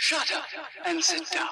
Shut up and sit down.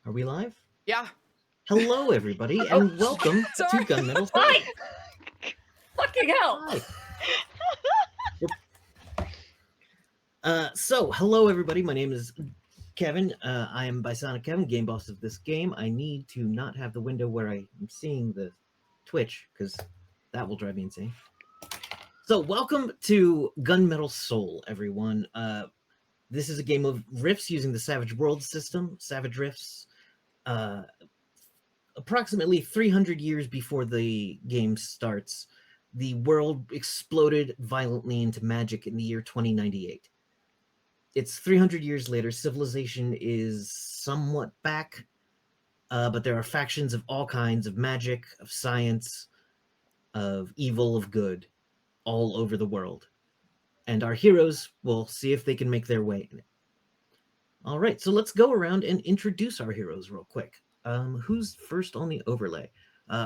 Are we live? Yeah. Hello, everybody, and welcome to Gunmetal Soul. Hi! Fucking hell! Hi. Hello, everybody. My name is Kevin. I am Bisonic Kevin, game boss of this game. I need to not have the window where I am seeing the Twitch, because that will drive me insane. So, welcome to Gunmetal Soul, everyone. This is a game of riffs using the Savage World system. Savage riffs. Approximately 300 years before the game starts, the world exploded violently into magic in the year 2098. It's 300 years later. Civilization is somewhat back, but there are factions of all kinds of magic, of science, of evil, of good, all over the world. And our heroes will see if they can make their way in it. All right, so let's go around and introduce our heroes real quick. Who's first on the overlay?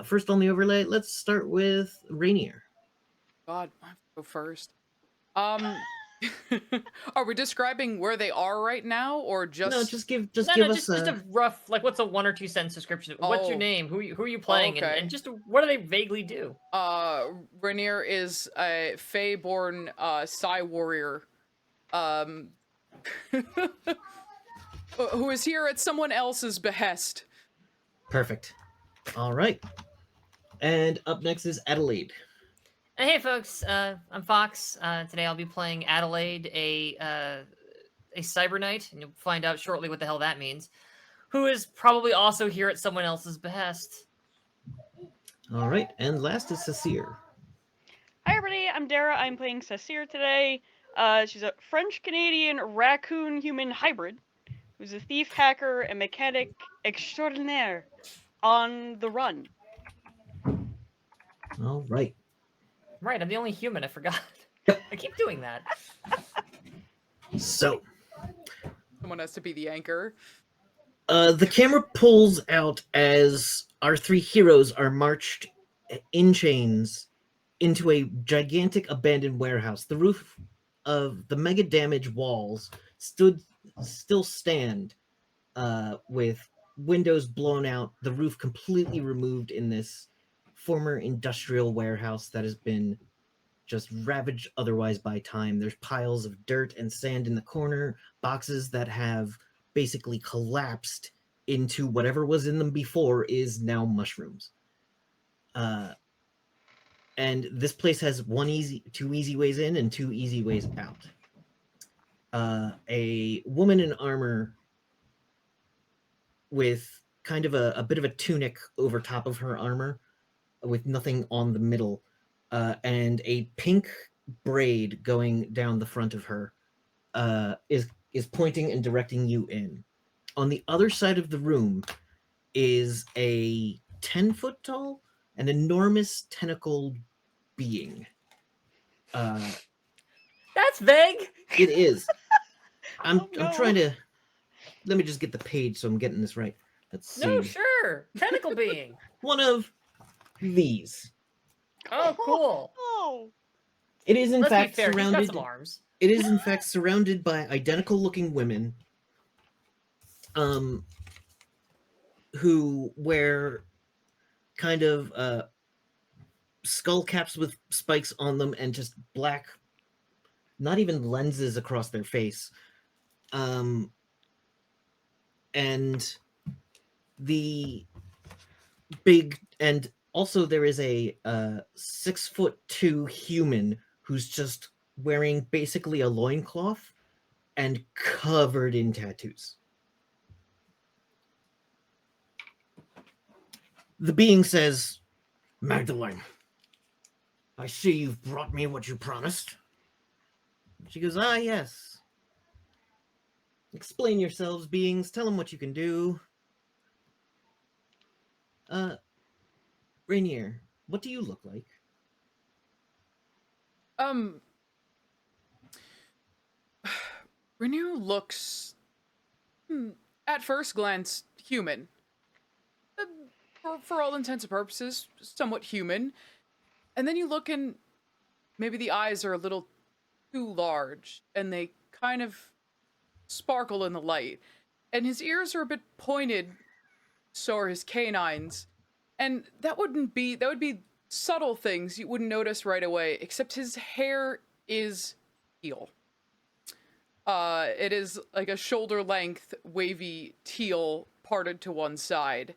First on the overlay, let's start with Rainier. God, I have to go first. Are we describing where they are right now, or just? No, just give Just a rough, like, what's a 1 or 2 sentence description? What's your name? Who are you playing? Okay. And just what do they vaguely do? Rainier is a Fae-born Psy warrior, who is here at someone else's behest. Perfect. All right. And up next is Adelaide. Hey, folks. I'm Fox. Today I'll be playing Adelaide, a cyber knight, and you'll find out shortly what the hell that means. Who is probably also here at someone else's behest. All right. And last is Sasair. Hi, everybody. I'm Dera. I'm playing Sasair today. She's a French-Canadian raccoon-human hybrid who's a thief, hacker, and mechanic extraordinaire on the run. All right. Right, I'm the only human. I forgot. I keep doing that. So, Someone has to be the anchor. the camera pulls out as our three heroes are marched in chains into a gigantic abandoned warehouse. The roof of the mega damaged walls still stand, with windows blown out, the roof completely removed in this former industrial warehouse that has been just ravaged otherwise by time. There's piles of dirt and sand in the corner, boxes that have basically collapsed into whatever was in them before is now mushrooms. And this place has two easy ways in and 2 easy ways out. A woman in armor with kind of a bit of a tunic over top of her armor with nothing on the middle, and a pink braid going down the front of her, is pointing and directing you in. On the other side of the room is a 10-foot tall, an enormous tentacled being. That's vague. It is. I'm Oh, no. trying to. let me just get the page so I'm getting this right. Let's see. No, sure. Tentacle being. One of these. Oh, cool. Oh, It is in Let's fact be fair. He's got surrounded. some arms. It is in fact surrounded by identical-looking women, who wear kind of skull caps with spikes on them and just black, not even lenses across their face. And the big, and also there is a 6'2" human who's just wearing basically a loincloth and covered in tattoos. The being says, Magdalene, I see you've brought me what you promised. She goes, ah, yes. Explain yourselves, beings. Tell them what you can do. Rainier, what do you look like? Rainier looks, at first glance, human. For all intents and purposes, somewhat human. And then you look and maybe the eyes are a little too large and they kind of sparkle in the light. And his ears are a bit pointed, so are his canines. And that would be subtle things you wouldn't notice right away, except his hair is teal. It is like a shoulder length, wavy teal parted to one side.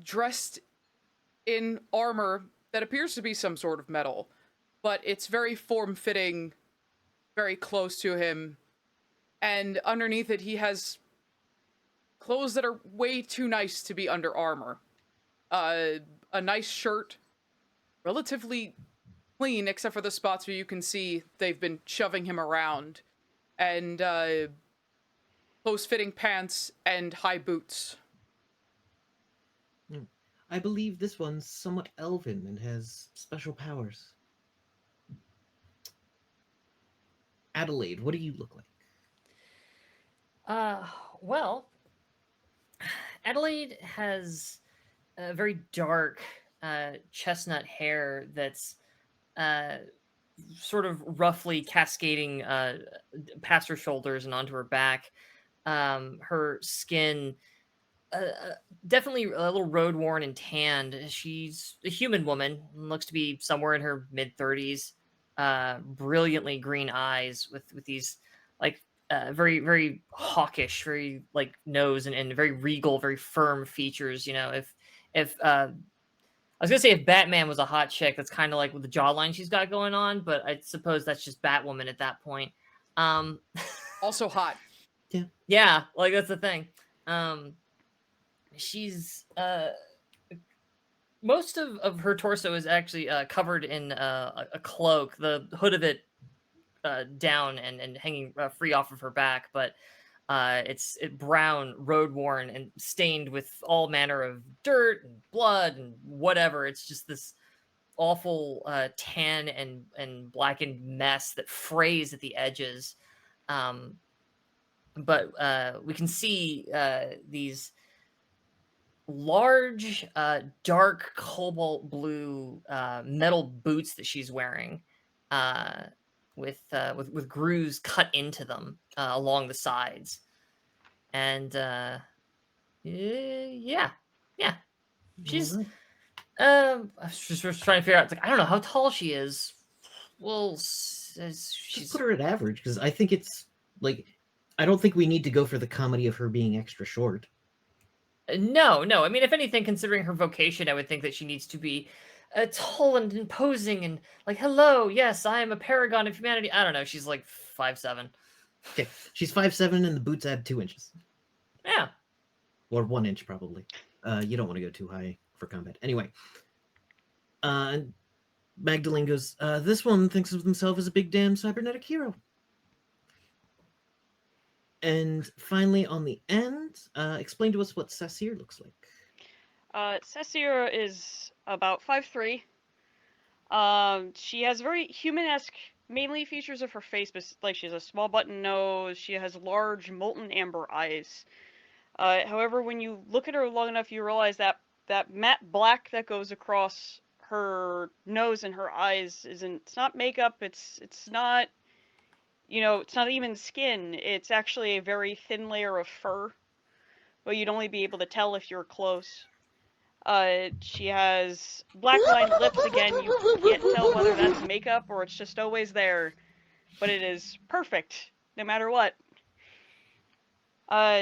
Dressed in armor that appears to be some sort of metal, but it's very form-fitting, very close to him, and underneath it he has clothes that are way too nice to be under armor. A nice shirt, relatively clean except for the spots where you can see they've been shoving him around, and close-fitting pants and high boots. I believe this one's somewhat elven and has special powers. Adelaide, what do you look like? Well, Adelaide has a very dark chestnut hair that's sort of roughly cascading past her shoulders and onto her back. Her skin definitely a little road worn and tanned. She's a human woman, looks to be somewhere in her mid-30s. Brilliantly green eyes with these like very very hawkish, very like nose and very regal, very firm features. You know, if I was gonna say if Batman was a hot chick, that's kind of like with the jawline she's got going on, but I suppose that's just Batwoman at that point. Also hot. Yeah, like that's the thing. She's most of her torso is actually covered in a cloak, the hood of it down and hanging free off of her back, but it's brown, road worn, and stained with all manner of dirt and blood and whatever. It's just this awful tan and blackened mess that frays at the edges. But we can see these large, dark cobalt blue metal boots that she's wearing, with grooves cut into them along the sides, and yeah, she's. I was just trying to figure out. It's like I don't know how tall she is. Well, Just put her at average because I think it's like I don't think we need to go for the comedy of her being extra short. No. I mean, if anything, considering her vocation, I would think that she needs to be tall and imposing and like, hello, yes, I am a paragon of humanity. I don't know. She's like 5'7". Okay, she's 5'7", and the boots add 2 inches. Yeah. Or 1 inch, probably. You don't want to go too high for combat. Anyway. Magdalene goes, this one thinks of himself as a big damn cybernetic hero. And finally, on the end, explain to us what Sasair looks like. Sasair is about 5'3". She has very human-esque mainly features of her face, but like she has a small button nose, she has large molten amber eyes. However, when you look at her long enough, you realize that that matte black that goes across her nose and her eyes isn't. It's not makeup. It's not. It's not even skin. It's actually a very thin layer of fur, but you'd only be able to tell if you're close. She has black lined lips again. You can't tell whether that's makeup or it's just always there, but it is perfect no matter what.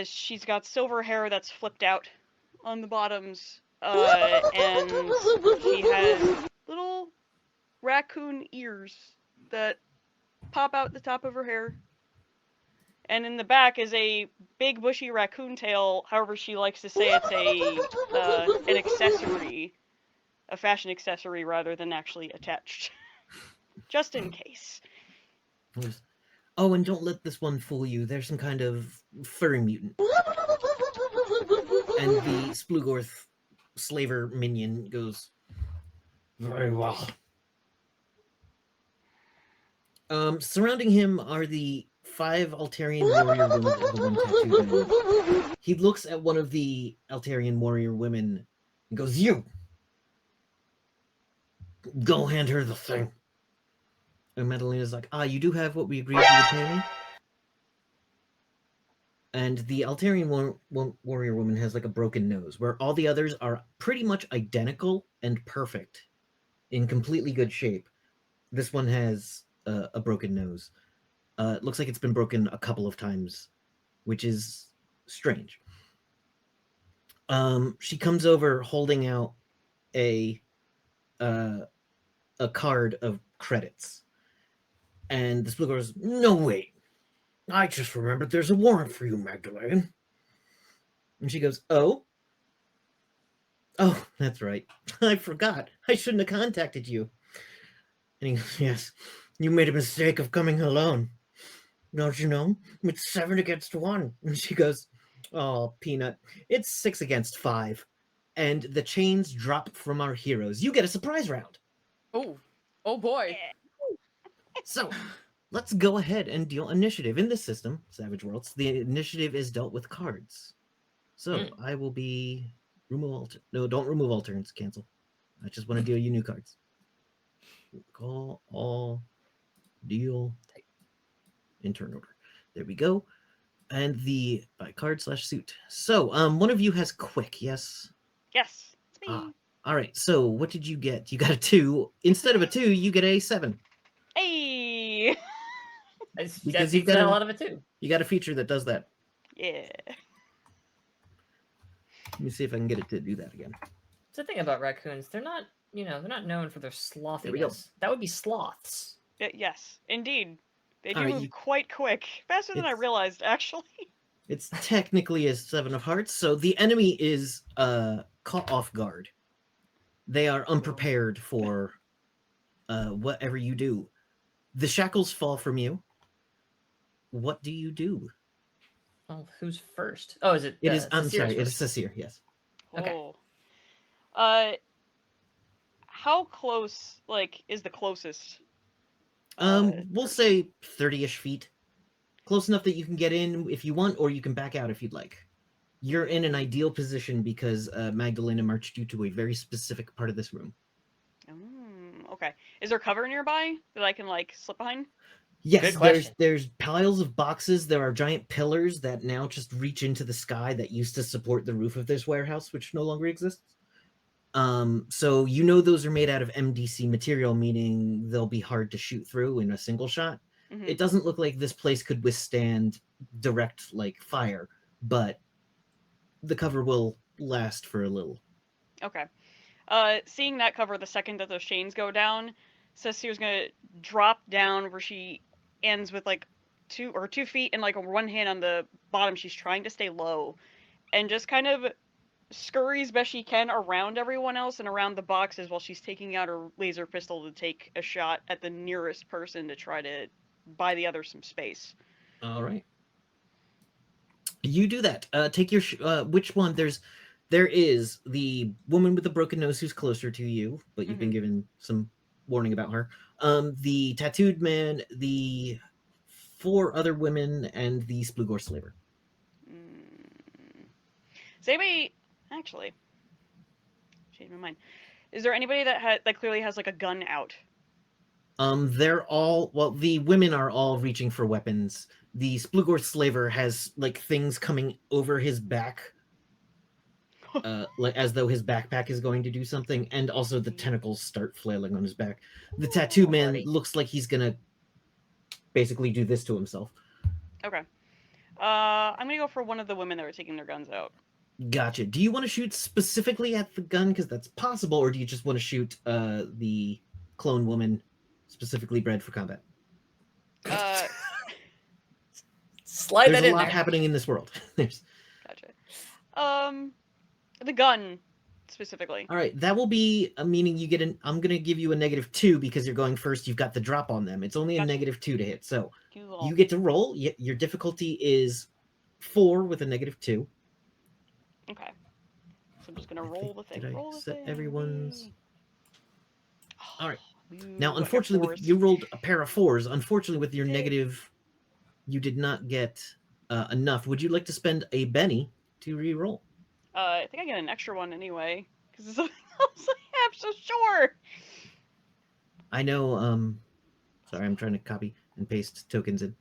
She's got silver hair that's flipped out on the bottoms, and she has little raccoon ears that pop out the top of her hair. And in the back is a big bushy raccoon tail. However, she likes to say it's an accessory, a fashion accessory rather than actually attached, just in case. Oh, and don't let this one fool you. There's some kind of furry mutant. And the Splugorth slaver minion goes, very well. Surrounding him are the 5 Altarian warrior women and the one tattooed man. He looks at one of the Altarian warrior women and goes, you! Go hand her the thing. And Madalena's like, you do have what we agreed you would pay me? And the Altarian warrior woman has like a broken nose, where all the others are pretty much identical and perfect, in completely good shape. This one has a broken nose. It looks like it's been broken a couple of times, which is strange. She comes over holding out a card of credits. And the Split goes, no, wait. I just remembered there's a warrant for you, Magdalene. And she goes, oh? Oh, that's right. I forgot. I shouldn't have contacted you. And he goes, yes, you made a mistake of coming alone. Don't you know? It's 7 against 1. And she goes, oh, Peanut, it's 6 against 5. And the chains drop from our heroes. You get a surprise round. Oh boy. So, let's go ahead and deal initiative. In this system, Savage Worlds, the initiative is dealt with cards. So, I will be... No, don't remove alternates. Cancel. I just want to deal you new cards. Call, all, deal, type. In turn order. There we go. And the by card/suit. So, one of you has quick, yes? Yes, it's me. All right, so what did you get? You got a 2. Instead of a 2, you get a 7. Hey! Because you've got a lot of it too. You got a feature that does that. Yeah. Let me see if I can get it to do that again. It's the thing about raccoons. They're not, they're not known for their slothiness. There we go. That would be sloths. Yes, indeed. They do All right, move quite quick. Faster than I realized, actually. It's technically a 7 of hearts, so the enemy is caught off guard. They are unprepared for whatever you do. The shackles fall from you. What do you do? Oh, who's first? Oh, is it? It is. I'm Sasair's sorry. It first. is Sasair. Yes. Okay. Oh. How close, is the closest? We'll say 30-ish feet. Close enough that you can get in if you want, or you can back out if you'd like. You're in an ideal position because Magdalena marched you to a very specific part of this room. Okay. Is there cover nearby that I can slip behind? Yes, there's piles of boxes. There are giant pillars that now just reach into the sky that used to support the roof of this warehouse, which no longer exists. So those are made out of MDC material, meaning they'll be hard to shoot through in a single shot. Mm-hmm. It doesn't look like this place could withstand direct fire, but the cover will last for a little. Okay. Seeing that cover, the second that those chains go down, Sasair's gonna drop down where she ends with 2 feet and one hand on the bottom. She's trying to stay low, and just kind of scurries best she can around everyone else and around the boxes while she's taking out her laser pistol to take a shot at the nearest person to try to buy the other some space. All right. You do that. Take your which one? There is the woman with the broken nose who's closer to you, but you've been given some warning about her. The tattooed man, the 4 other women, and the Splugor slaver. Is anybody actually? Changed my mind. Is there anybody that clearly has like a gun out? They're all, well, the women are all reaching for weapons. The Splugor slaver has like things coming over his back, like as though his backpack is going to do something, and also the tentacles start flailing on his back. The tattoo man looks like he's gonna basically do this to himself. Okay. I'm gonna go for one of the women that were taking their guns out. Gotcha. Do you want to shoot specifically at the gun because that's possible, or do you just want to shoot the clone woman specifically bred for combat? Slide There's that in a lot there. happening in this world. There's Gotcha. The gun specifically. all right. That will be a meaning you get an. I'm gonna give you a -2 because you're going first. You've got the drop on them. It's only a Gotcha. -2 to hit, so Cool. you get to roll. Your difficulty is 4 with a -2. Okay. So I'm just gonna roll the thing. Did I Roll the set thing. everyone's? All right. Ooh, Now, got your unfortunately, fours. you rolled a pair of 4s. Unfortunately, with your negative, you did not get enough. Would you like to spend a Benny to re-roll? I think I get an extra one anyway because it's something else I have. So sure. I know. Sorry, I'm trying to copy and paste tokens in.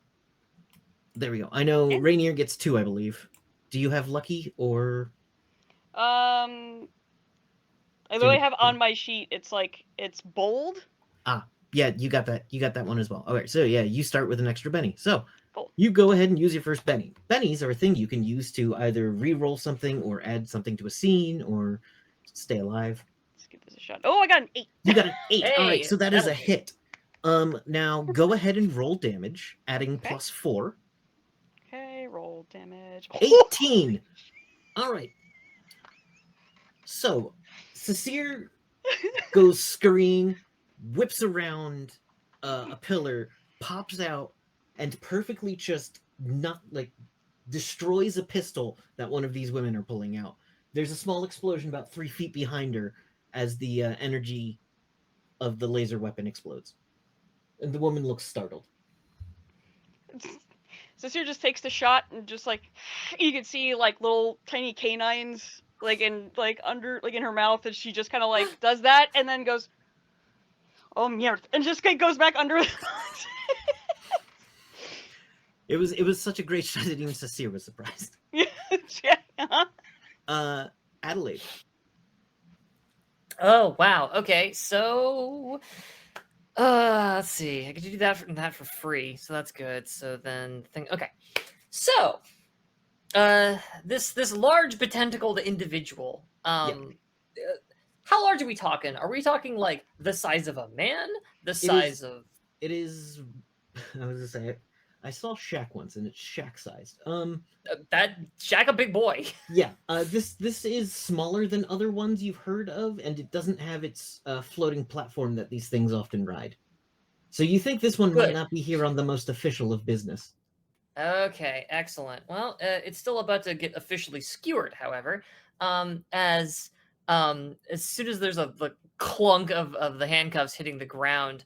There we go. I know Rainier gets 2, I believe. Do you have lucky or? I literally have on my sheet. It's bold. Yeah, you got that. You got that one as well. All right, so yeah, you start with an extra Benny. So Cool. you go ahead and use your first Benny. Bennies are a thing you can use to either re-roll something or add something to a scene or stay alive. Let's give this a shot. Oh, I got an 8. You got an 8. All right, Hey, so that is a that'll hit. Now go ahead and roll damage, adding Okay. +4. Okay, roll damage. 18. All right. So Sasair goes scurrying, whips around a pillar, pops out, and perfectly just not like destroys a pistol that one of these women are pulling out. There's a small explosion about 3 feet behind her as the energy of the laser weapon explodes, and the woman looks startled. Sasair just takes the shot and just like you can see like little tiny canines like in her mouth, and she just kind of like does that and then goes, "Oh mierda," and just goes back under. It was such a great shot that even Sasair was surprised. Yeah. Adelaide. Oh wow. Okay, so let's see. I could do that for free, so that's good. So then okay. So this large betentacled individual. How large are we talking? Are we talking like the size of a man? The size of It is. I was gonna say I saw Shaq once, and it's Shaq sized. that Shaq a big boy. Yeah. This is smaller than other ones you've heard of, and it doesn't have its floating platform that these things often ride. So you think this one might Good. not be here on the most official of business? Okay, excellent. Well, it's still about to get officially skewered, however, as soon as there's a clunk of the handcuffs hitting the ground,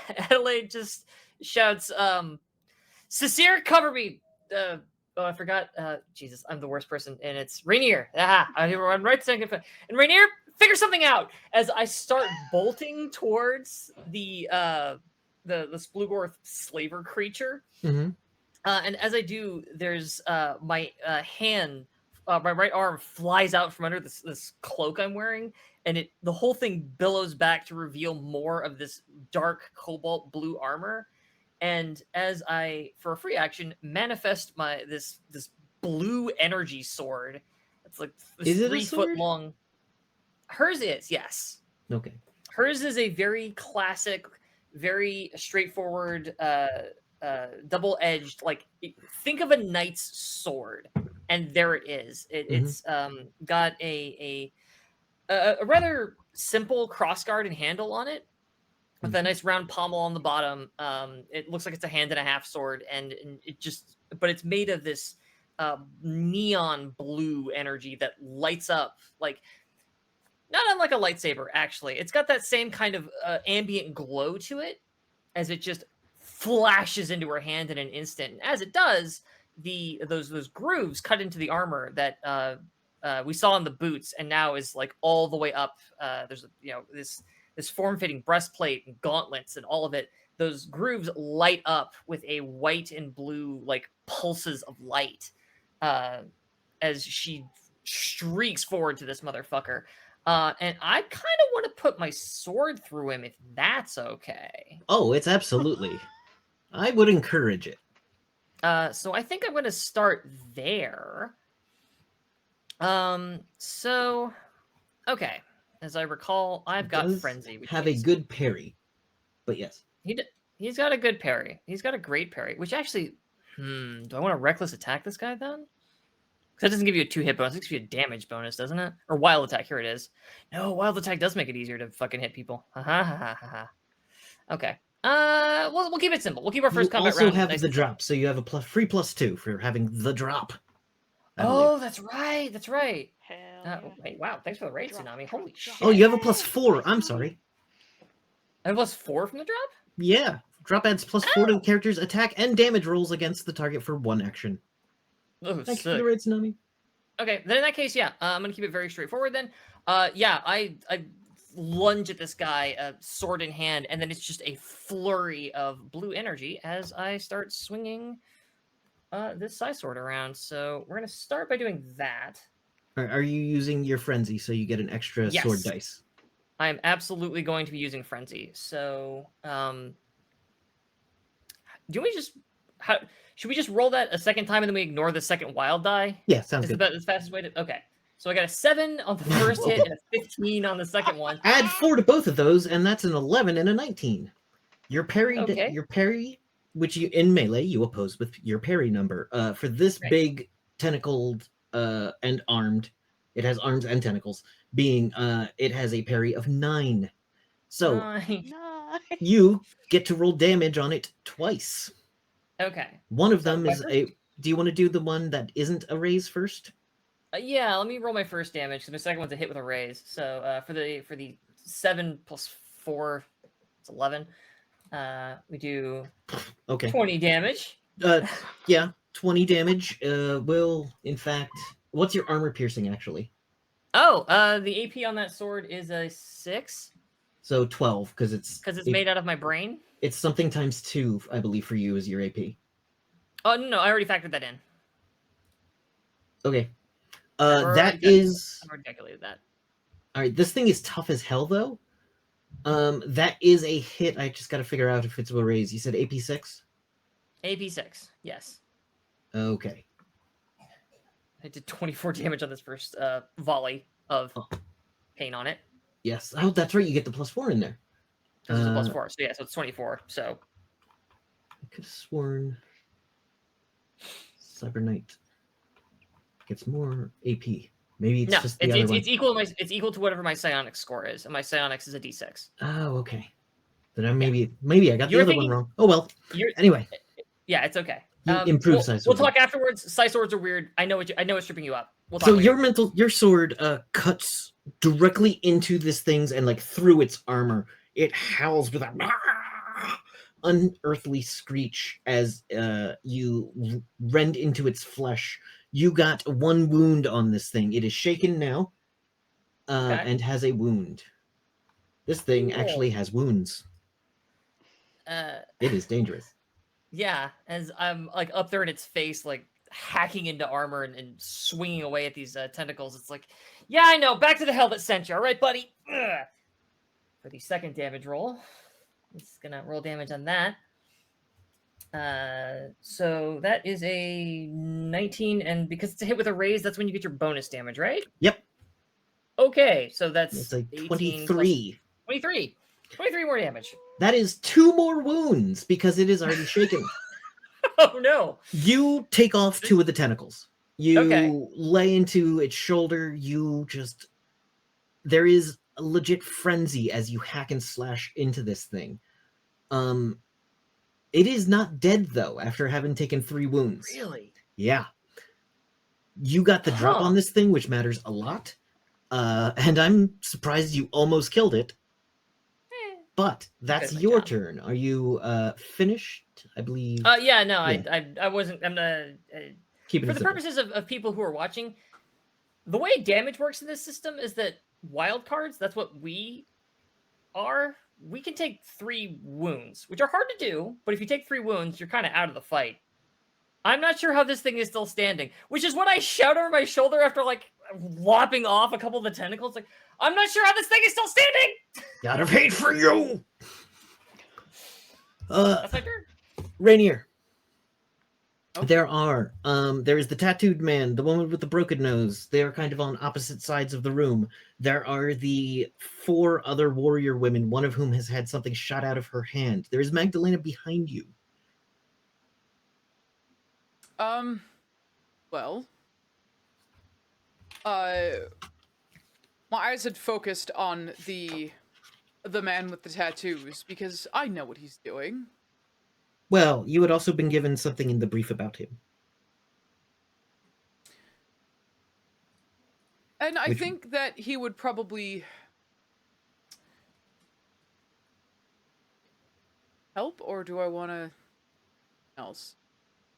Adelaide just shouts, Sasair, cover me! Oh, I forgot. Jesus, I'm the worst person, and it's Rainier. I'm right second. And Rainier, figure something out! As I start bolting towards the Splugor slaver creature. Mm-hmm. And as I do, there's my hand, my right arm flies out from under this cloak I'm wearing, and the whole thing billows back to reveal more of this dark cobalt blue armor. And as I, for a free action, manifest this blue energy sword. It's like this Is it a 3 sword? foot long. Hers is, yes. Okay. Hers is a very classic, very straightforward, double-edged. Like, think of a knight's sword, and there it is. It's got a rather simple crossguard and handle on it, with a nice round pommel on the bottom. It looks like it's a 1.5 hand sword, and but it's made of this neon blue energy that lights up. Like, not unlike a lightsaber, actually. It's got that same kind of ambient glow to it as it just flashes into her hand in an instant. And as it does, those grooves cut into the armor that we saw in the boots, and now is like all the way up. There's this form-fitting breastplate and gauntlets and all of it. Those grooves light up with a white and blue like pulses of light as she streaks forward to this motherfucker. And I kind of want to put my sword through him if that's okay. Oh, it's absolutely. I would encourage it. So I think I'm going to start there. So, okay. As I recall, I've got Does Frenzy. Which have a means good parry, but yes. He's got a good parry. He's got a great parry, which actually, do I want to reckless attack this guy then? Because that doesn't give you a 2-hit bonus. It gives you a damage bonus, doesn't it? Or wild attack. Here it is. No, wild attack does make it easier to fucking hit people. Ha ha ha ha ha. Okay. We'll keep it simple. We'll keep our first combat also round. have nice the and drop, so you have a free +2 for having the drop. Oh, that's right. That's right. Hell yeah. Wait, wow. Thanks for the raid, Drop, Tsunami. drop, Holy drop. shit. Oh, you have a +4. I'm sorry. I have +4 from the drop? Yeah, drop adds +4 to the character's attack and damage rolls against the target for 1 action. Oh, Thanks for sick. the raid, Tsunami. Okay, then in that case, yeah, I'm gonna keep it very straightforward then. Yeah, I lunge at this guy, sword in hand, and then it's just a flurry of blue energy as I start swinging this side sword around. So we're gonna start by doing that. Are you using your frenzy so you get an extra sword Yes. dice? I am absolutely going to be using frenzy. So, do we just should we just roll that a second time and then we ignore the second wild die? Yeah, sounds Is good. that the fastest way to? Okay, so I got a 7 on the first hit and a 15 on the second one. Add 4 to both of those, and that's an 11 and a 19. Your parry, Okay. your parry, which you in melee you oppose with your parry number. For this Right. big tentacled and armed, it has arms and tentacles. Being it has a parry of 9. So Nice. Nice. you get to roll damage on it twice. Okay. One of So them my is a. Do you want to do the one that isn't a raise first? Yeah, let me roll my first damage because my second one's a hit with a raise. So for the 7 plus 4, it's 11. We do Okay. 20 damage. Yeah, 20 damage. Will in fact. What's your armor piercing actually? Oh, the AP on that sword is a 6 So 12 because it's made out of my brain. It's something times 2, I believe, for you is your AP. Oh no, I already factored that in. Okay. I've already That is I've already calculated that. all right. This thing is tough as hell, though. That is a hit. I just got to figure out if it's a raise. You said AP 6. AP 6, yes. Okay. I did 24 damage on this first volley of pain on it. Yes. Oh, that's right. You get the +4 in there. This is a +4, so yeah, so it's 24. So I could have sworn Cyber Knight gets more AP. Maybe it's no, just the other one. it's equal. It's equal to whatever my psionics score is, and my psionics is a D6. Oh, okay. Then I maybe I got the You're other thinking- one wrong. Oh well. Anyway, Yeah, it's okay. you improve Psi We'll Sword. talk afterwards. Psi swords are weird. I know it's stripping you up. We'll talk So later. your sword cuts directly into this thing's and like through its armor. It howls with a unearthly screech as you rend into its flesh. You got 1 wound on this thing. It is shaken now Okay. and has a wound. This thing Cool. actually has wounds. It is dangerous. Yeah, as I'm like up there in its face, like hacking into armor and swinging away at these tentacles. It's like, yeah, I know. Back to the hell that sent you. All right, buddy. Ugh. For the second damage roll, it's gonna roll damage on that. So that is a 19, and because it's a hit with a raise, that's when you get your bonus damage, right? Yep. Okay, so that's It's like 18 plus 23. 23 more damage. That is 2 more wounds because it is already shaken. Oh no. You take off 2 of the tentacles. You Okay. lay into its shoulder. There is a legit frenzy as you hack and slash into this thing. It is not dead though after having taken 3 wounds. Really? Yeah. You got the drop Huh. on this thing, which matters a lot. And I'm surprised you almost killed it. But that's my your job. turn. Are you finished? I believe. Yeah, no, Yeah. I wasn't. I'm Keep it for as the simple. purposes of people who are watching. The way damage works in this system is that wild cards. That's what we are. We can take 3 wounds, which are hard to do. But if you take 3 wounds, you're kind of out of the fight. I'm not sure how this thing is still standing, which is what I shout over my shoulder after like lopping off a couple of the tentacles. Like, I'm not sure how this thing is still standing. Gotta pay for you. That's my turn. Rainier. Okay. There is the tattooed man, the woman with the broken nose. They are kind of on opposite sides of the room. There are the 4 other warrior women, one of whom has had something shot out of her hand. There is Magdalena behind you. Well, my eyes had focused on the man with the tattoos because I know what he's doing. Well, you had also been given something in the brief about him. And I Which- think that he would probably help, or do I want to else?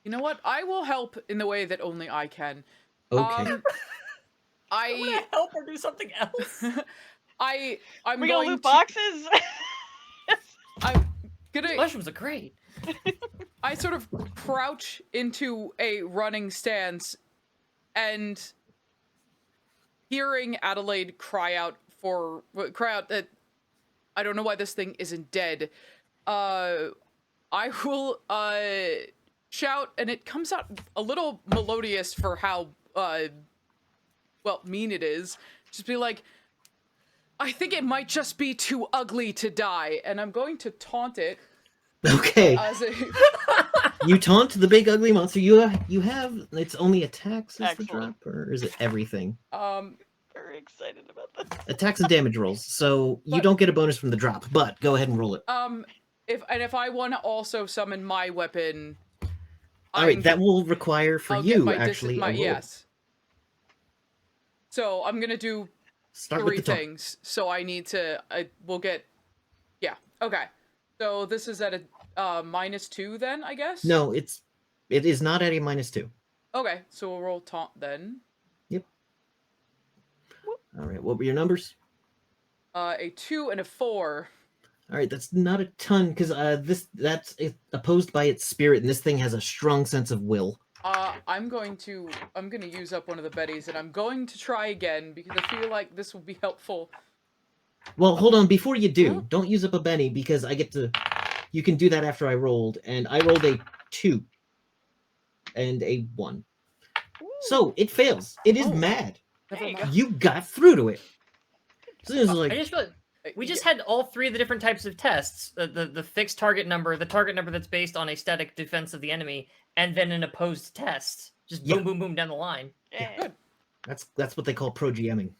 You know what? I will help in the way that only I can. Okay. I want to help or do something else. I'm We going gonna loot to, boxes? I'm gonna Mushrooms are great. I sort of crouch into a running stance and hearing Adelaide cry out that I don't know why this thing isn't dead. I will shout, and it comes out a little melodious for how mean it is. Just be like, I think it might just be too ugly to die, and I'm going to taunt it Okay. as a You taunt the big ugly monster. You have its only attacks is the Excellent. drop, or is it everything? Very excited about this. Attacks and damage rolls. So you But- don't get a bonus from the drop, but go ahead and roll it. if I want to also summon my weapon, All right, that will require for I'll get you my actually a roll. yes. So I'm gonna do Start 3 with the taunt. things. So I need to. We'll get. Yeah. Okay. So this is at a -2 then, I guess. No, it is not at a -2. Okay. So we'll roll taunt then. All right, what were your numbers? A 2 and a 4. All right, that's not a ton because that's opposed by its spirit, and this thing has a strong sense of will. I'm gonna use up one of the Bettys, and I'm going to try again because I feel like this will be helpful. Well, hold on. Before you do, Huh? don't use up a Benny because I get to. You can do that after I rolled, and I rolled a 2 and a 1. So it fails. It is Oh. mad. Never There you mind. You got through to it. So it was I like, just feel like we just Yeah. had all 3 of the different types of tests: the fixed target number, the target number that's based on a static defense of the enemy, and then an opposed test. Just Yeah. boom, boom, boom down the line. Yeah. Good. that's what they call pro GMing.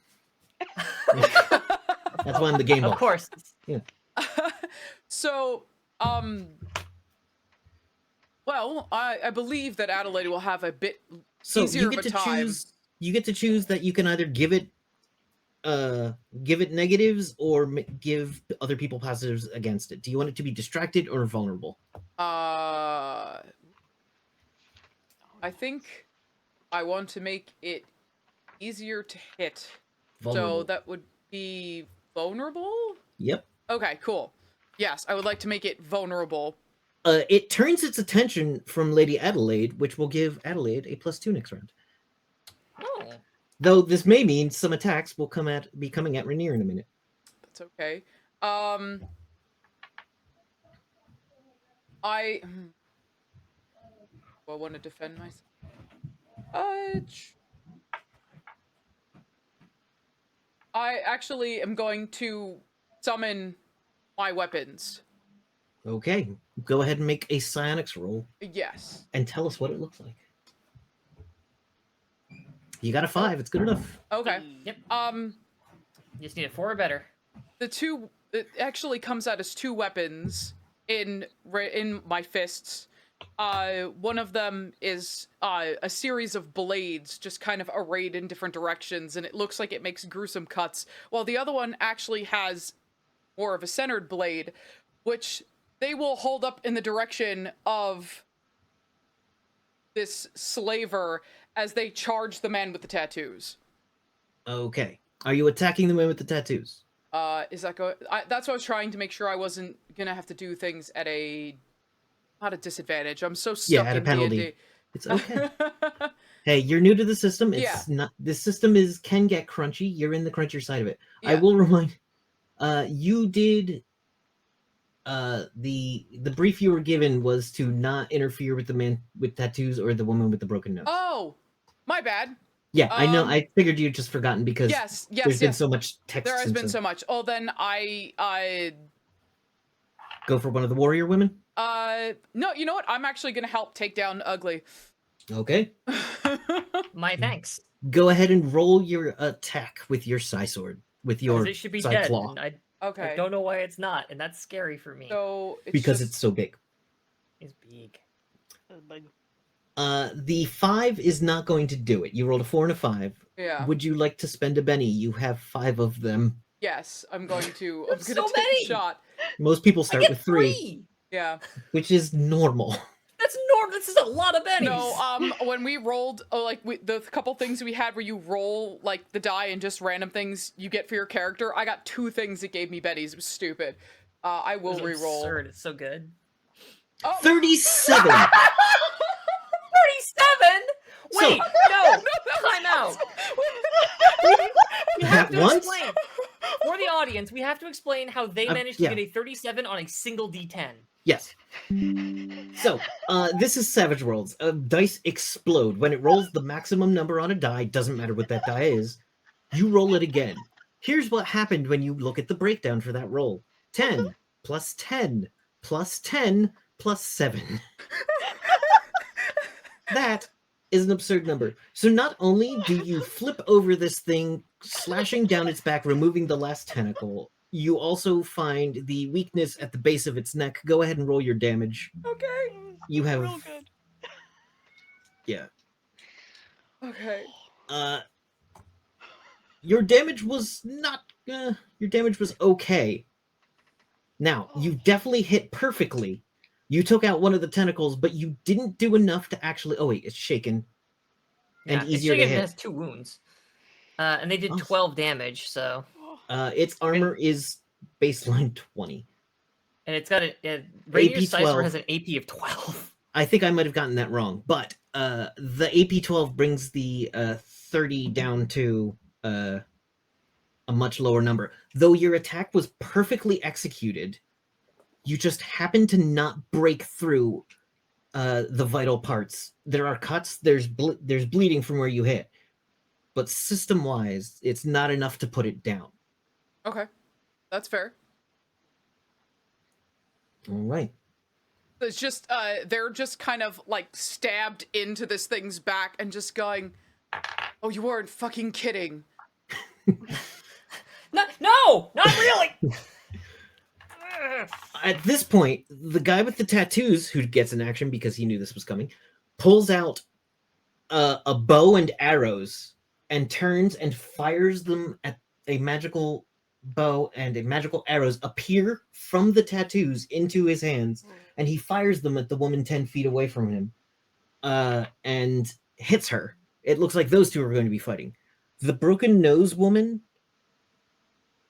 That's why I'm the game Of boss. course. So, well, I believe that Adelaide will have a bit So easier you of get a to time. choose. You get to choose that you can either give it negatives or give other people positives against it. Do you want it to be distracted or vulnerable? I think I want to make it easier to hit. Vulnerable. So that would be vulnerable? Yep. Okay, cool. Yes, I would like to make it vulnerable. It turns its attention from Lady Adelaide, which will give Adelaide a +2 next round. Oh. Though this may mean some attacks will be coming at Rainier in a minute. That's okay. I want to defend myself. I actually am going to summon my weapons. Okay, go ahead and make a psionics roll Yes. and tell us what it looks like. You got a 5. It's good enough. Okay. Yep. Um, You just need a 4 or better. it actually comes out as 2 weapons in my fists, One of them is a series of blades just kind of arrayed in different directions, and it looks like it makes gruesome cuts, while the other one actually has more of a centered blade, which they will hold up in the direction of this slaver as they charge the man with the tattoos. Okay. Are you attacking the man with the tattoos? Is that that's what I was trying to make sure I wasn't gonna have to do things at a not a disadvantage. I'm so stuck at a in penalty. D&D. It's okay. Hey, you're new to the system. It's Yeah. not. This system can get crunchy. You're in the crunchier side of it. I Yeah. will remind. You did. The brief you were given was to not interfere with the man with tattoos or the woman with the broken nose. Oh, my bad. Yeah, I know. I figured you'd just forgotten because Yes, there's been so much text. There has and been stuff. so much. Oh, then I Go for one of the warrior women. no, you know what? I'm actually gonna help take down Ugly. Okay. My thanks. Go ahead and roll your attack with your Psy sword. With your It should be Psy dead. claw. And Okay. I don't know why it's not, and that's scary for me. So because just, it's so big. It's big. The 5 is not going to do it. You rolled a 4 and a 5. yeah. Would you like to spend a Benny? You have 5 of them. Yes, I'm going to. I'm That's gonna so take many! a shot. Most people I start get with 3, Yeah. which is normal. That's normal. This is a lot of bennies. No, when we rolled, the couple things we had where you roll like the die and just random things you get for your character, I got 2 things that gave me Betty's. It was stupid. I will This is re-roll. absurd. It's so good. Oh. 37! 37? So- Wait, no. Time out. We have At to once? explain. For the audience, we have to explain how they managed to yeah. get a 37 on a single D10. Yes. So, this is Savage Worlds. Dice explode. When it rolls the maximum number on a die, doesn't matter what that die is, you roll it again. Here's what happened when you look at the breakdown for that roll. 10 plus 10 plus 10 plus 7. That is an absurd number. So not only do you flip over this thing, slashing down its back, removing the last tentacle, you also find the weakness at the base of its neck. Go ahead and roll your damage. Okay. You have... real good. Yeah. Okay. Your damage was not... your damage was okay. Now, you definitely hit perfectly. You took out one of the tentacles, but you didn't do enough to actually... Oh, wait, it's shaken. And it's easier to shaken, hit. It has 2 wounds. And they did Awesome. 12 damage, so... Its armor is baseline 20. And it's got Rainier AP 12. Sasair has an AP of 12. I think I might have gotten that wrong, but the AP 12 brings the 30 down to a much lower number. Though your attack was perfectly executed, you just happen to not break through the vital parts. There are cuts, there's bleeding from where you hit, but system-wise, it's not enough to put it down. Okay. That's fair. All right. It's just they're just kind of like stabbed into this thing's back and just going, "Oh, you weren't fucking kidding." No, not really. At this point, the guy with the tattoos, who gets an action because he knew this was coming, pulls out a bow and arrows and turns and fires them at a magical bow, and a magical arrows appear from the tattoos into his hands, and he fires them at the woman 10 feet away from him and hits her. It looks like those two are going to be fighting. The broken nose woman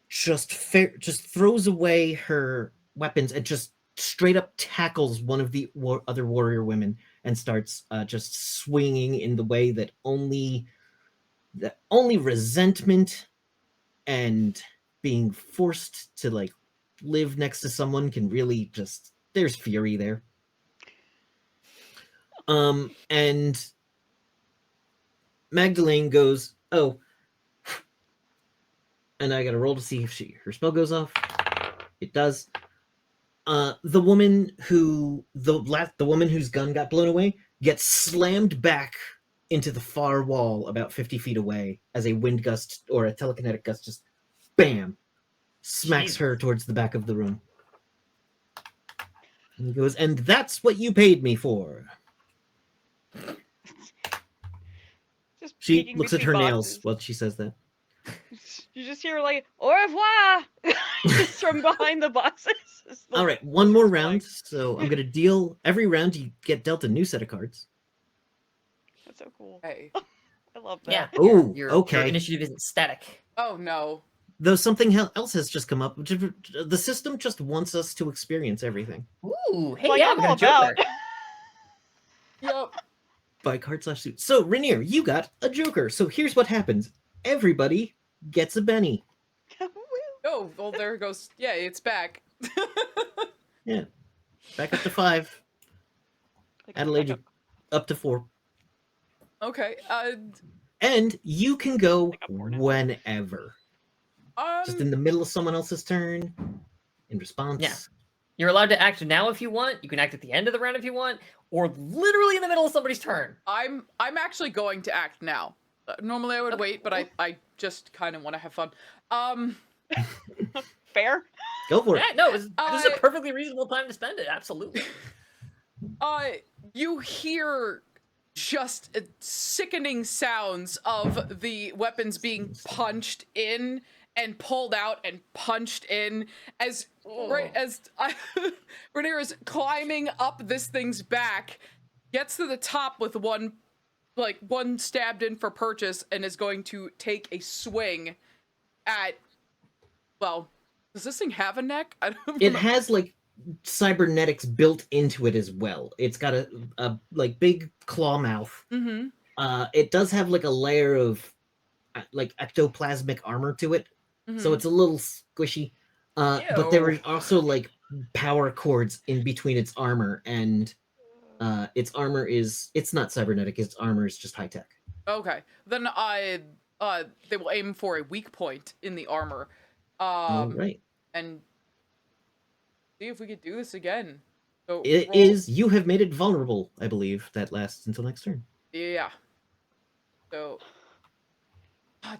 just throws away her weapons and just straight up tackles one of the other warrior women and starts just swinging in the way that only resentment and being forced to like live next to someone can really just... There's fury there. And Magdalene goes, "Oh," and I gotta roll to see if her spell goes off. It does. The woman whose gun got blown away gets slammed back into the far wall about 50 feet away as a wind gust or a telekinetic gust just bam smacks her towards the back of the room. And he goes, and that's what you paid me for. Just She peeking looks at between her nails boxes. while she says that. You just hear like "au revoir" just from behind the boxes. It's the All right, one more locust round. flying. So I'm going to deal every round. You get dealt a new set of cards. That's so cool. Hey. I love that. Yeah. Oh, Your okay. initiative isn't static. Oh no. Though something else has just come up. The system just wants us to experience everything. Ooh, hey, Like yeah, I'm we got all a Joker. about. Yup. By card/suit. So, Rainier, you got a Joker. So here's what happens. Everybody gets a Benny. Oh, well, there goes. Yeah, it's back. Yeah. Back up to 5. Adelaide, you're up to 4. Okay. And you can go Like a four now. whenever. Just in the middle of someone else's turn. In response. Yeah. You're allowed to act now if you want. You can act at the end of the round if you want, or literally in the middle of somebody's turn. I'm actually going to act now. Normally I would Okay, wait, but I just kind of want to have fun. Fair. Go for it. Yeah, no, this is a perfectly reasonable time to spend it. Absolutely. You hear just sickening sounds of the weapons being punched in and pulled out and punched in as Rainier is climbing up this thing's back, gets to the top with one stabbed in for purchase, and is going to take a swing at. Well, does this thing have a neck? I don't It know. has like cybernetics built into it as well. It's got a like big claw mouth. Mm-hmm. It does have like a layer of like ectoplasmic armor to it, Mm-hmm. so it's a little squishy. But there are Ew. also like power cords in between its armor, and its armor it's not cybernetic. Its armor is just high tech. Okay, then they will aim for a weak point in the armor, All right. and see if we could do this again. So It roll- is. You have made it vulnerable. I believe that lasts until next turn. Yeah. So,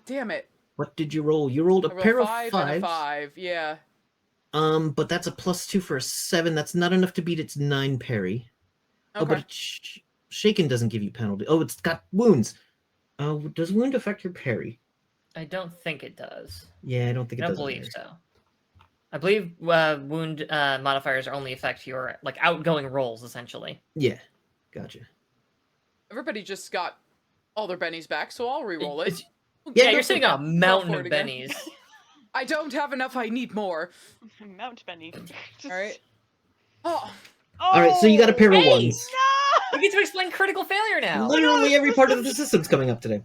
damn it! What did you roll? You rolled a I rolled pair of 5 fives. and a 5. Yeah. But that's a +2 for a 7. That's not enough to beat its 9 parry. Okay. Oh, but shaken doesn't give you penalty. Oh, it's got wounds. Does wound affect your parry? I don't think it does. Yeah, I don't think it I don't does. believe either. so. I believe wound modifiers only affect your like outgoing rolls, essentially. Yeah, gotcha. Everybody just got all their bennies back, so I'll re-roll it. Yeah, go you're for sitting it. on a mountain for of it again. bennies. I don't have enough. I need more. Mount Benny. All right. Oh, All right, so you got a pair of Hey! ones. No! You get to explain critical failure now. Literally every part of the system's coming up today.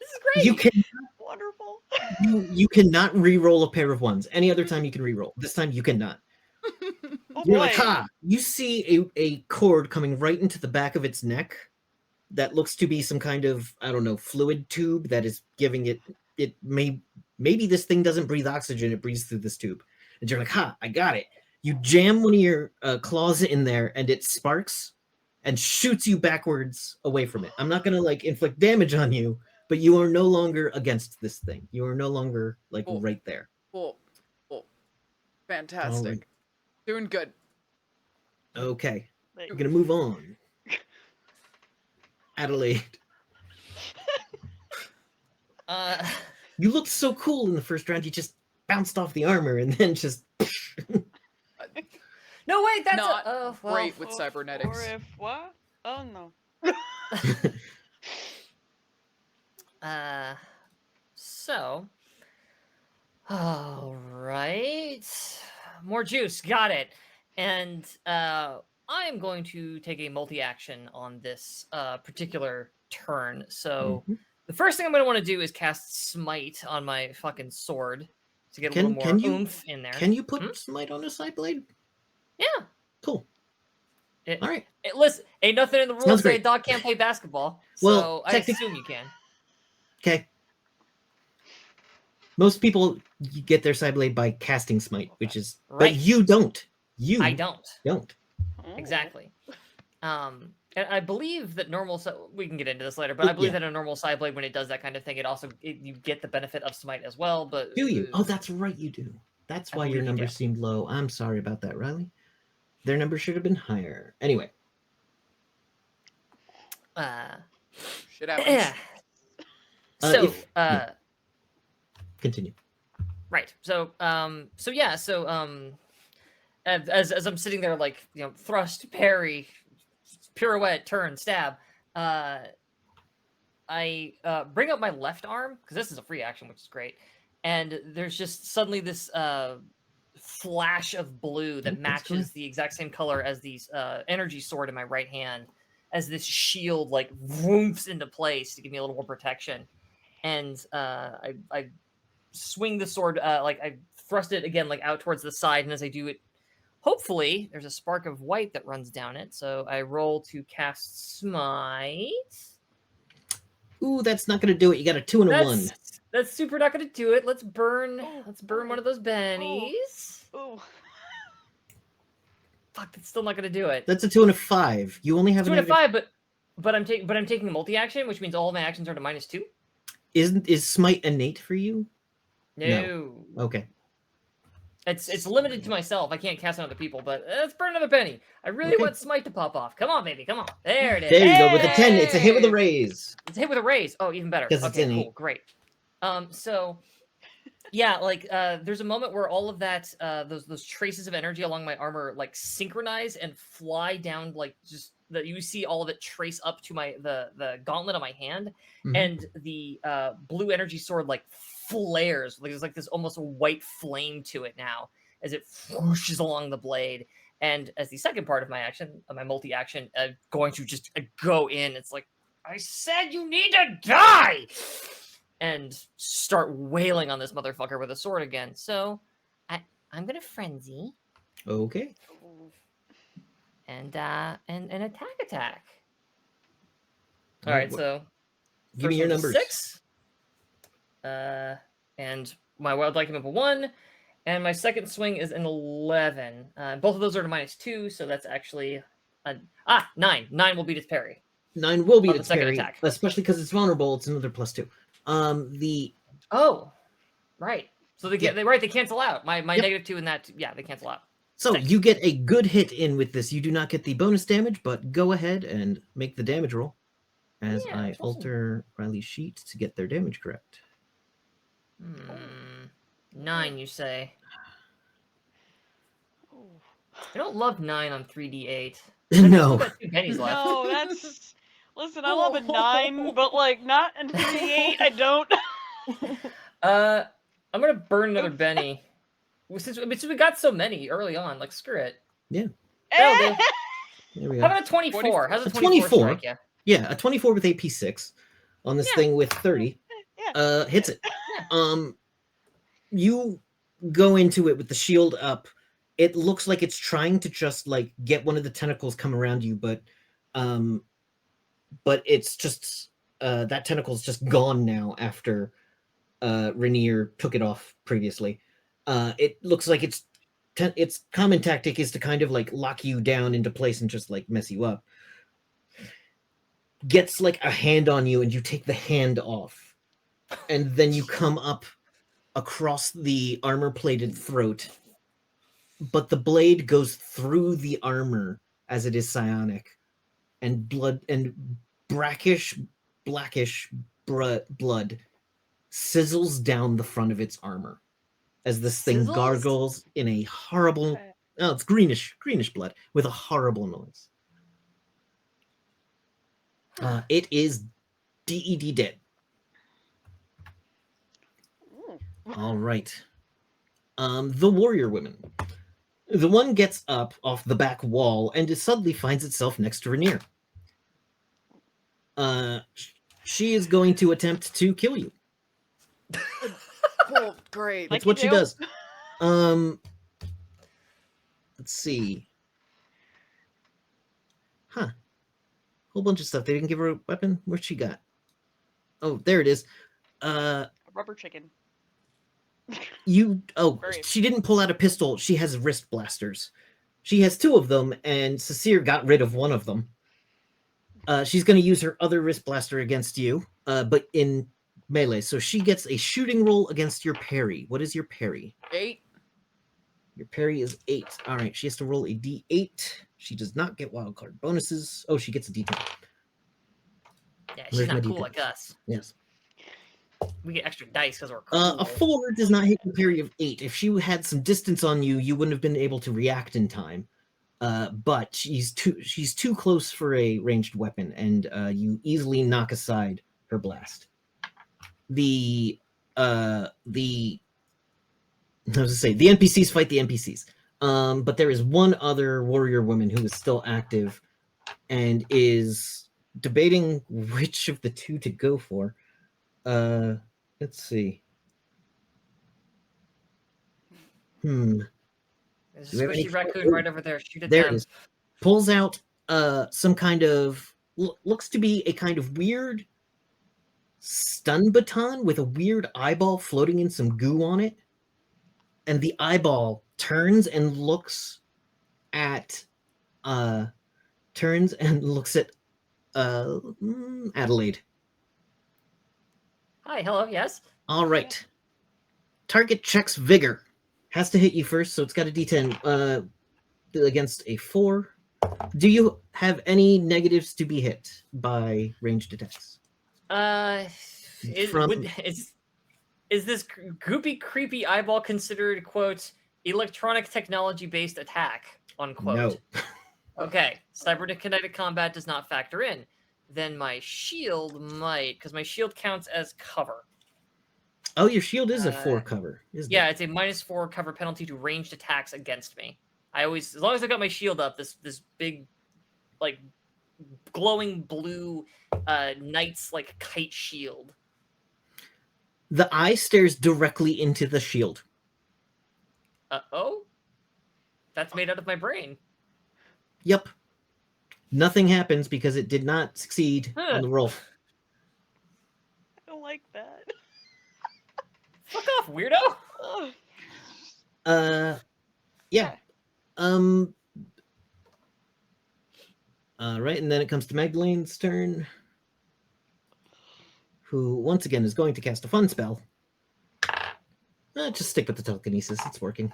This is great. You can Wonderful. you cannot re-roll a pair of ones. Any other time you can re-roll. This time you cannot. Oh You're boy. like, ha! You see a cord coming right into the back of its neck that looks to be some kind of, I don't know, fluid tube that is giving it maybe this thing doesn't breathe oxygen, it breathes through this tube. And you're like, ha, I got it. You jam one of your claws in there and it sparks and shoots you backwards away from it. I'm not gonna like inflict damage on you, but you are no longer against this thing. You are no longer like Cool. right there. cool. Fantastic. Doing good. Okay, Like, we're gonna move on. Adelaide, you looked so cool in the first round. You just bounced off the armor and then just. no, wait, that's Not well, great with cybernetics. Or if what? Oh no. So, all right, more juice, got it. And I'm going to take a multi-action on this particular turn. So the first thing I'm going to want to do is cast Smite on my fucking sword to get a little more oomph in there. Can you put Smite on a side blade? Yeah. Cool. All right. Listen, ain't nothing in the rules Sounds say a great. dog can't play basketball. Well, So I assume you can. Okay. Most people get their side blade by casting Smite, which is Right. but you don't. I don't. Don't. Oh. Exactly. And I believe that normal. So we can get into this later, but I believe Yeah. that a normal side blade, when it does that kind of thing, you get the benefit of Smite as well. But Do you? Oh, that's right, you do. That's I why your believe you numbers do. seemed low. I'm sorry about that, Riley. Their number should have been higher. Anyway, Shit happens. So, continue. right. So, as I'm sitting there, like, thrust, parry, pirouette, turn, stab, I bring up my left arm, because this is a free action, which is great, and there's just suddenly this flash of blue that matches the exact same color as the energy sword in my right hand, as this shield, like, whoops into place to give me a little more protection. And I swing the sword, like, I thrust it again, like, out towards the side, and as I do it, hopefully, there's a spark of white that runs down it, so I roll to cast Smite. Ooh, that's not going to do it. You got a 2 and a 1. That's super not going to do it. Let's burn one of those bennies. Oh. Fuck, that's still not going to do it. That's a 2 and a 5. You only have 2 and a 5, but I'm taking a multi-action, which means all of my actions are to -2. Is Smite innate for you? No. Okay. It's limited to myself. I can't cast on other people, but let's burn another penny. I really want Smite to pop off. Come on, baby. Come on. There it is. There you go with a 10. It's a hit with a raise. It's a hit with a raise. Oh, even better. Okay, cool. Great. So yeah, like there's a moment where all of that those traces of energy along my armor like synchronize and fly down, like just that you see all of it trace up to the gauntlet on my hand, and the blue energy sword like flares. Like there's like this almost white flame to it now as it whooshes along the blade. And as the second part of my action, my multi-action, going to just go in. It's like, I said you need to die! And start wailing on this motherfucker with a sword again. So, I'm gonna frenzy. Okay. And attack. All right, so give me your numbers. 6. And my wild came up a 1, and my second swing is an 11. Both of those are to -2, so that's actually 9. 9 will beat its parry. 9 will beat its second parry, attack, especially because it's vulnerable. It's another +2. Right. So they cancel out. My -2 and that. Yeah, they cancel out. So you get a good hit in with this. You do not get the bonus damage, but go ahead and make the damage roll as I alter Riley's sheet to get their damage correct. 9, you say? I don't love 9 on 3d8. No. Got 2 pennies left. No, that's... Listen, I love a 9, but, like, not in 3d8, I don't. I'm gonna burn another Benny. Since we got so many early on, like, screw it. Yeah. That'll do. There we go. How about a 24? How's a 24 strike you? Yeah, a 24 with AP6 on this thing with 30. Hits it. You go into it with the shield up. It looks like it's trying to just like get one of the tentacles come around you, but it's just that tentacle's just gone now after Rainier took it off previously. It looks like its common tactic is to kind of like lock you down into place and just like mess you up. Gets like a hand on you and you take the hand off, and then you come up across the armor-plated throat, but the blade goes through the armor as it is psionic, and blood and blackish blood sizzles down the front of its armor as this thing gargles in a horrible... Oh, it's greenish blood with a horrible noise. It is DED dead. All right. The warrior women. The one gets up off the back wall and it suddenly finds itself next to Rainier. She is going to attempt to kill you. Oh, great. That's what she does. Let's see. Huh. Whole bunch of stuff. They didn't give her a weapon. Where's she got? Oh, there it is. A rubber chicken. She didn't pull out a pistol. She has wrist blasters. She has 2 of them, and Sasair got rid of one of them. She's going to use her other wrist blaster against you, but in melee. So she gets a shooting roll against your parry. What is your parry? 8. Your parry is 8. All right, she has to roll a d8. She does not get wild card bonuses. Oh, she gets a d10. Yeah, she's Where's my not cool d10s? like us. Yes. We get extra dice because we're cool. A 4 does not hit the parry of 8. If she had some distance on you, you wouldn't have been able to react in time. But she's too close for a ranged weapon, and you easily knock aside her blast. The NPCs fight the NPCs. But there is one other warrior woman who is still active and is debating which of the two to go for. Let's see. There's a Do we have any- squishy raccoon right over there. Shoot it There down. it is. Pulls out some kind of looks to be a kind of weird stun baton with a weird eyeball floating in some goo on it, and the eyeball turns and looks at Adelaide. Hi, hello, yes. All right. Target checks vigor. Has to hit you first, so it's got a d10 against a 4. Do you have any negatives to be hit by ranged attacks? Is this goopy, creepy eyeball considered, quote, electronic technology-based attack, unquote? No. Okay, cyberkinetic combat does not factor in. Then my shield might, because my shield counts as cover. Oh, your shield is a 4 cover, isn't Yeah, it? it's a -4 cover penalty to ranged attacks against me. As long as I got my shield up, this big, like, glowing blue knight's like kite shield. The eye stares directly into the shield. Oh, that's made out of my brain. Yep. Nothing happens because it did not succeed on the roll. I don't like that. Fuck off, weirdo. Yeah. Right, and then it comes to Magdalene's turn, who once again is going to cast a fun spell. Just stick with the telekinesis; it's working.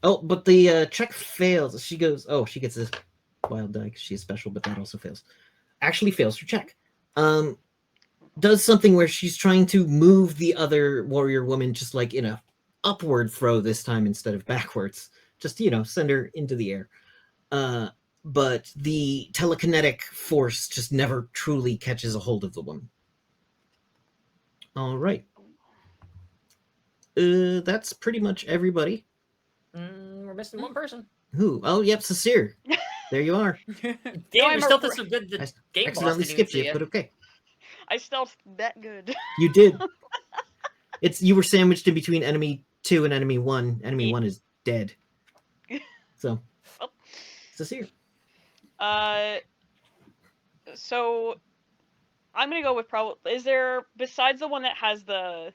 Oh, but the check fails. She goes. Oh, she gets a wild die because she's special, but that also fails. Actually, fails her check. Does something where she's trying to move the other warrior woman just like in a upward throw this time instead of backwards. Just, send her into the air. But the telekinetic force just never truly catches a hold of the woman. All right. That's pretty much everybody. We're missing one person. Who? Oh, yep, Sasair. There you are. Damn, I'm your a stealth is so good. The I game boss accidentally didn't even skipped see you, but okay. I stealthed that good. You did. You were sandwiched in between enemy 2 and enemy 1. Enemy 1 is dead. So, Well. Sasair. So I'm gonna go with probably. Is there, besides the one that has the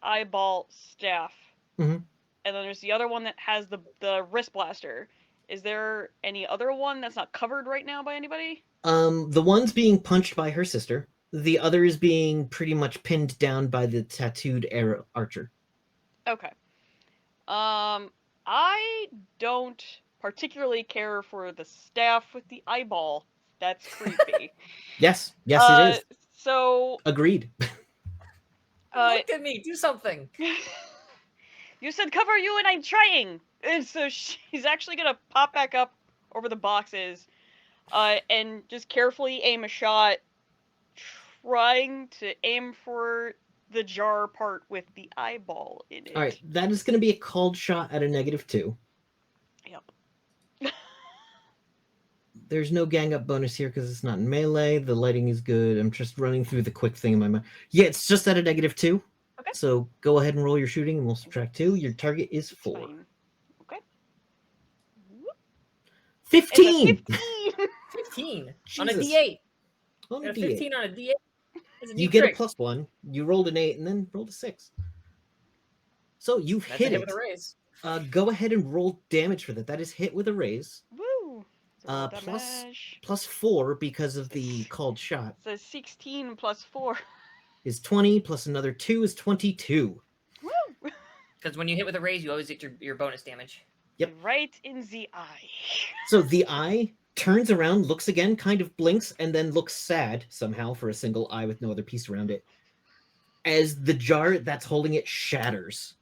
eyeball staff, Mhm. and then there's the other one that has the wrist blaster? Is there any other one that's not covered right now by anybody? The one's being punched by her sister. The other is being pretty much pinned down by the tattooed arrow archer. Okay. I don't particularly care for the staff with the eyeball. That's creepy. Yes, it is. So, Agreed. Look at me, do something. you said cover you, and I'm trying. And so she's actually gonna pop back up over the boxes, and just carefully aim a shot, trying to aim for the jar part with the eyeball in it. All right, that is going to be a called shot at a -2. Yep. There's no gang up bonus here because it's not in melee. The lighting is good. I'm just running through the quick thing in my mind. Yeah, it's just at a -2. Okay. So go ahead and roll your shooting, and we'll subtract 2. Your target is 4. Fine. Okay. 15. 15 on a Jesus. D8. On a A D8. 15 on a D8. It's a You neat get trick. a +1. You rolled an 8 and then rolled a 6. So you've That's a hit hit it. with a raise. Go ahead and roll damage for that. That is hit with a raise. Woo! Roll Plus damage. +4 because of the called shot So 16 plus 4. is 20. Plus another 2 is 22. Woo! Because when you hit with a raise, you always get your bonus damage. Yep. Right in the eye. So the eye turns around, looks again, kind of blinks, and then looks sad somehow for a single eye with no other piece around it. As the jar that's holding it shatters,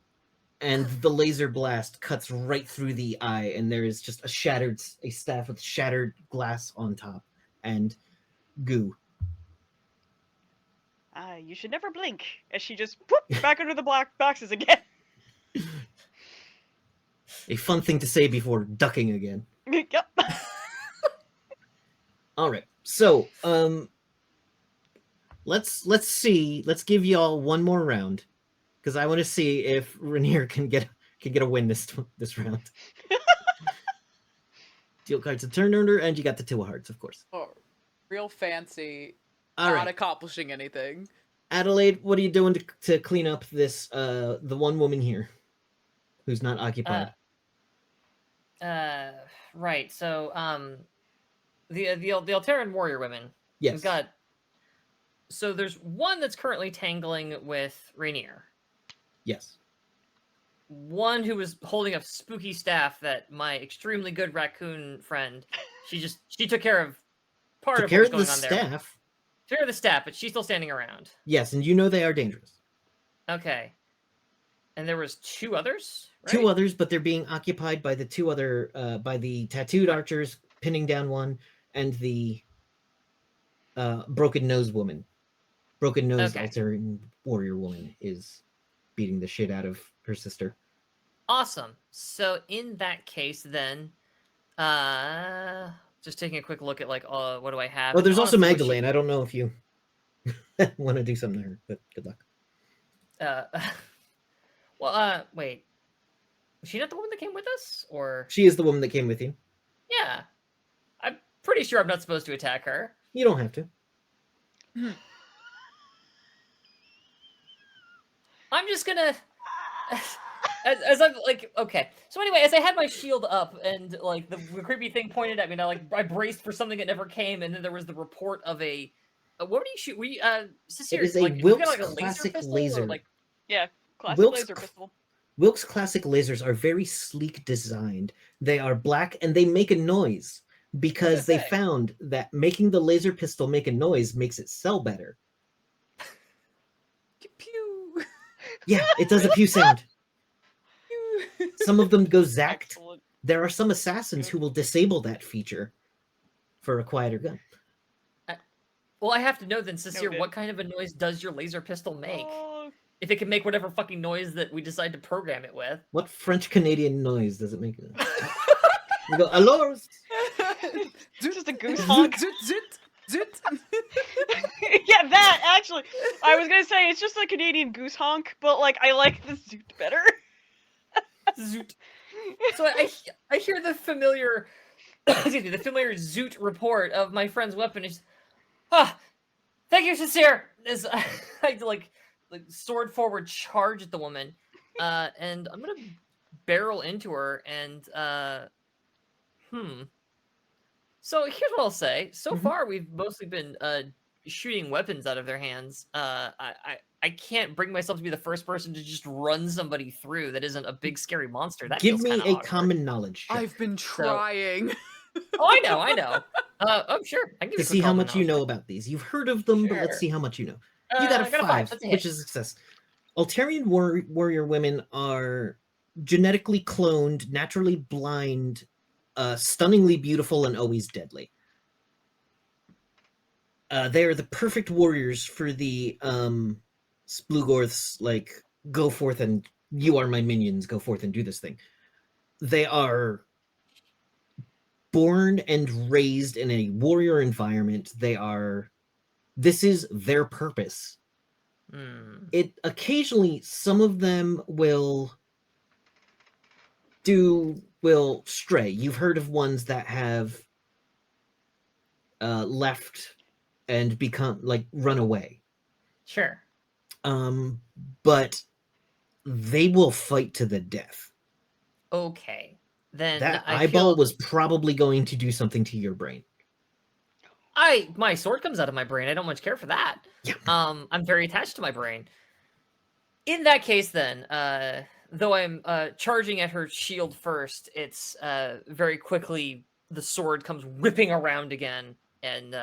and the laser blast cuts right through the eye, and there is just a staff with shattered glass on top and goo. You should never blink. As she just whoop back under the black boxes again. A fun thing to say before ducking again. Yep. All right, so let's see. Let's give y'all one more round because I want to see if Rainier can get a win this round. Deal cards a turn order, and you got the 2 of hearts, of course. Oh, real fancy. All Not right, accomplishing anything. Adelaide, what are you doing to clean up this the one woman here who's not occupied? Right. So, the Alteran warrior women. Yes. We've got. So there's one that's currently tangling with Rainier. Yes. One who was holding a spooky staff that my extremely good raccoon friend, she took care of part Took of care what of was the going on there. staff. Took care of the staff, but she's still standing around. Yes, and you know they are dangerous. Okay. And there was 2 others, right? 2 others, but they're being occupied by the 2 other by the tattooed archers pinning down one, and the broken nose woman. Broken nose Okay. Alteran warrior woman is beating the shit out of her sister. Awesome. So in that case, then, just taking a quick look at like, what do I have? Oh, there's also Honestly, Magdalene. I don't know if you want to do something to her, but good luck. Well, wait. Was she not the woman that came with us, or? She is the woman that came with you. Yeah. I'm pretty sure I'm not supposed to attack her. You don't have to. I'm just gonna. As I'm like, okay. So anyway, as I had my shield up and like the creepy thing pointed at me, and I braced for something that never came, and then there was the report of a. What do you shoot? Sasair, It is a like, we Wilkes got, like, a classic pistol, laser. Or, like, Yeah, classic Wilkes laser pistol. Wilkes classic lasers are very sleek designed. They are black and they make a noise because they Okay. found that making the laser pistol make a noise makes it sell better. Pew. Yeah, it does a pew sound. Pew. Some of them go zacked. Excellent. There are some assassins who will disable that feature for a quieter gun. well, I have to know then, Sasair, Noted. what kind of a noise does your laser pistol make? Oh, If it can make whatever fucking noise that we decide to program it with. What French Canadian noise does it make? You go, alors? just a goose honk. Zut, zut, zut. Yeah, that actually. I was gonna say it's just a Canadian goose honk, but like I like the zoot better. Zoot. So I hear the familiar, excuse me, the familiar zoot report of my friend's weapon. Is, thank you, Sasair. As I like sword forward charge at the woman, and I'm gonna barrel into her and So here's what I'll say. So far, we've mostly been shooting weapons out of their hands. I can't bring myself to be the first person to just run somebody through that isn't a big scary monster. That Give feels me kinda a awkward. common knowledge check I've been trying. Oh, I know. Oh, sure. I can give to you a see quick how common much you know knowledge. about these. You've heard of them, but let's Sure. see how much you know. You got a I got a 5, That's a hit. which is a success. Altarian warrior women are genetically cloned, naturally blind, stunningly beautiful, and always deadly. They are the perfect warriors for the Splugorths, like, go forth and you are my minions, go forth and do this thing. They are born and raised in a warrior environment. This is their purpose. It occasionally, some of them will stray. You've heard of ones that have left and become like run away. Sure. But they will fight to the death. Okay. Then That I eyeball feel was probably going to do something to your brain. my sword comes out of my brain. I don't much care for that. Yeah. I'm very attached to my brain. In that case, then, though I'm charging at her shield first, it's very quickly the sword comes whipping around again, and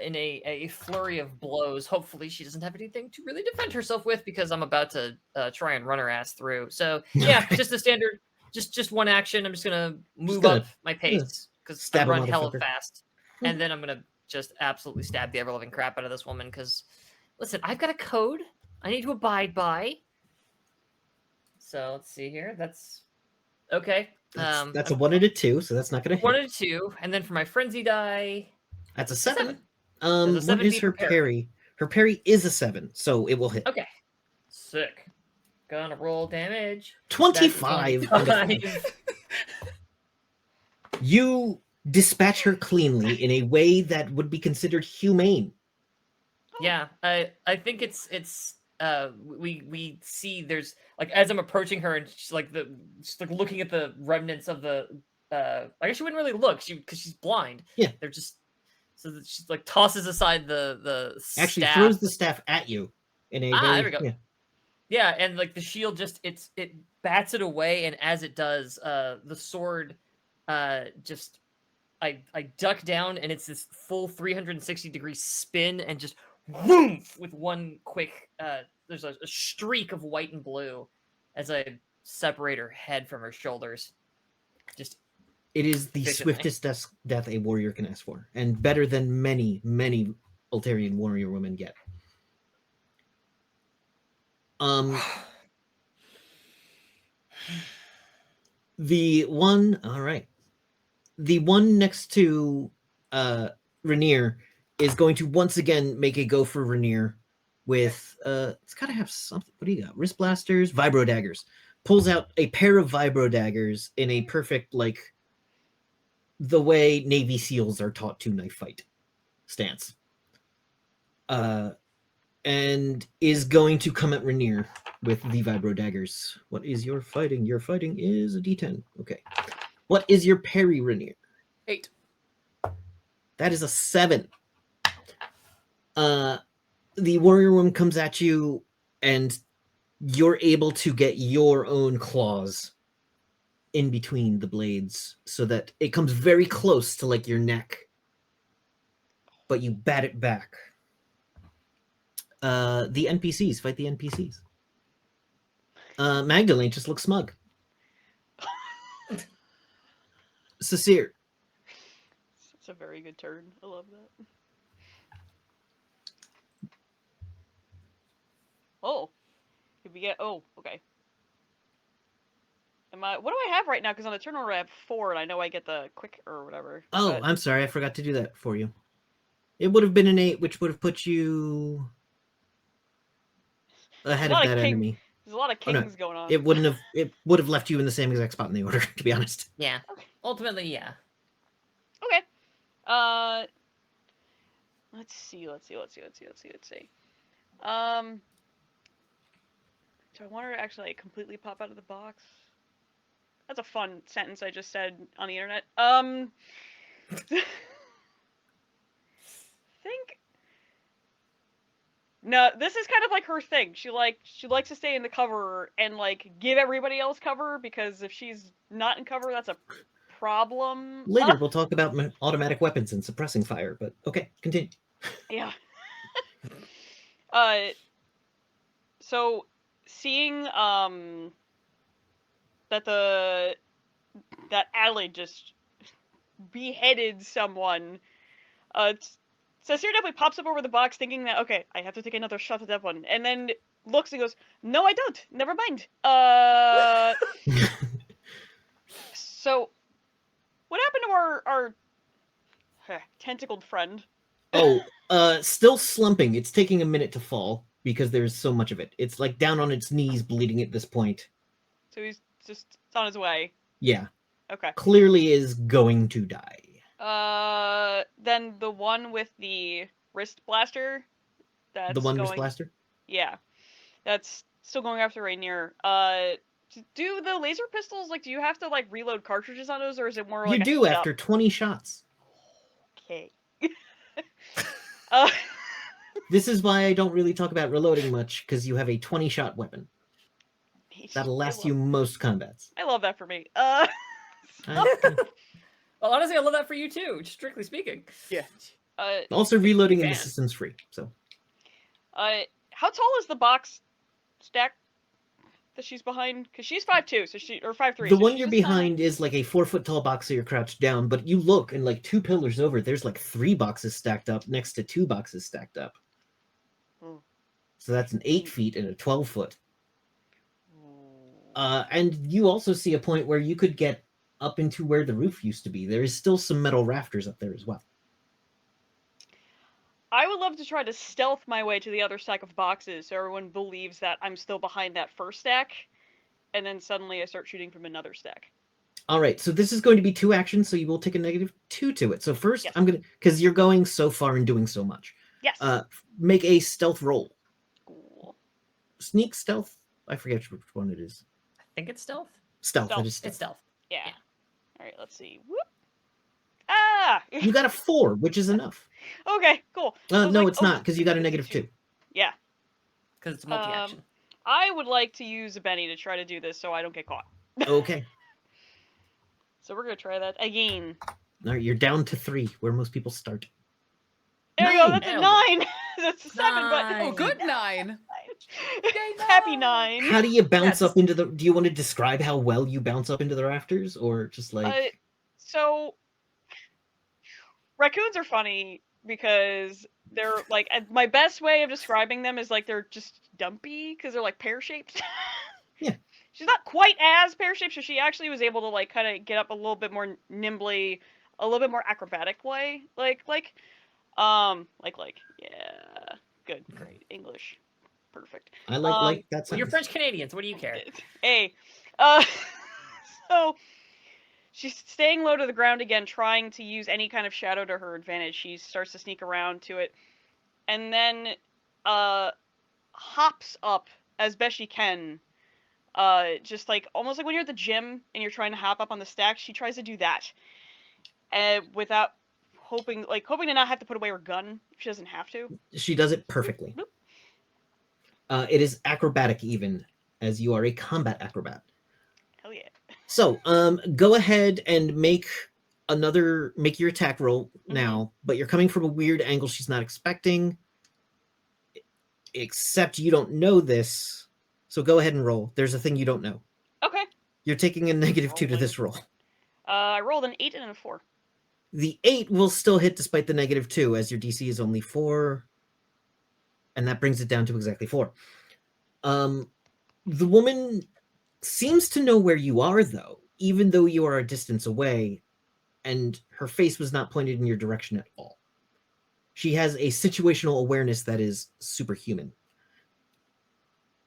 in a flurry of blows, hopefully she doesn't have anything to really defend herself with, because I'm about to try and run her ass through. So yeah, Okay. just the standard, just one action. I'm just gonna move gonna- up my pace because I stab a run hella motherfucker. fast, and then I'm gonna just absolutely stab the ever living crap out of this woman. Because listen, I've got a code I need to abide by. So let's see here. That's okay. That's a 1 and a 2, so that's not gonna hit. 1 and a 2, and then for my frenzy die, That's a 7. Does a What 7 is beat her her parry? parry? Her parry is a 7, so it will hit. Okay, sick. Gonna roll damage. 25. That's 25. You dispatch her cleanly in a way that would be considered humane. Yeah, I think it's we see there's like, as I'm approaching her, and she's like looking at the remnants of the I guess she wouldn't really look, because she's blind. Yeah. They're just so that she like tosses aside the Actually staff. throws the staff at you in a very, there we go. yeah. Yeah, and like the shield just it bats it away, and as it does, the sword just I duck down, and it's this full 360-degree spin, and just whoom, with one quick there's a streak of white and blue as I separate her head from her shoulders. Just It is the efficiently. swiftest death a warrior can ask for, and better than many Altarian warrior women get. The one, all right. The one next to Rainier is going to once again make a go for Rainier with it's gotta have something. What do you got? Wrist blasters, vibro daggers. Pulls out a pair of vibro daggers in a perfect, like, the way Navy SEALs are taught to knife fight stance. And is going to come at Rainier with the vibro daggers. What is your fighting? Your fighting is a D10. Okay. What is your parry, Rainier? 8. That is a 7. The warrior woman comes at you, and you're able to get your own claws in between the blades so that it comes very close to like your neck, but you bat it back. The NPCs, fight the NPCs. Magdalene just looks smug. Sasair. It's a very good turn. I love that. Oh. Did we get... Oh, okay. What do I have right now? Because on the turn order I have 4, and I know I get the quick or whatever. Oh, but... I'm sorry. I forgot to do that for you. It would have been an 8, which would have put you ahead of that enemy. There's a lot of kings going on. It wouldn't have. It would have left you in the same exact spot in the order, to be honest. Yeah. Okay. Ultimately, yeah. Okay. Let's see. Do I want her to actually like, completely pop out of the box? That's a fun sentence I just said on the internet. Think. No, this is kind of like her thing. She likes to stay in the cover and like give everybody else cover, because if she's not in cover, that's a problem. Later, we'll talk about automatic weapons and suppressing fire. But okay, continue. Yeah. So seeing that Adelaide just beheaded someone, Sasair definitely pops up over the box thinking that, okay, I have to take another shot at that one, and then looks and goes, no, I don't. Never mind. So, what happened to our tentacled friend? Oh, still slumping. It's taking a minute to fall because there's so much of it. It's like down on its knees, bleeding at this point. So he's just on his way. Yeah. Okay. Clearly is going to die. Then the one with the wrist blaster. That's The one going... wrist blaster? Yeah. That's still going after Rainier. Do the laser pistols, like, do you have to, like, reload cartridges on those, or is it more like You do after 20 shots. Okay. This is why I don't really talk about reloading much, because you have a 20-shot weapon. Sweet. That'll I last love- you most combats. I love that for me. Well, honestly, I love that for you too, strictly speaking. Yeah. Also, reloading in the fan. system's free. So How tall is the box stack that she's behind? Because she's 5'2", so or 5'3". the so one she's you're just kinda- behind is like a 4-foot tall box, so you're crouched down. But you look, and like 2 pillars over, there's like 3 boxes stacked up next to 2 boxes stacked up. Hmm. So that's an 8 feet and a 12-foot. And you also see a point where you could get up into where the roof used to be. There is still some metal rafters up there as well. I would love to try to stealth my way to the other stack of boxes so everyone believes that I'm still behind that first stack, and then suddenly I start shooting from another stack. All right, so this is going to be 2 actions, so you will take a -2 to it. So first, Yes. I'm going to, because you're going so far and doing so much, Yes. make a stealth roll. Cool. Sneak, stealth? I forget which one it is. I think it's stealth. Stealth, Stealth. it is stealth. It's stealth. Yeah. Yeah. All right, let's see. Whoop. Ah! You got a 4, which is enough. Okay, cool. I was No, like, it's oh, not, because you got a it's -2. Yeah. Because it's multi-action. I would like to use a Benny to try to do this so I don't get caught. Okay. So we're going to try that again. All right, you're down to 3, where most people start. There we go, 9. that's a 9! That's a 7, but... Oh, good 9. Happy 9! How do you bounce Yes. up into the... Do you want to describe how well you bounce up into the rafters? Or just like... So, raccoons are funny because they're like, my best way of describing them is like they're just dumpy because they're like pear-shaped. Yeah. She's not quite as pear-shaped, so she actually was able to like kind of get up a little bit more nimbly, a little bit more acrobatic way. Yeah. Good, great. English. Perfect. I like that Well, sentence. you're French Canadian, so what do you care? Hey. So she's staying low to the ground again, trying to use any kind of shadow to her advantage. She starts to sneak around to it, and then hops up as best she can. Just like almost like when you're at the gym and you're trying to hop up on the stacks, she tries to do that, without hoping to not have to put away her gun if she doesn't have to. She does it perfectly. Boop. It is acrobatic even, as you are a combat acrobat. Hell yeah. So, go ahead and make your attack roll now, but you're coming from a weird angle she's not expecting. Except you don't know this, so go ahead and roll. There's a thing you don't know. Okay. You're taking a -2 to this roll. I rolled an 8 and a 4. The 8 will still hit despite the -2, as your DC is only 4, and that brings it down to exactly 4. The woman seems to know where you are, though, even though you are a distance away, and her face was not pointed in your direction at all. She has a situational awareness that is superhuman.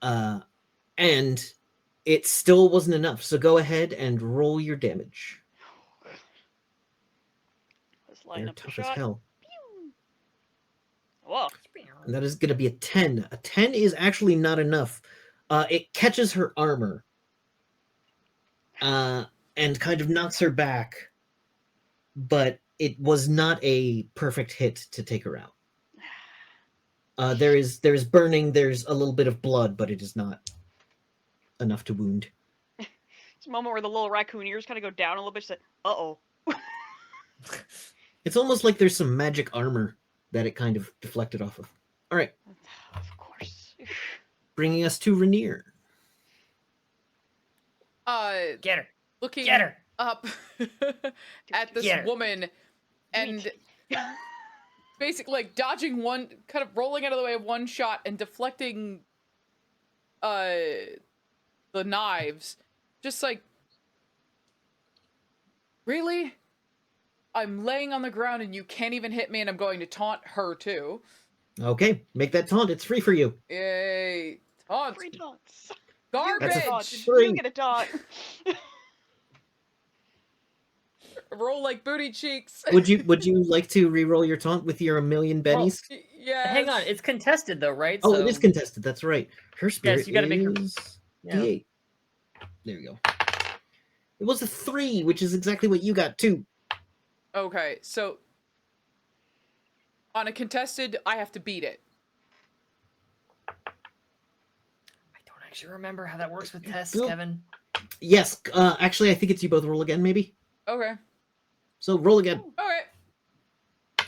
And it still wasn't enough, so go ahead and roll your damage. Let's line They're up the tough as shot. hell. Pew! Whoa. And that is going to be a 10. A 10 is actually not enough. It catches her armor and kind of knocks her back, but it was not a perfect hit to take her out. There is burning, there's a little bit of blood, but it is not enough to wound. It's a moment where the little raccoon ears kind of go down a little bit. She's like, uh-oh. It's almost like there's some magic armor that it kind of deflected off of. All right, Of course. bringing us to Rainier. Get her. Looking Get her. up at this Get her. woman and basically like dodging one, kind of rolling out of the way of one shot and deflecting the knives. Just like, really? I'm laying on the ground and you can't even hit me, and I'm going to taunt her too. Okay, make that taunt. It's free for you. Yay. Taunt. Free taunts. Garbage. That's a Taunt. free. You get a taunt. Roll like booty cheeks. Would you like to re-roll your taunt with your 1,000,000 bennies? Yeah. Hang on, it's contested though, right? Oh, So- it is contested. That's right. Her spirit you gotta make her- is Yeah. D8. There you go. It was a 3, which is exactly what you got too. Okay, so on a contested, I have to beat it. I don't actually remember how that works with tests, Cool. Kevin. Yes. Actually, I think it's you both roll again, maybe. Okay. So roll again. Okay.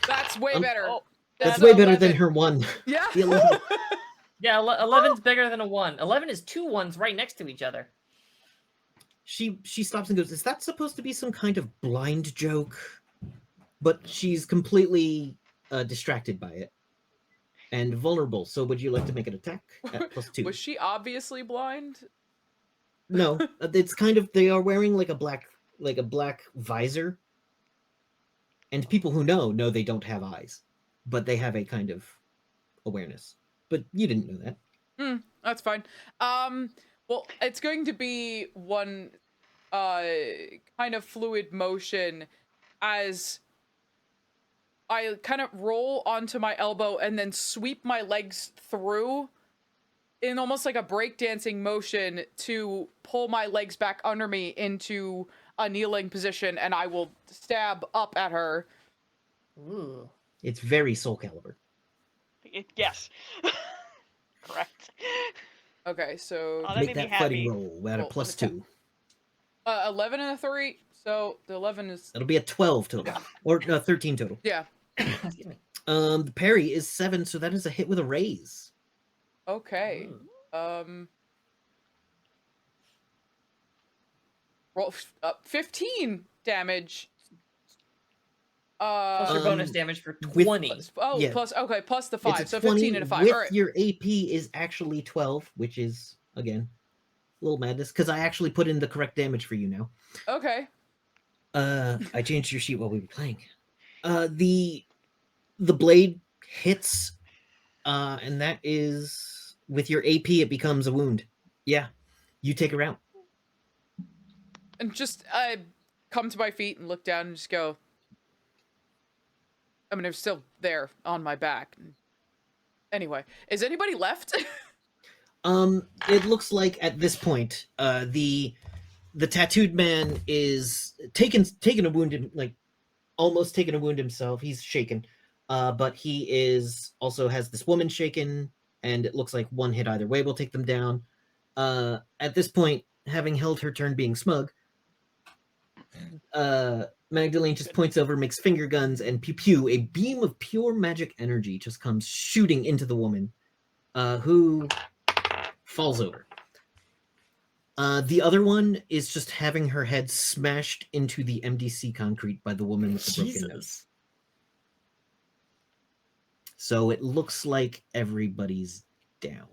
That's way better. Oh, That's That's way better than 11. her one. Yeah. The 11. Yeah, 11's bigger than a 1. 11 is 2 1s right next to each other. She stops and goes, "Is that supposed to be some kind of blind joke?" But she's completely distracted by it and vulnerable. So would you like to make an attack at +2? Was she obviously blind? No, it's kind of, they are wearing like a black visor, and people who know they don't have eyes, but they have a kind of awareness. But you didn't know that. That's fine. Well, it's going to be one kind of fluid motion as I kind of roll onto my elbow and then sweep my legs through in almost like a breakdancing motion to pull my legs back under me into a kneeling position, and I will stab up at her. Ooh. It's very Soul Calibur. Yes. Correct. Okay, so Oh, that Make made me that fighting happy. roll at a Roll with a +2. 11 and a 3, so the 11 is... That'll be a 12 total, or 13 total. Yeah. Excuse me. The parry is 7, so that is a hit with a raise. Okay. Ooh. Roll 15 damage. Plus your bonus Um, damage for with- 20. Yeah. Plus the It's 5, a so 20 15 and a 5. with All right. your AP is actually 12, which is, again, a little madness, because I actually put in the correct damage for you now. Okay. I changed your sheet while we were playing. The blade hits, and that is, with your AP, it becomes a wound. Yeah, you take her out. And just I come to my feet and look down and just go. I mean, I'm still there on my back. Anyway, is anybody left? It looks like at this point, the tattooed man is taken a wound, like almost taken a wound himself. He's shaken, but he is also has this woman shaken, and it looks like one hit either way will take them down. At this point, having held her turn being smug, Magdalene just points over, makes finger guns, and pew pew, a beam of pure magic energy just comes shooting into the woman, who falls over. The other one is just having her head smashed into the MDC concrete by the woman with the broken nose. Jesus. So it looks like everybody's down.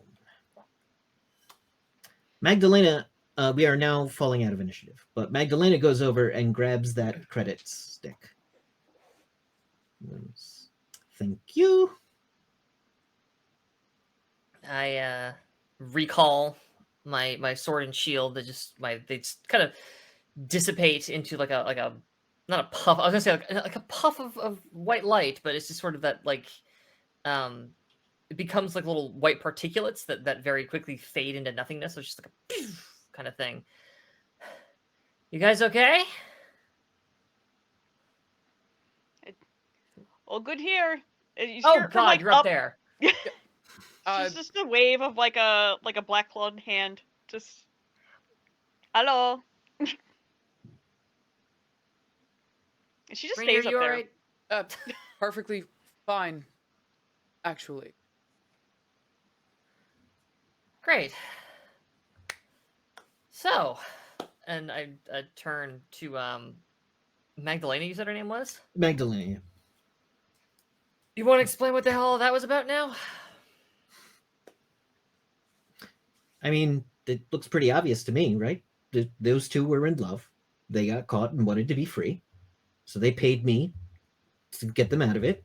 Magdalena, we are now falling out of initiative, but Magdalena goes over and grabs that credit stick. Thank you. I recall my sword and shield that they just kind of dissipate into like a not a puff. I was gonna say like a puff of white light, but it's just sort of that like it becomes like little white particulates that very quickly fade into nothingness. So it's just like a kind of thing. You guys okay? All good here. You Oh hear it from, God, like, you're up there. It's just a wave of like a black clawed hand. Just hello. She just Rainier, stays up you there. alright? Perfectly fine, actually. Great. So, and I turn to Magdalena. You said her name was? Magdalena. You want to explain what the hell that was about now? I mean, it looks pretty obvious to me, right? Those two were in love. They got caught and wanted to be free. So they paid me to get them out of it.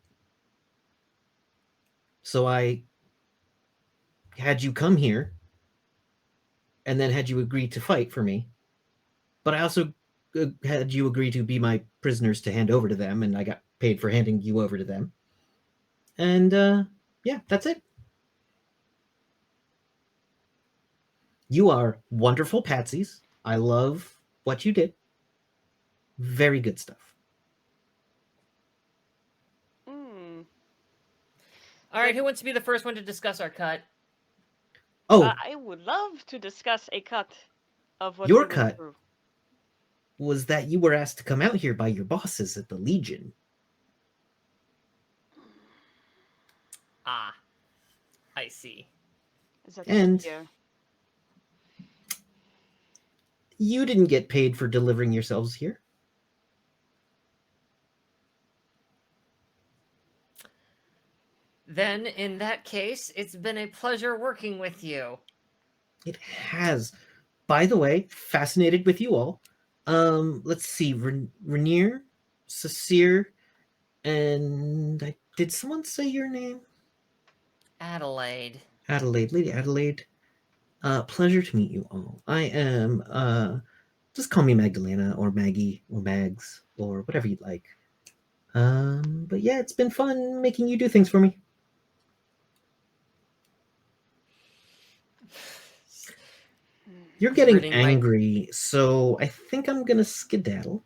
So I had you come here and then had you agree to fight for me. But I also had you agree to be my prisoners to hand over to them, and I got paid for handing you over to them. And yeah, that's it. You are wonderful patsies. I love what you did. Very good stuff. All right, who wants to be the first one to discuss our cut? Oh, I would love to discuss a cut of what Your we went cut. through. was that you were asked to come out here by your bosses at the Legion. Ah, I see. Is that And- here? You didn't get paid for delivering yourselves here. Then, in that case, it's been a pleasure working with you. It has. By the way, fascinated with you all. Let's see, Rainier, Sasair, and did someone say your name? Adelaide. Adelaide, Lady Adelaide. Pleasure to meet you all. I am, just call me Magdalena or Maggie or Mags or whatever you'd like. But yeah, it's been fun making you do things for me. You're getting Gritting my- angry, so I think I'm gonna skedaddle.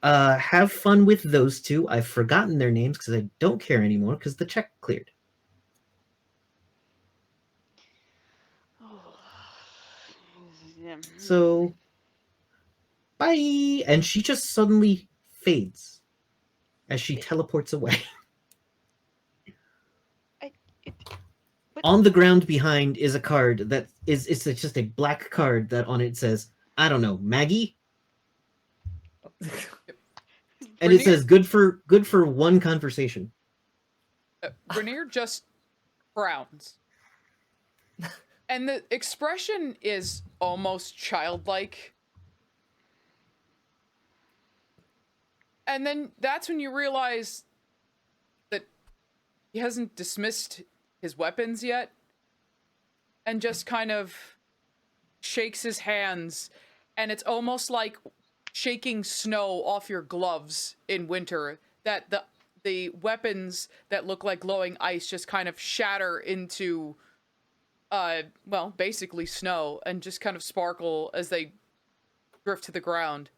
Have fun with those two. I've forgotten their names because I don't care anymore because the check cleared. Oh. Yeah. So, bye. And she just suddenly fades as she teleports away. But- On the ground behind is a card that it's just a black card that on it says, I don't know, Maggie? And it Rainier- says good for one conversation. Rainier just frowns. And the expression is almost childlike. And then that's when you realize that he hasn't dismissed his weapons yet. And just kind of shakes his hands. And it's almost like shaking snow off your gloves in winter. That the weapons that look like glowing ice just kind of shatter into well, basically snow, and just kind of sparkle as they drift to the ground.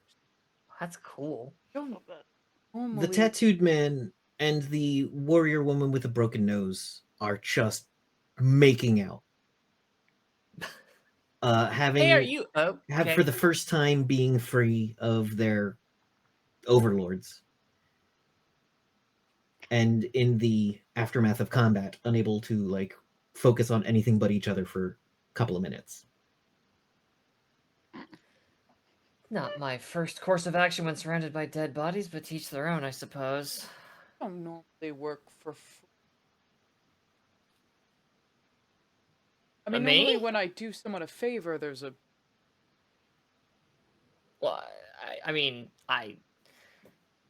That's cool. Love that. The Normally- tattooed man and the warrior woman with a broken nose are just making out. Having Hey, are you? Oh, have okay. for the first time being free of their overlords. And in the aftermath of combat, unable to like focus on anything but each other for a couple of minutes. Not my first course of action when surrounded by dead bodies, but teach their own, I suppose. don't normally work for free. I mean, Me? normally when I do someone a favor, there's a... Well, I mean,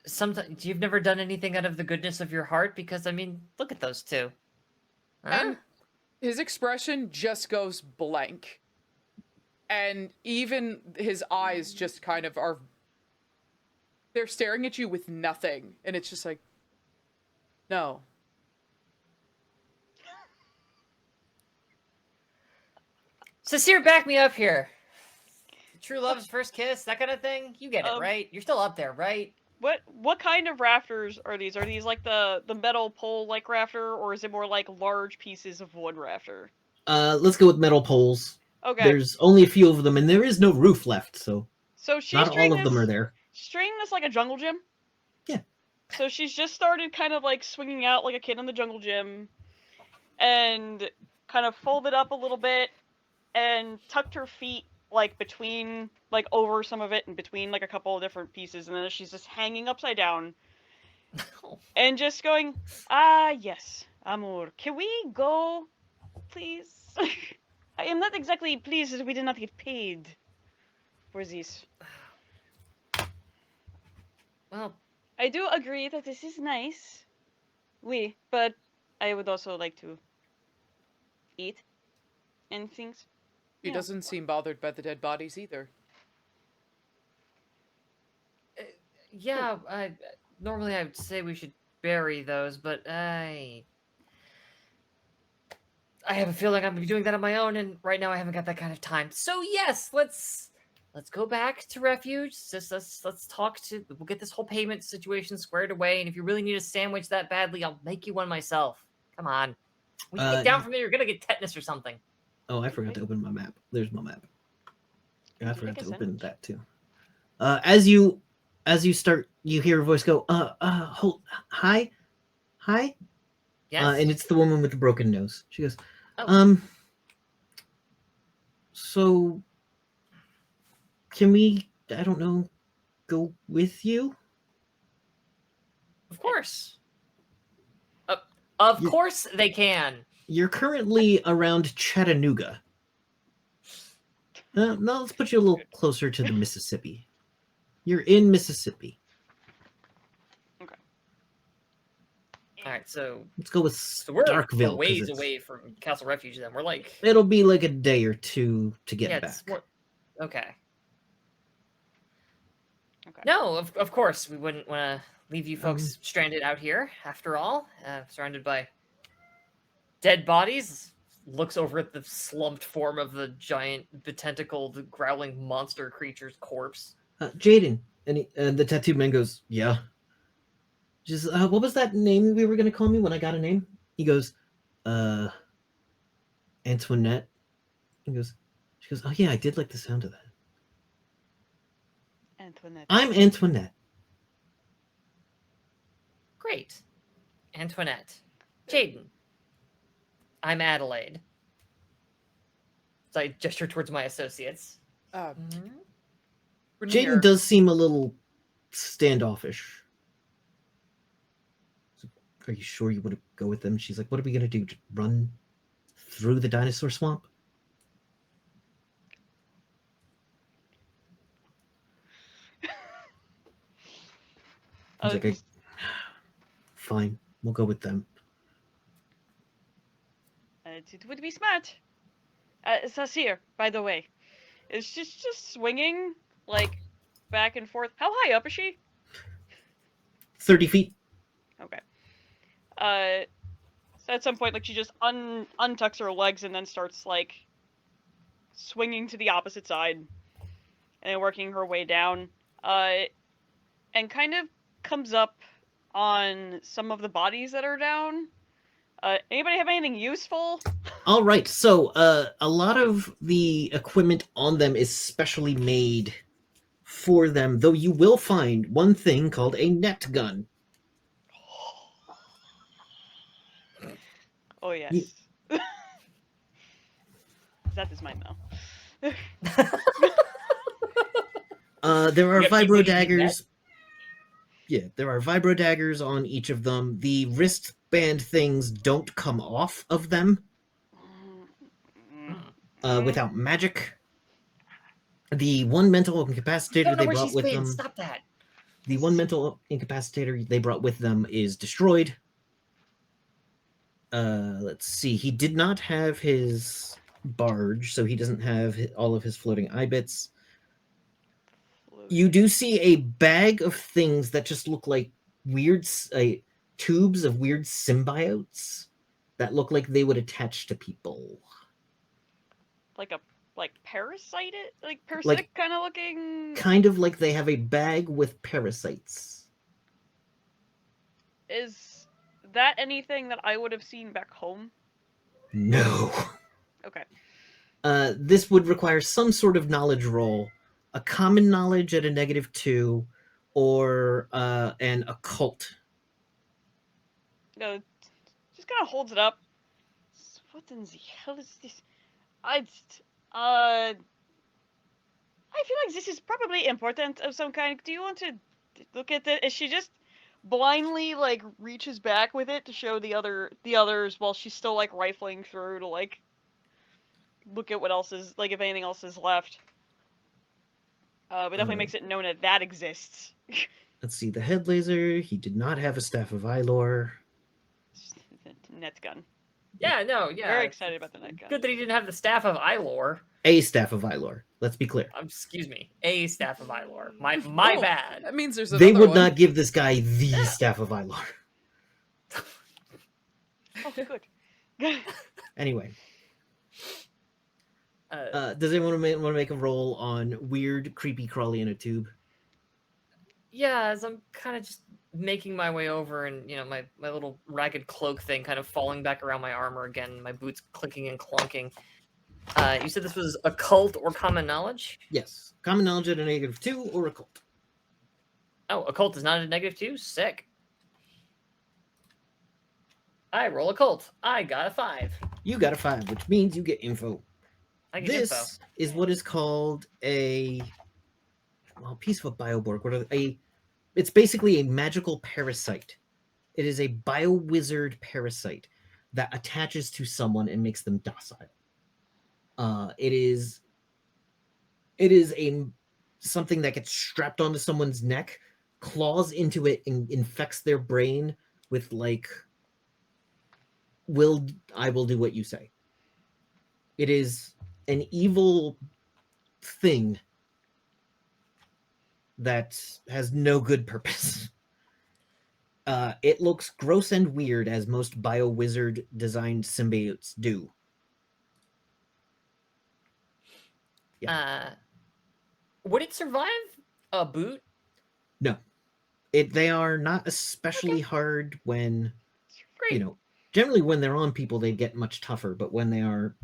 sometimes you've never done anything out of the goodness of your heart, because I mean, look at those two. Huh? And his expression just goes blank. And even his eyes just kind of are... They're staring at you with nothing. And it's just like, no. Sasair, back me up here. True love's first kiss, that kind of thing. You get it, right? You're still up there, right? What kind of rafters are these? Are these like the metal pole like rafter, or is it more like large pieces of wood rafter? Let's go with metal poles. Okay. There's only a few of them, and there is no roof left, so So she's not all of them are there. She's treating this like a jungle gym. Yeah. So she's just started kind of like swinging out like a kid in the jungle gym, and kind of folded up a little bit, and tucked her feet like between, like over some of it and between like a couple of different pieces, and then she's just hanging upside down and just going, ah yes, amour, can we go, please? I am not exactly pleased as we did not get paid for this. Well, I do agree that this is nice. Oui, but I would also like to eat and things. He Yeah. doesn't seem bothered by the dead bodies either. yeah, normally I would say we should bury those, but I have a feeling I'm gonna be doing that on my own, and right now I haven't got that kind of time. So yes, let's go back to refuge. Let's talk to. We'll get this whole payment situation squared away, and if you really need a sandwich that badly, I'll make you one myself. Come on, when you get down from there, you're gonna get tetanus or something. Oh, I forgot to open my map. There's my map. I Thank you, forgot to Vincent. open that too. As you start, you hear a voice go, hold, hi, Yes. and it's the woman with the broken nose. She goes, Oh. So can we, I don't know, go with you? Of course. Of You- course they can. You're currently around Chattanooga. Now let's put you a little closer to the Mississippi. You're in Mississippi. All right, so Let's go with we're Starkville. a ways away from Castle Refuge. Then we're like It'll be like a day or two to get back. Okay. Okay. No, of course we wouldn't want to leave you folks stranded out here. After all, surrounded by dead bodies. Looks over at the slumped form of the giant, betentacled, growling monster creature's corpse. Jaden, and the tattooed man goes, yeah. Just what was that name we were gonna call me when I got a name? He goes, Antoinette. She goes, oh yeah, I did like the sound of that. Antoinette. I'm Antoinette. Great. Antoinette. Jaden. I'm Adelaide. So I gesture towards my associates. Rainier. Jaden does seem a little standoffish. So, are you sure you want to go with them? She's like, what are we gonna do? Just run through the dinosaur swamp? He's like, fine, we'll go with them. It would be smart. Sasair, by the way, is just swinging like back and forth. How high up is she? 30 feet. Okay. So at some point, like she just untucks her legs and then starts like swinging to the opposite side, and then working her way down. And kind of comes up on some of the bodies that are down. Anybody have anything useful? All right, so a lot of the equipment on them is specially made for them, though you will find one thing called a net gun. Oh yes. That is mine though. There are You got vibro people using daggers. Yeah, there are vibro daggers on each of them. The wristband things don't come off of them without magic. The one mental incapacitator they brought with them. Stop that. The one mental incapacitator they brought with them is destroyed. Let's see. He did not have his barge, so he doesn't have all of his floating eye bits. You do see a bag of things that just look like weird tubes of weird symbiotes that look like they would attach to people. Like parasitic kind of looking. Kind of like they have a bag with parasites. Is that anything that I would have seen back home? No. Okay. This would require some sort of knowledge roll. A common knowledge at a -2, or an occult. No, just kind of holds it up. What in the hell is this? I feel like this is probably important of some kind. Do you want to look at it? Is she just blindly like reaches back with it to show the others while she's still like rifling through to like look at what else is like if anything else is left. But definitely makes it known that exists. Let's see, the head laser. He did not have a staff of Ilor. Net gun. Yeah, no, yeah. Very excited about the net gun. Good that he didn't have the staff of Ilor. A staff of Ilor. Let's be clear. Excuse me, a staff of Ilor. My Oh, bad. That means there's They another would one. not give this guy the staff of Ilor. Oh, good. Anyway. Does anyone want to make a roll on weird, creepy, crawly in a tube? Yeah, as I'm kind of just making my way over, and my little ragged cloak thing kind of falling back around my armor again, my boots clinking and clunking. You said this was occult or common knowledge? Yes. Common knowledge at a -2 or occult. Oh, occult is not a -2? Sick. I roll occult. I got a 5. You got a 5, which means you get info. I get This info. is what is called a piece of a bioborg. It's basically a magical parasite. It is a bio-wizard parasite that attaches to someone and makes them docile. It is something that gets strapped onto someone's neck, claws into it, and infects their brain with like, I will do what you say. It is an evil thing that has no good purpose. It looks gross and weird, as most bio-wizard designed symbiotes do. Would it survive a boot? No. They are not especially hard when, Great. generally when they're on people, they get much tougher, but when they are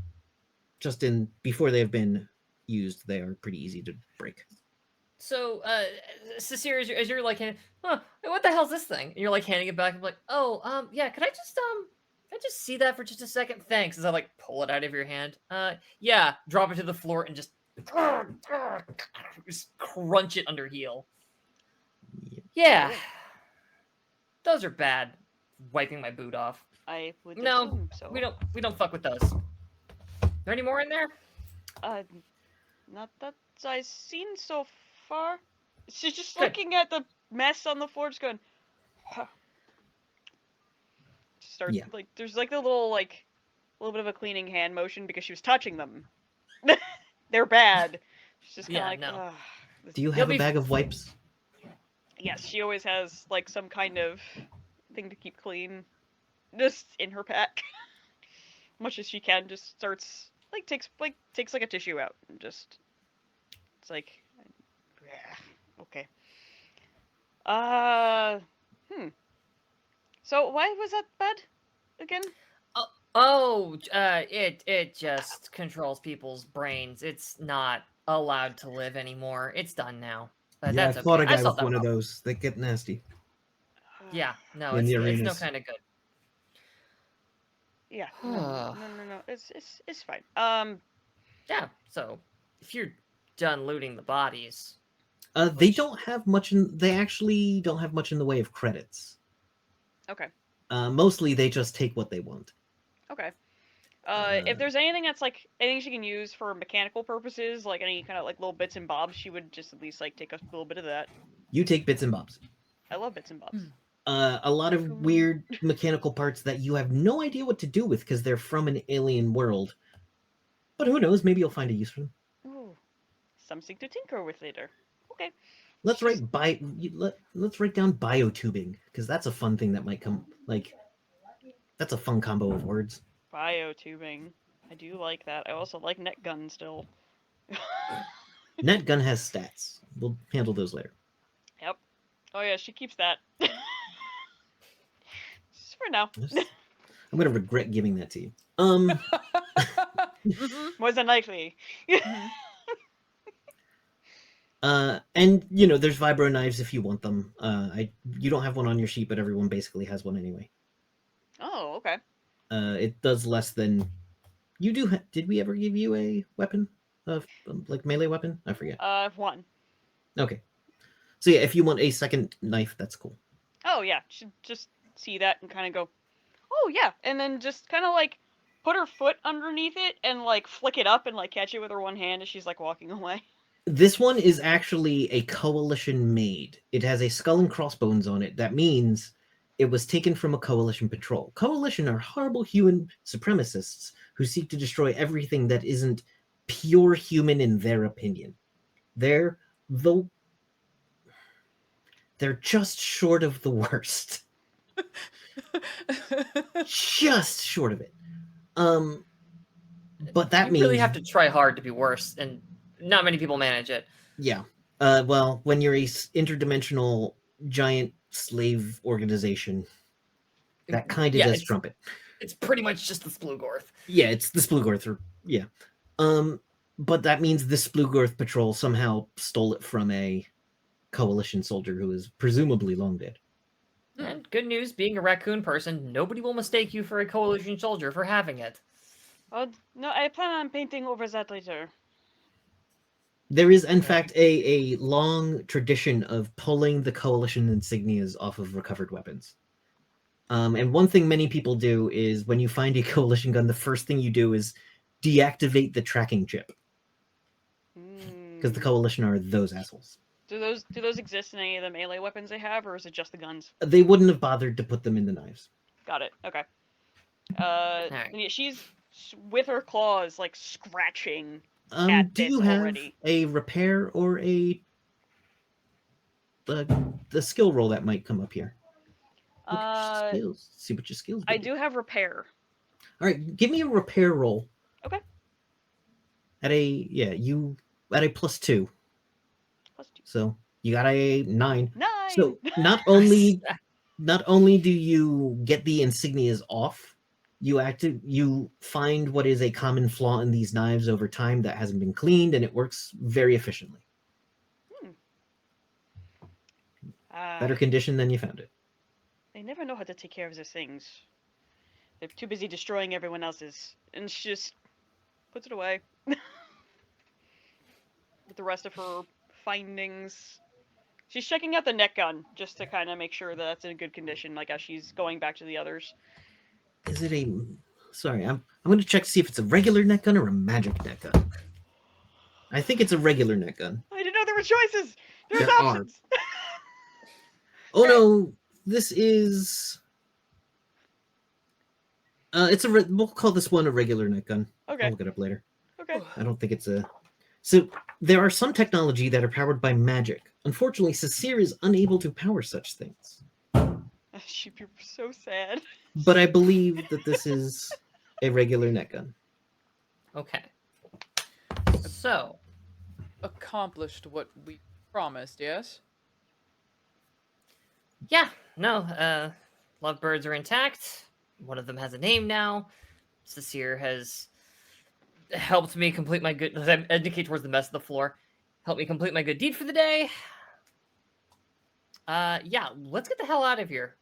just before they have been used, they are pretty easy to break. So, Sasair, as you're like, what the hell's this thing? And you're like handing it back. I'm like, oh, yeah, can I just see that for just a second? Thanks. As I like pull it out of your hand. Yeah, drop it to the floor and just crunch it under heel. Yeah, those are bad. Wiping my boot off. I would No, assume so. we don't fuck with those. There any more in there? Not that I've seen so far. She's just Good. looking at the mess on the floor, just going. Huh. Start Yeah. like there's like the little bit of a cleaning hand motion because she was touching them. They're bad. She's just kind of Yeah, like. no. "Ugh." Do you have a bag of wipes? Yes, she always has like some kind of thing to keep clean, just in her pack, much as she can. Just starts takes like a tissue out and just it's like, okay. So why was that bad again? It just controls people's brains. It's not allowed to live anymore. It's done now. But Yeah, I that's fought okay. a guy solved with that one of problem. those. They get nasty. Yeah, no, In it's the no arenas. kind of good. Yeah. No. It's fine. Yeah, so if you're done looting the bodies, They don't have much they actually don't have much in the way of credits. Okay. Mostly they just take what they want. Okay. If there's anything that's like anything she can use for mechanical purposes, like any kind of like little bits and bobs, she would just at least like take a little bit of that. You take bits and bobs. I love bits and bobs. A lot of weird mechanical parts that you have no idea what to do with because they're from an alien world. But who knows? Maybe you'll find a use for them. Ooh, something to tinker with later. Okay. Let's write let's write down biotubing because that's a fun thing that might come. Like, that's a fun combo of words. Biotubing. I do like that. I also like net gun still. Net gun has stats. We'll handle those later. Yep. Oh yeah, she keeps that. Just for now. I'm gonna regret giving that to you. More than likely. And there's vibro knives if you want them. You don't have one on your sheet, but everyone basically has one anyway. Oh, okay. It does less than you do. Did we ever give you a weapon of like melee weapon? I forget. One. Okay, so yeah, if you want a second knife, that's cool. Oh yeah, she'd just see that and kind of go, oh yeah, and then just kind of like put her foot underneath it and like flick it up and like catch it with her one hand as she's like walking away. This one is actually a coalition made. It has a skull and crossbones on it. That means it was taken from a coalition patrol. Coalition are horrible human supremacists who seek to destroy everything that isn't pure human in their opinion. They're just short of the worst. Just short of it. But that you means really have to try hard to be worse, and not many people manage it. Yeah. Well, when you're a interdimensional giant slave organization, that kind of does trump it. It's pretty much just the Splugorth. Yeah, it's the Splugorth. Yeah. But that means the Splugorth patrol somehow stole it from a coalition soldier who is presumably long dead. And good news, being a raccoon person, nobody will mistake you for a coalition soldier for having it. Oh, no, I plan on painting over that later. There is, in fact, a long tradition of pulling the coalition insignias off of recovered weapons. And one thing many people do is when you find a coalition gun, the first thing you do is deactivate the tracking chip. Because the coalition are those assholes. Do those exist in any of the melee weapons they have, or is it just the guns? They wouldn't have bothered to put them in the knives. Got it. Okay. Alright. Yeah, she's with her claws like scratching at Do this you have already. a repair or the skill roll that might come up here? Look at your skills. See what your skills I do. do have repair. All right, give me a repair roll. Okay. At a +2. +2. So you got a 9. 9. So not only do you get the insignias off, you find what is a common flaw in these knives over time that hasn't been cleaned, and it works very efficiently. Better condition than you found it. They never know how to take care of these things. They're too busy destroying everyone else's, and she just puts it away with the rest of her findings. She's checking out the net gun just to kind of make sure that that's in good condition, like as she's going back to the others. Is it a? Sorry, I'm going to check to see if it's a regular net gun or a magic net gun. I think it's a regular net gun. I didn't know there were choices. There's There are. options. Oh no, this is. We'll call this one a regular net gun. Okay. I'll look it up later. Okay. I don't think it's a. So there are some technology that are powered by magic. Unfortunately, Sasair is unable to power such things. She'd be so sad. But I believe that this is a regular net gun. Okay. So, Accomplished what we promised, yes? yeah, no, lovebirds are intact. One of them has a name now. Sasair has helped me complete my good... As I indicate towards the mess of the floor. Helped me complete my good deed for the day. Yeah, let's get the hell out of here.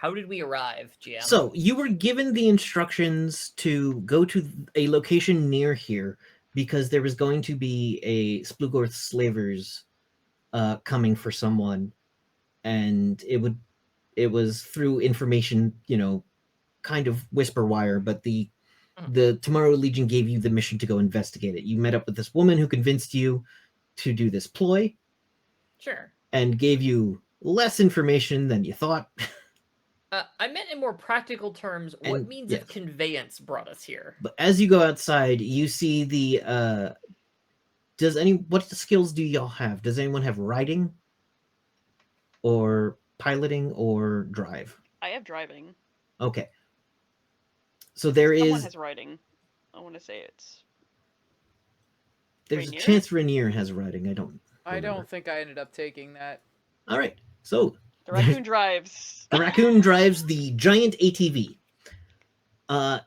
How did we arrive, GM? So you were given the instructions to go to a location near here because there was going to be a Splugorth slavers coming for someone, and it was through information, kind of whisper wire, but the Tomorrow Legion gave you the mission to go investigate it. You met up with this woman who convinced you to do this ploy. Sure. And gave you less information than you thought. I meant in more practical terms, what And, means yes. of conveyance brought us here? But as you go outside, you see the what skills do y'all have? Does anyone have riding or piloting or drive? I have driving. Okay. So there Someone is has riding. I want to say there's Rainier? a chance Rainier has riding. I don't think I ended up taking that. All right. So the raccoon drives. the raccoon drives the giant ATV.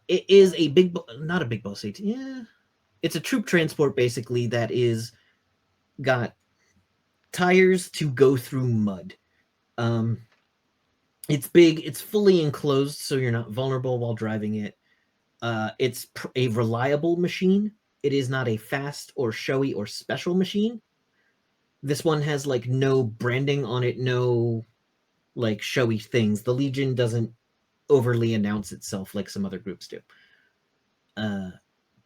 It is a not a big boss ATV. Yeah. It's a troop transport basically that is got tires to go through mud. It's big, it's fully enclosed, so you're not vulnerable while driving it. It's a reliable machine. It is not a fast or showy or special machine. This one has like no branding on it, no like showy things. The Legion doesn't overly announce itself like some other groups do.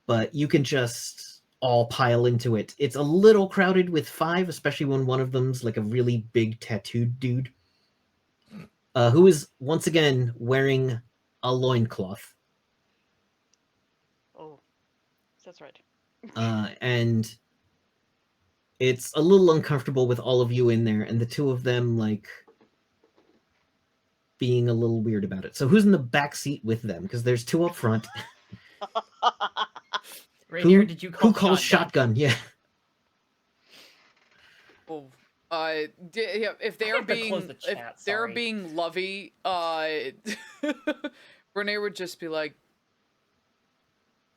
But you can just all pile into it. It's a little crowded with 5, especially when one of them's like a really big tattooed dude. Who is once again wearing a loincloth. Oh, that's right. And it's a little uncomfortable with all of you in there, and the two of them like being a little weird about it. So who's in the back seat with them? Because there's 2 up front. Rainier, did you call who calls shotgun? Yeah. Well, if they I are have to close being the chat, if they're sorry. being lovey, Renee would just be like,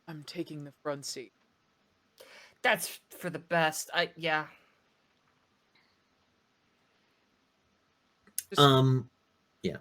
"I'm taking the front seat." That's for the best. Yeah. Just- Yeah.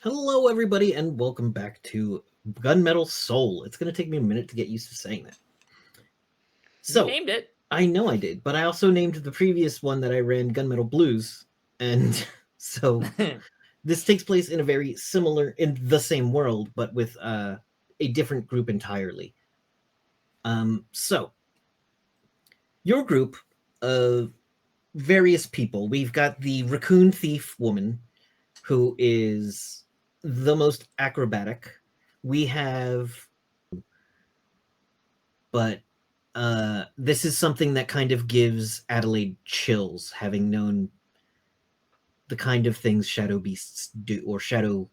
Hello, everybody, and welcome back to Gunmetal Soul. It's going to take me a minute to get used to saying that. So, You named it. I know I did, but I also named the previous one that I ran Gunmetal Blues, and so this takes place in a very similar, in the same world, but with a different group entirely. So, your group of various people, we've got the raccoon thief woman, who is the most acrobatic. We have, but this is something that kind of gives Adelaide chills, having known the kind of things shadow beasts do, or shadow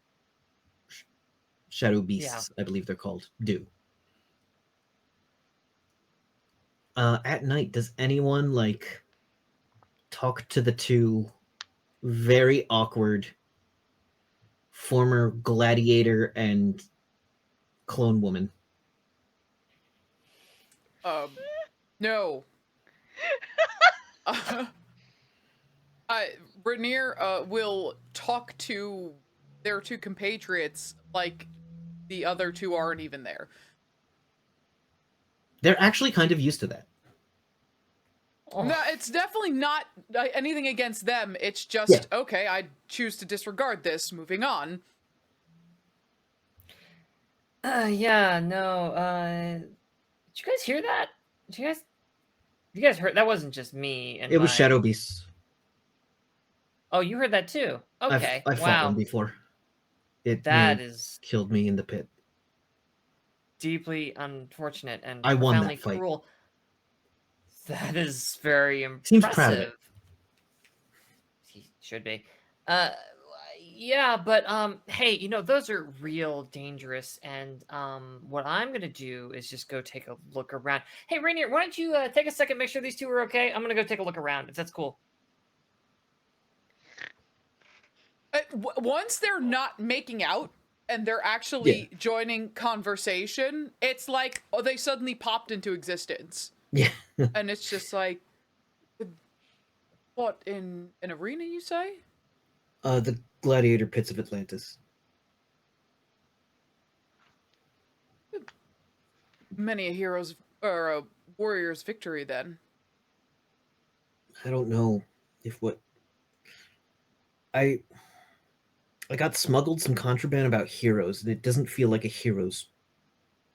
beasts, I believe they're called, do. At night, does anyone talk to the two very awkward former gladiator and clone woman? No. Rainier will talk to their two compatriots like the other two aren't even there. They're actually kind of used to that. No, it's definitely not anything against them. It's just, okay, I choose to disregard this. Moving on. Did you guys hear that? You guys heard that? Wasn't just me and It was my... shadow beasts. Oh, you heard that too. Okay. I've fought Wow. one before. It That nearly is killed me in the pit. deeply unfortunate and I won profoundly that fight. cruel. That is very Seems proud of impressive. it. He should be. Yeah, but hey, you know, those are real dangerous, and what I'm gonna do is just go take a look around. Hey, Rainier, why don't you take a second, make sure these two are okay? I'm gonna go take a look around, if that's cool. Once they're not making out and they're actually joining conversation, it's like they suddenly popped into existence. Yeah. And it's just like, what, in an arena, you say? The gladiator pits of Atlantis. Many a hero's or a warrior's victory, then. I don't know if what I got smuggled some contraband about heroes, and it doesn't feel like a hero's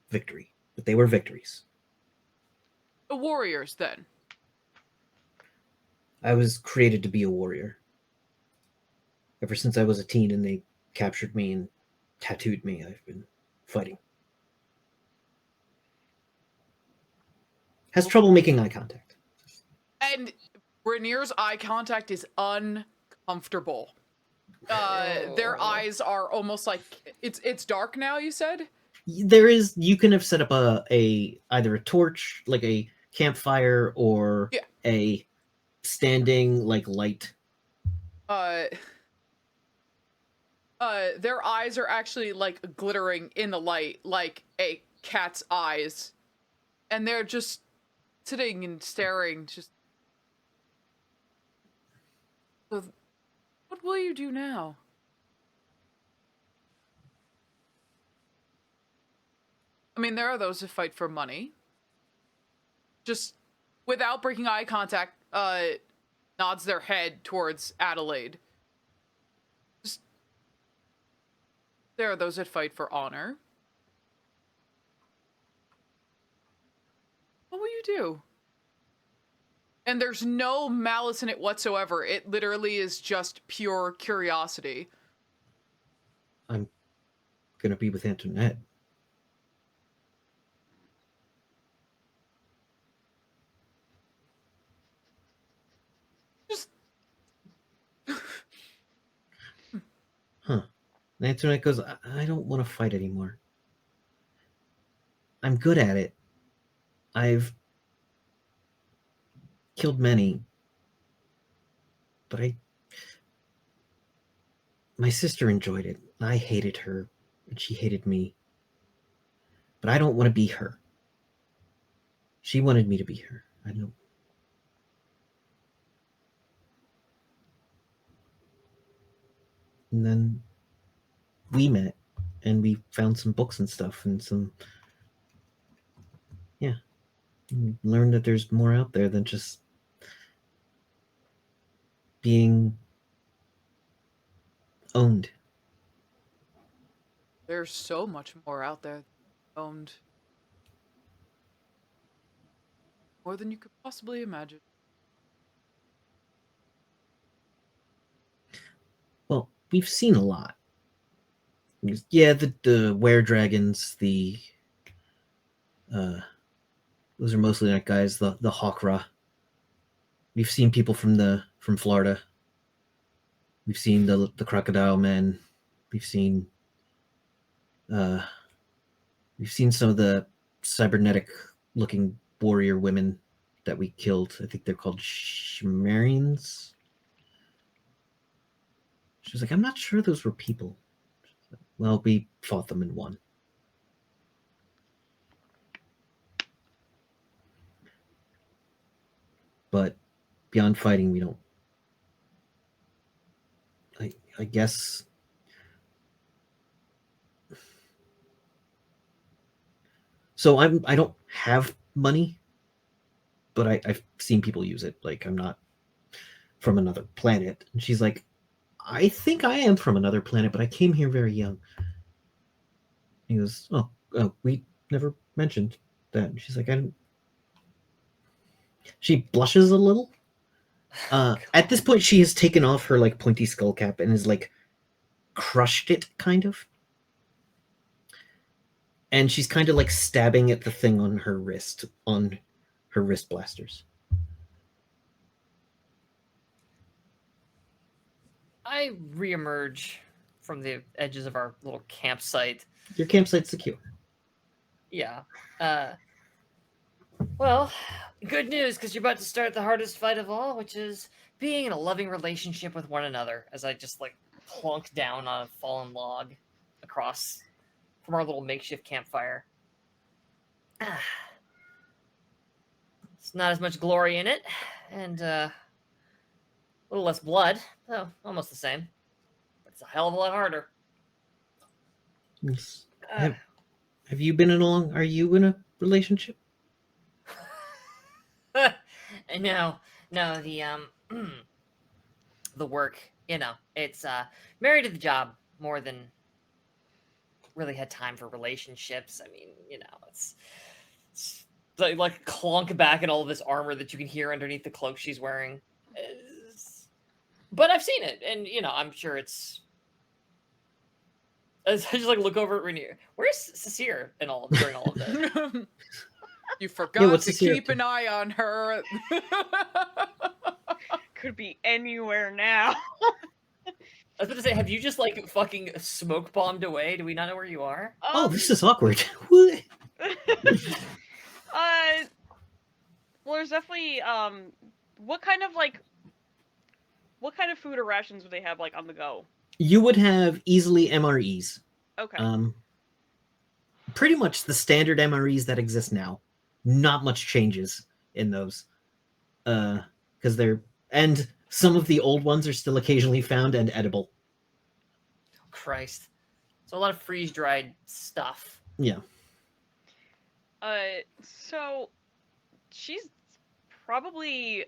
victory, but they were victories. The warriors, then. I was created to be a warrior. Ever since I was a teen and they captured me and tattooed me, I've been fighting. Has trouble making eye contact. And Rainier's eye contact is uncomfortable. Their eyes are almost like it's dark now, you said? You can have set up a either a torch, like a campfire, or a standing like light. Their eyes are actually like glittering in the light like a cat's eyes. And they're just sitting and staring, just... So, what will you do now? I mean, there are those who fight for money. Just without breaking eye contact, nods their head towards Adelaide. Just, there are those that fight for honor. What will you do? And there's no malice in it whatsoever. It literally is just pure curiosity. I'm gonna be with Antoinette. Just... Huh. And Antoinette goes, I don't want to fight anymore. I'm good at it. I've killed many, but my sister enjoyed it. I hated her, and she hated me. But I don't want to be her. She wanted me to be her. I don't. And then we met, and we found some books and stuff, and some... Yeah. Learned that there's more out there than just being owned. There's so much more out there owned. More than you could possibly imagine. Well, we've seen a lot. Yeah, the were-dragons, those are mostly night guys, the Hawkra. We've seen people from Florida. We've seen the crocodile men. We've seen some of the cybernetic looking warrior women that we killed. I think they're called Shimerians. She was like, I'm not sure those were people. Well, we fought them and won. But beyond fighting, we don't... I guess... So I don't have money, but I've seen people use it. Like, I'm not from another planet. And she's like, I think I am from another planet, but I came here very young. He goes, oh, we never mentioned. that. She's like, I don't... She blushes a little. At this point, she has taken off her like pointy skull cap and has like crushed it, kind of. And she's kind of like stabbing at the thing on her wrist blasters. I reemerge from the edges of our little campsite. Your campsite's secure. Yeah. Well, good news, because you're about to start the hardest fight of all, which is being in a loving relationship with one another, as I just, like, plunk down on a fallen log across from our little makeshift campfire. It's not as much glory in it, and a little less blood, though almost the same. But it's a hell of a lot harder. Yes. Have you been in are you in a relationship? No, the work, it's married to the job more than really had time for relationships. I mean, it's like clunk back in all of this armor that you can hear underneath the cloak she's wearing. But I've seen it, and I'm sure it's. I just like look over at Rainier. Where's Sasair and during all of this? You forgot to Sasair keep an eye on her. Could be anywhere now. I was going to say, have you just like fucking smoke bombed away? Do we not know where you are? Oh, this is awkward. What? Well, there's definitely what kind of food or rations would they have like on the go? You would have easily MREs. Okay. Pretty much the standard MREs that exist now. Not much changes in those. Because and some of the old ones are still occasionally found and edible. Oh, Christ. So a lot of freeze-dried stuff. Yeah. So she's probably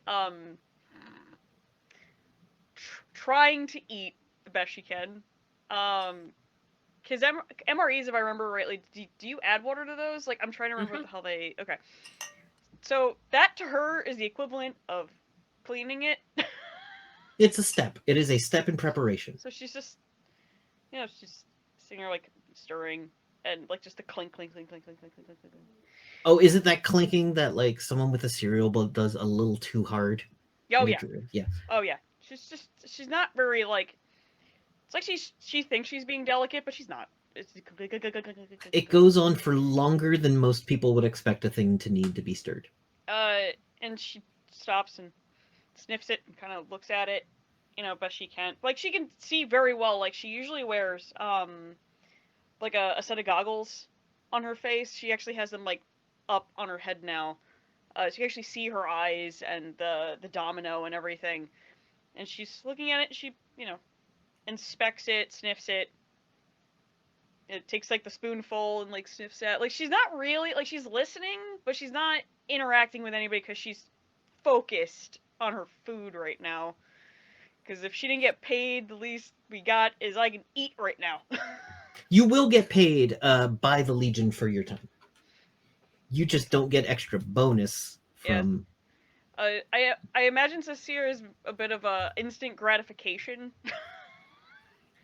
trying to eat the best she can. Because MREs, if I remember rightly, do you add water to those? Like, I'm trying to remember what the hell they... Okay. So, that to her is the equivalent of cleaning it. It's a step. It is a step in preparation. So she's just... she's sitting there, like, stirring, and, like, just the clink, clink, clink, clink, clink, clink, clink, clink, clink. Oh, is it that clinking that, like, someone with a cereal bowl does a little too hard? Oh, yeah. Yeah. Oh, yeah. She's not very, like... It's like she thinks she's being delicate, but she's not. It goes on for longer than most people would expect a thing to need to be stirred. And she stops and sniffs it and kind of looks at it, best she can. Like, she can see very well. Like, she usually wears, like a set of goggles on her face. She actually has them, like, up on her head now. So you can actually see her eyes and the domino and everything. And she's looking at it, she, inspects it, sniffs it. It takes like the spoonful and like sniffs at. Like, she's not really like, she's listening, but she's not interacting with anybody because she's focused on her food right now. Because if she didn't get paid, the least we got is I can eat right now. You will get paid by the Legion for your time. You just don't get extra bonus from. I imagine Sasair is a bit of a instant gratification.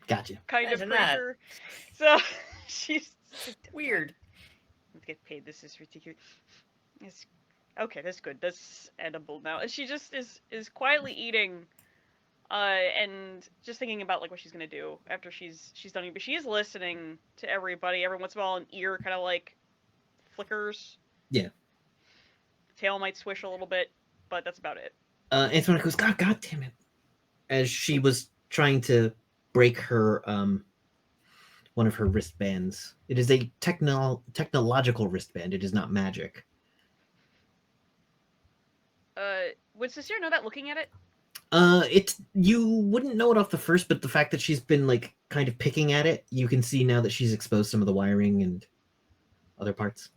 Gotcha. Kind of Imagine that. creature. So she's Weird. Let's get paid. This is ridiculous. Okay, that's good. That's edible now. And she just is quietly eating, and just thinking about like what she's gonna do after she's done eating. But she is listening to everybody. Every once in a while, an ear kind of like flickers. Yeah. Tail might swish a little bit, but that's about it. Antoinette goes, God damn it! As she was trying to break her one of her wristbands. It is a technological wristband. It is not magic. Would Sasair know that looking at it? You wouldn't know it off the first, but the fact that she's been like kind of picking at it, you can see now that she's exposed some of the wiring and other parts.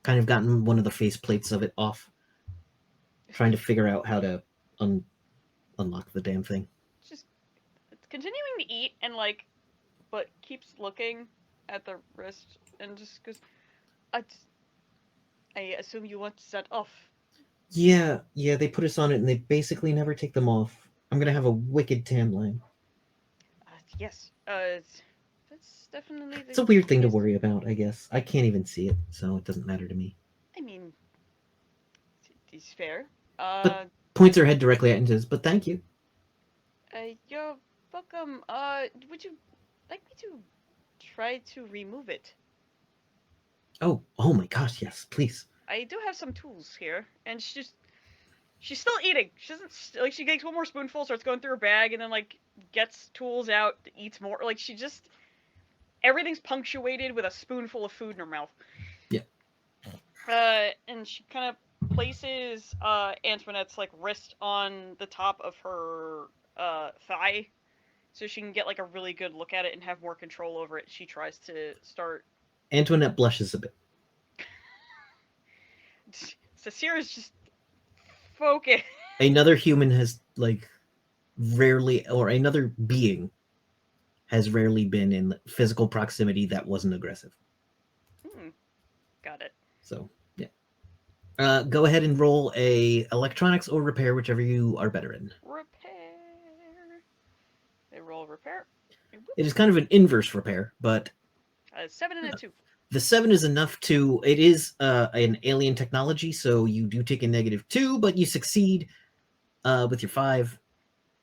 Kind of gotten one of the face plates of it off. Trying to figure out how to unlock the damn thing. Just continuing to eat and like, but keeps looking at the wrist and just goes, I assume you want that off. Yeah, they put us on it and they basically never take them off. I'm gonna have a wicked tan line. Yes. That's definitely the It's a weird thing to case. worry about, I guess. I can't even see it, so it doesn't matter to me. I mean, it's fair. But points her head directly at Intis, but thank you. You're welcome. Would you like me to try to remove it? Oh my gosh, yes, please. I do have some tools here, and she's still eating. She doesn't like. She takes one more spoonful, starts going through her bag, and then like gets tools out, eats more. Like she just everything's punctuated with a spoonful of food in her mouth. Yeah. And she kind of places Antoinette's like wrist on the top of her thigh, so she can get like a really good look at it and have more control over it. She tries to start. Antoinette blushes a bit. Sasair is just focused. Another human has like rarely, or another being has rarely been in physical proximity that wasn't aggressive. Got it. So yeah. Go ahead and roll a electronics or repair, whichever you are better in. Repair. They roll repair. It is kind of an inverse repair, but 7 and a 2. the 7 is enough to. It is an alien technology, so you do take a -2, but you succeed with your 5,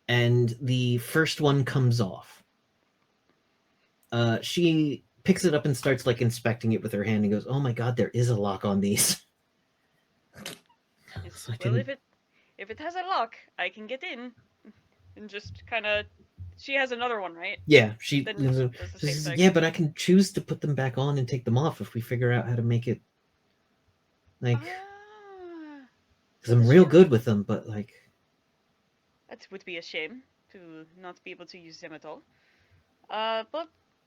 and the first one comes off. She picks it up and starts like inspecting it with her hand and goes, "Oh my god, there is a lock on these." Well, if it has a lock, I can get in, and just kind of. She has another one, right? Yeah, she Then does the same says, thing. "Yeah, but I can choose to put them back on and take them off if we figure out how to make it like." Because I'm real good with them, but like. That would be a shame to not be able to use them at all. But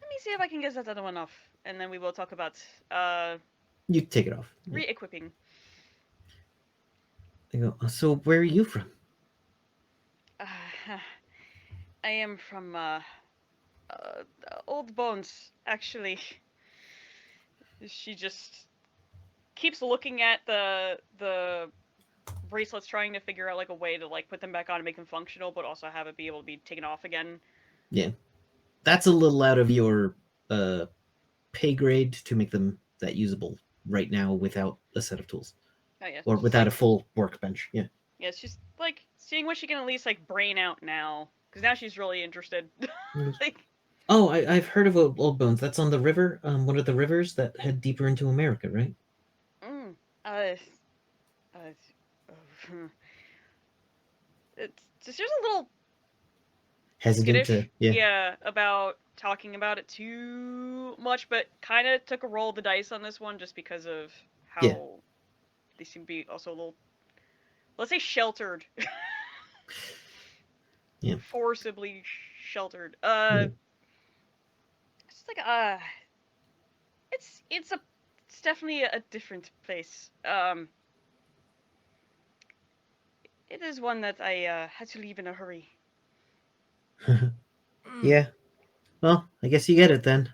let me see if I can get that other one off, and then we will talk about You take it off. re-equipping. They go, "So where are you from?" I am from Old Bones, actually. She just keeps looking at the bracelets, trying to figure out like a way to like put them back on and make them functional, but also have it be able to be taken off again. Yeah, that's a little out of your pay grade to make them that usable right now without a set of tools. Oh yeah, Or just, without like, a full workbench. Yeah. Yeah, it's just like seeing what she can at least like brain out now, because now she's really interested. Like, Oh, I've heard of Old Bones. That's on the river. One of the rivers that head deeper into America, right? uh, it's just there's a little Hesitant skittish, to, yeah. yeah, about talking about it too much, but kind of took a roll of the dice on this one just because of how Yeah. they seem to be also a little, let's say, sheltered. Yeah. Forcibly sheltered. Yeah. It's like it's definitely a different place. It is one that I had to leave in a hurry. Yeah. Well, I guess you get it then.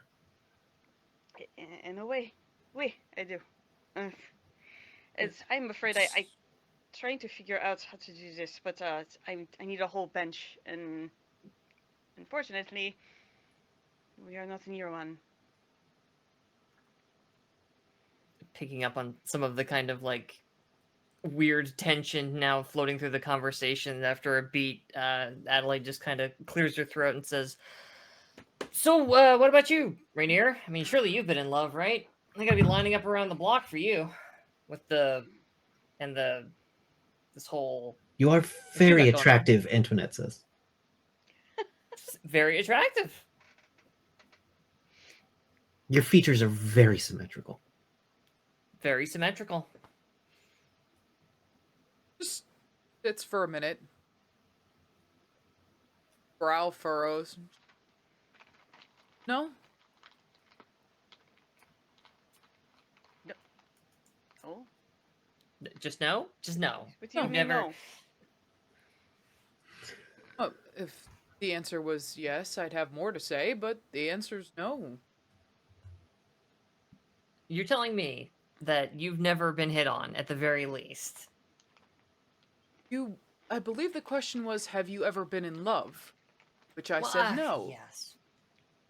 In a way, I do. I'm afraid I trying to figure out how to do this, but I need a whole bench, and unfortunately, we are not near one. Picking up on some of the kind of like weird tension now floating through the conversation after a beat, Adelaide just kind of clears her throat and says, "So, what about you, Rainier? I mean, surely you've been in love, right? I gotta be lining up around the block for you with this whole You are you very got going on? attractive, Antoinette says. Very attractive. Your features are very symmetrical. Very symmetrical." Just sits for a minute. Brow furrows. No? Oh, Just no? Just no. what do you You've mean never- no? Oh, if the answer was yes, I'd have more to say, but the answer's no. You're telling me that you've never been hit on, at the very least. I believe the question was, have you ever been in love? Which I Well, said no. Yes.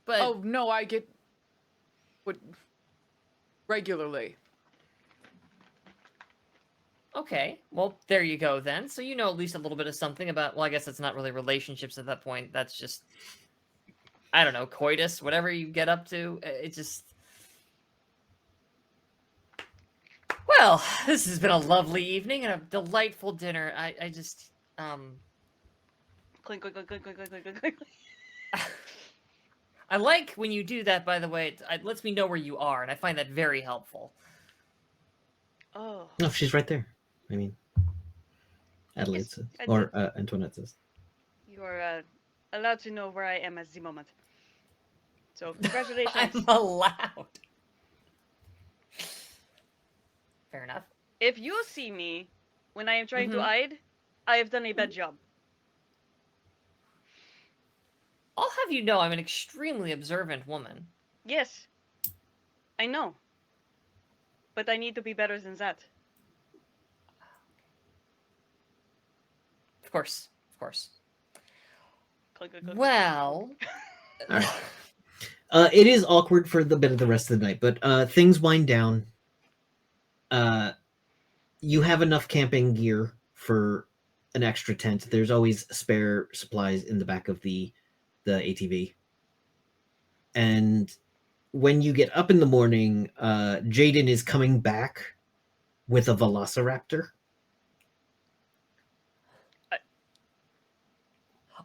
But Oh, no, I get what regularly. okay, well, there you go then. So you know at least a little bit of something about, well, I guess it's not really relationships at that point. That's just, I don't know, coitus, whatever you get up to. It just... Well, this has been a lovely evening and a delightful dinner. I just, Clink, clink, clink, clink, clink, clink, clink, clink. I like when you do that, by the way. It lets me know where you are, and I find that very helpful. Oh. No, she's right there. I mean, Adelaide Yes, says, I or Antoinette says. You are allowed to know where I am at the moment. So, congratulations. I'm allowed. Fair enough. If you see me when I am trying to Mhm. hide, I have done a bad job. I'll have you know I'm an extremely observant woman. Yes. I know. But I need to be better than that. Of course, of course. Clink, clink, clink, clink. Well, All right. It is awkward for the bit of the rest of the night, but things wind down. You have enough camping gear for an extra tent. There's always spare supplies in the back of the ATV. And when you get up in the morning, Jaden is coming back with a velociraptor.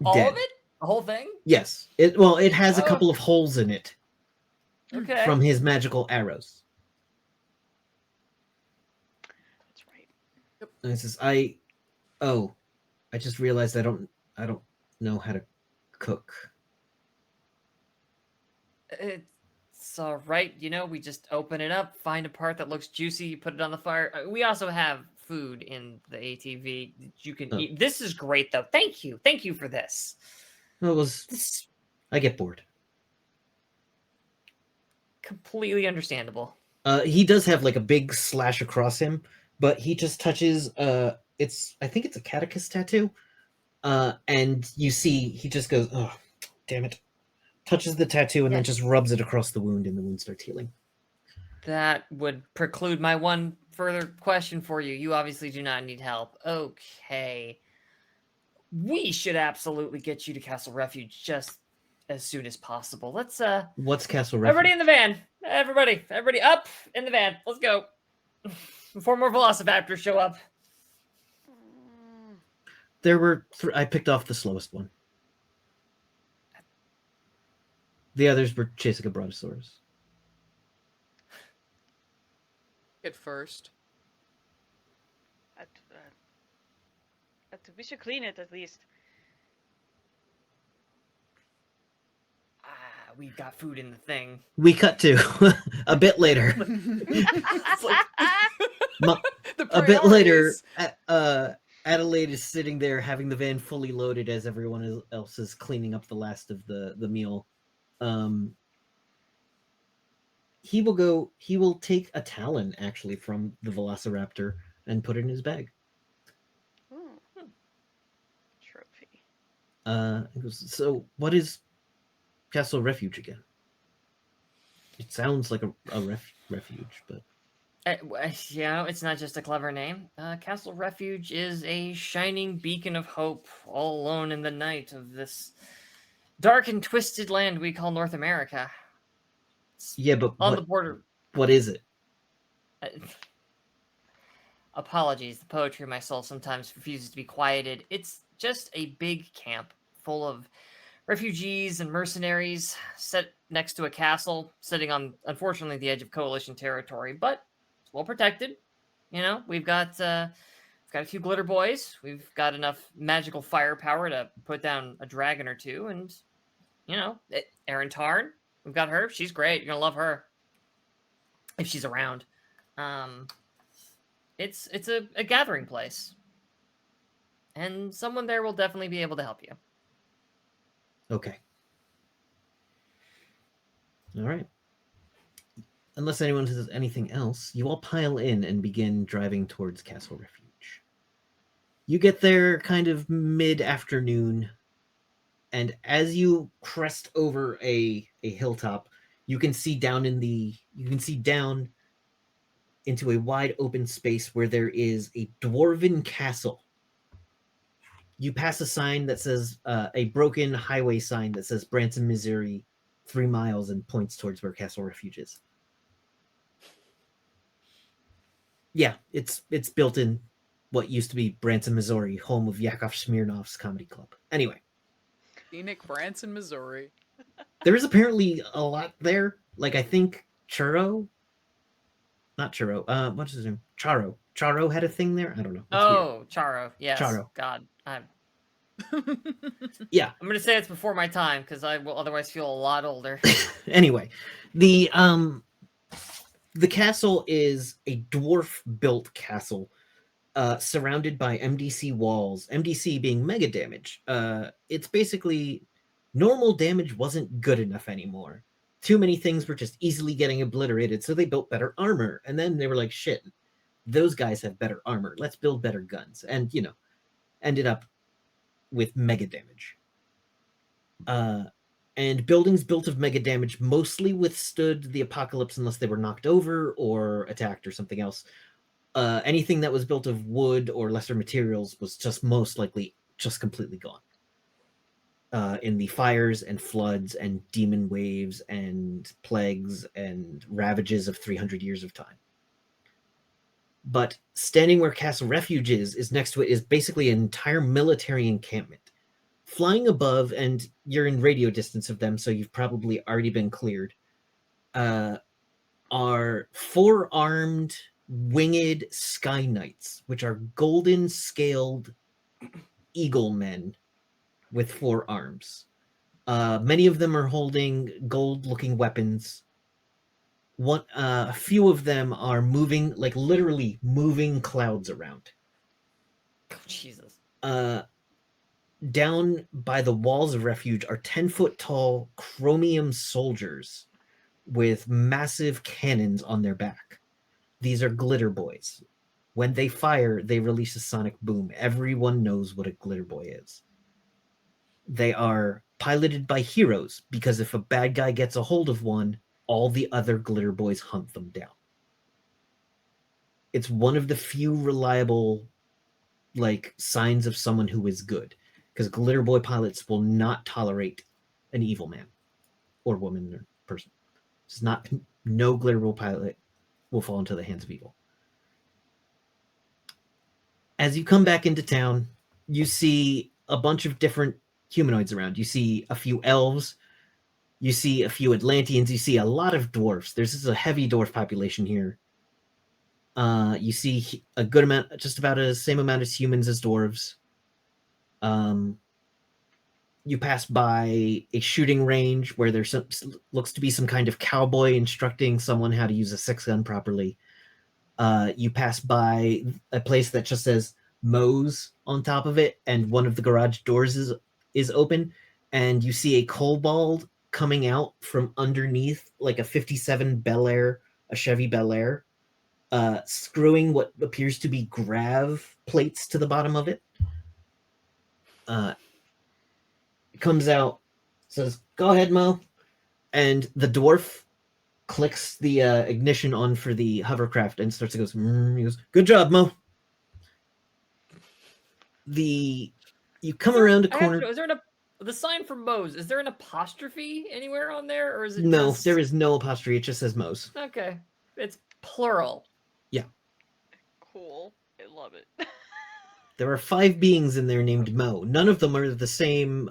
all Dead. of it? The whole thing? Yes. It has a Oh. couple of holes in it Okay. from his magical arrows. That's right. And it says, I just realized I don't know how to cook. It's all right. You know, we just open it up, find a part that looks juicy, you put it on the fire. We also have food in the ATV that you can Oh. eat. This is great, though. Thank you. Thank you for this. It was This I get bored. completely understandable. He does have like a big slash across him, but he just touches I think it's a catechist tattoo. And you see he just goes, oh damn it. Touches the tattoo and then Yes. just rubs it across the wound and the wound starts healing. That would preclude my one further question for you. You obviously do not need help. Okay. We should absolutely get you to Castle Refuge just as soon as possible. Let's What's Castle Refuge? everybody in the van. Everybody up in the van. Let's go. Before more velociraptors show up. There were I picked off the slowest one. The others were chasing a brontosaurus. At first. We should clean it at least. We've got food in the thing. We cut to a bit later. It's like, The A bit later, priorities. Adelaide is sitting there having the van fully loaded as everyone else is cleaning up the last of the meal. He will take a talon actually from the velociraptor and put it in his bag. Trophy. He goes, so what is Castle Refuge again? It sounds like a refuge, but it's not just a clever name. Castle Refuge is a shining beacon of hope, all alone in the night of this dark and twisted land we call North America. yeah, but On the border. what is it? Apologies, the poetry of my soul sometimes refuses to be quieted. It's just a big camp full of refugees and mercenaries set next to a castle, sitting on, unfortunately, the edge of coalition territory, but it's well protected. You know, we've got a few glitter boys. We've got enough magical firepower to put down a dragon or two, and you know, Erin Tarn. We've got her. She's great. You're gonna love her if she's around. It's a gathering place, and someone there will definitely be able to help you. Okay. All right. unless anyone says anything else, you all pile in and begin driving towards Castle Refuge. You get there kind of mid-afternoon, and as you crest over a hilltop, you can see down into a wide open space where there is a dwarven castle. You pass a sign that says a broken highway sign that says Branson, Missouri, 3 miles, and points towards where Castle Refuge is. Yeah, it's built in what used to be Branson, Missouri, home of Yakov Smirnov's comedy club. Anyway, Scenic Branson, Missouri. there is apparently a lot there. Like, I think Churro, not Churro, what's his name? Charo had a thing there. I don't know. It's weird. Oh, Charo. Yes. Charo. God, Yeah. I'm gonna say it's before my time because I will otherwise feel a lot older. Anyway, the castle is a dwarf-built castle, surrounded by MDC walls. MDC being mega damage. It's basically normal damage wasn't good enough anymore. Too many things were just easily getting obliterated, so they built better armor. And then they were like, shit, those guys have better armor. Let's build better guns. And, ended up with mega damage. And buildings built of mega damage mostly withstood the apocalypse unless they were knocked over or attacked or something else. Anything that was built of wood or lesser materials was just most likely just completely gone. In the fires and floods and demon waves and plagues and ravages of 300 years of time. But standing where Castle Refuge is next to it is basically an entire military encampment. Flying above, and you're in radio distance of them, so you've probably already been cleared, are 4 armed, winged sky knights, which are golden scaled eagle men with 4 arms. Many of them are holding gold-looking weapons. A few of them are moving, like literally moving clouds around. Oh, Jesus. Down by the walls of refuge are 10-foot tall chromium soldiers with massive cannons on their back. These are glitter boys. When they fire, they release a sonic boom. Everyone knows what a glitter boy is. They are piloted by heroes, because if a bad guy gets a hold of one, all the other glitter boys hunt them down. It's one of the few reliable, signs of someone who is good, because glitter boy pilots will not tolerate an evil man or woman or person. It's not, no glitter boy pilot will fall into the hands of evil. As you come back into town, you see a bunch of different humanoids around. You see a few elves, you see a few Atlanteans, you see a lot of dwarfs. There's a heavy dwarf population here. You see a good amount, just about the same amount as humans as dwarves. You pass by a shooting range where there looks to be some kind of cowboy instructing someone how to use a 6-gun properly. You pass by a place that just says Moe's on top of it, and one of the garage doors is open, and you see a kobold coming out from underneath, like a 57 Bel Air, a Chevy Bel Air, screwing what appears to be grav plates to the bottom of it. It comes out, says, "Go ahead, Mo," and the dwarf clicks the ignition on for the hovercraft and starts to go. He goes, "Good job, Mo." You come around a corner. Is there the sign for Moe's? Is there an apostrophe anywhere on there, or is it? No, there is no apostrophe. It just says Moe's. Okay, it's plural. Yeah. Cool. I love it. There are 5 beings in there named Mo. None of them are the same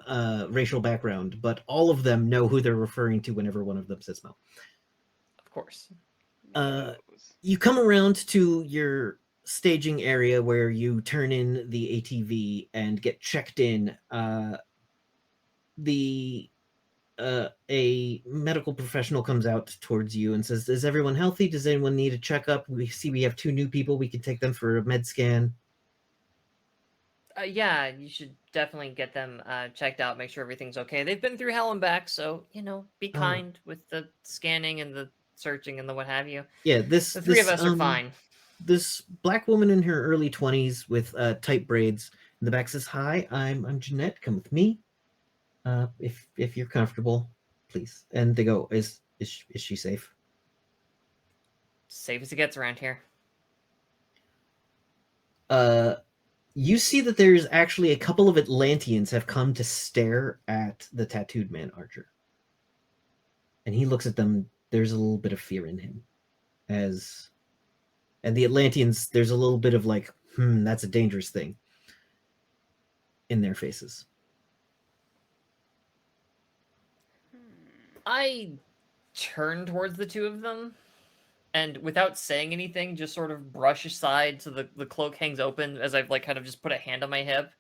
racial background, but all of them know who they're referring to whenever one of them says Mo. Of course. You come around to your staging area where you turn in the ATV and get checked in. A medical professional comes out towards you and says, "Is everyone healthy? Does anyone need a checkup? We see we have 2 new people. We can take them for a med scan." Yeah, you should definitely get them checked out, make sure everything's okay. They've been through hell and back, so, be kind with the scanning and the searching and the what have you. Yeah, this The three this of us are fine. This black woman in her early 20s with tight braids in the back says, "Hi, I'm Jeanette. Come with me, if you're comfortable, please." And they go, "Is she safe?" Safe as it gets around here. You see that there's actually a couple of Atlanteans have come to stare at the tattooed man Archer, and he looks at them. There's a little bit of fear in him, and the Atlanteans, there's a little bit of like, that's a dangerous thing in their faces. I turn towards the two of them, and without saying anything, just sort of brush aside so the cloak hangs open as I've like kind of just put a hand on my hip,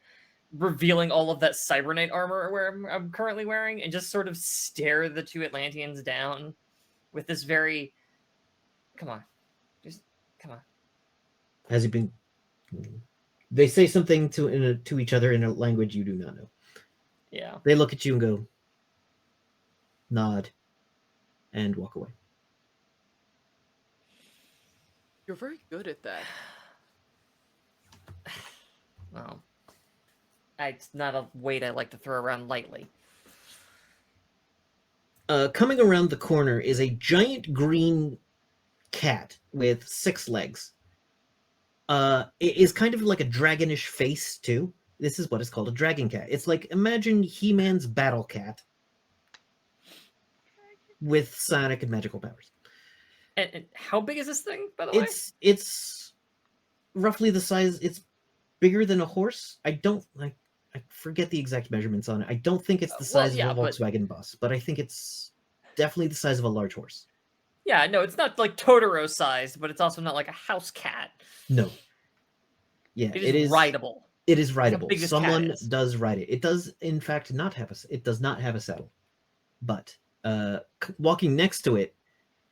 revealing all of that Cybernite armor I'm currently wearing, and just sort of stare the two Atlanteans down with this very, come on, just come on. Has he been? They say something to each other in a language you do not know. Yeah. They look at you and go, nod, and walk away. You're very good at that. Well, it's not a weight I like to throw around lightly. Coming around the corner is a giant green cat with 6 legs. It is kind of like a dragonish face too. This is what is called a dragon cat. It's like, imagine He-Man's battle cat with sonic and magical powers. And how big is this thing, by the way? It's roughly the size. It's bigger than a horse. I forget the exact measurements on it. I don't think it's the size of a Volkswagen bus, but I think it's definitely the size of a large horse. Yeah, no, it's not like Totoro sized, but it's also not like a house cat. No. Yeah, it is rideable. It is rideable. Big this Someone cat is. does ride it. It does, in fact, it does not have a saddle. But walking next to it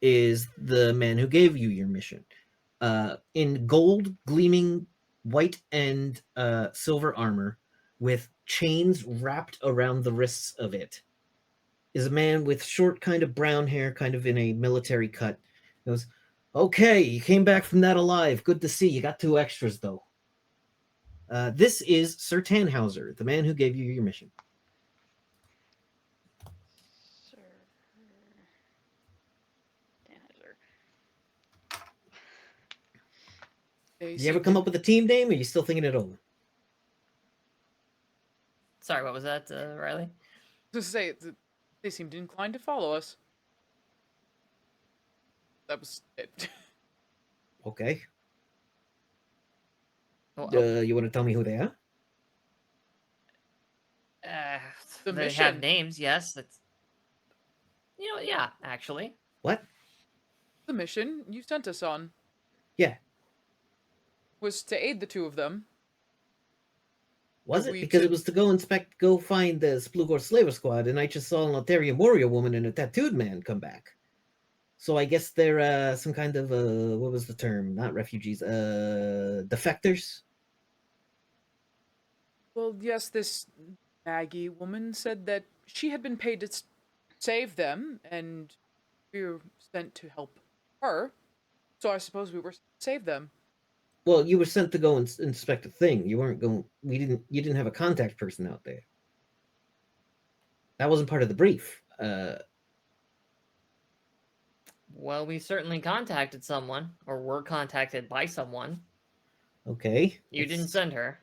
is the man who gave you your mission. In gold, gleaming white and silver armor, with chains wrapped around the wrists of it, is a man with short, kind of brown hair, kind of in a military cut. He goes, "Okay, you came back from that alive. Good to see. You got 2 extras, though." This is Sir Tannhauser, the man who gave you your mission. Sir Tannhauser. They Did you ever seem come to- up with a team name, or are you still thinking it over? Sorry, what was that, Riley? To say that they seemed inclined to follow us. That was it. Okay. Well, You want to tell me who they are? The they mission. have names, yes. That's, yeah, actually. What? The mission you sent us on Yeah. was to aid the two of them. Was Are it? we Because to- it was to go find the Splugor Slaver Squad, and I just saw an Altarian warrior woman and a tattooed man come back. So I guess they're some kind of, what was the term? Not refugees, defectors? Well, yes, this Maggie woman said that she had been paid to save them, and we were sent to help her. So I suppose we were to save them. Well, you were sent to go and inspect a thing. You weren't going. You didn't have a contact person out there. That wasn't part of the brief. Well, we certainly contacted someone, or were contacted by someone. Okay. You didn't send her.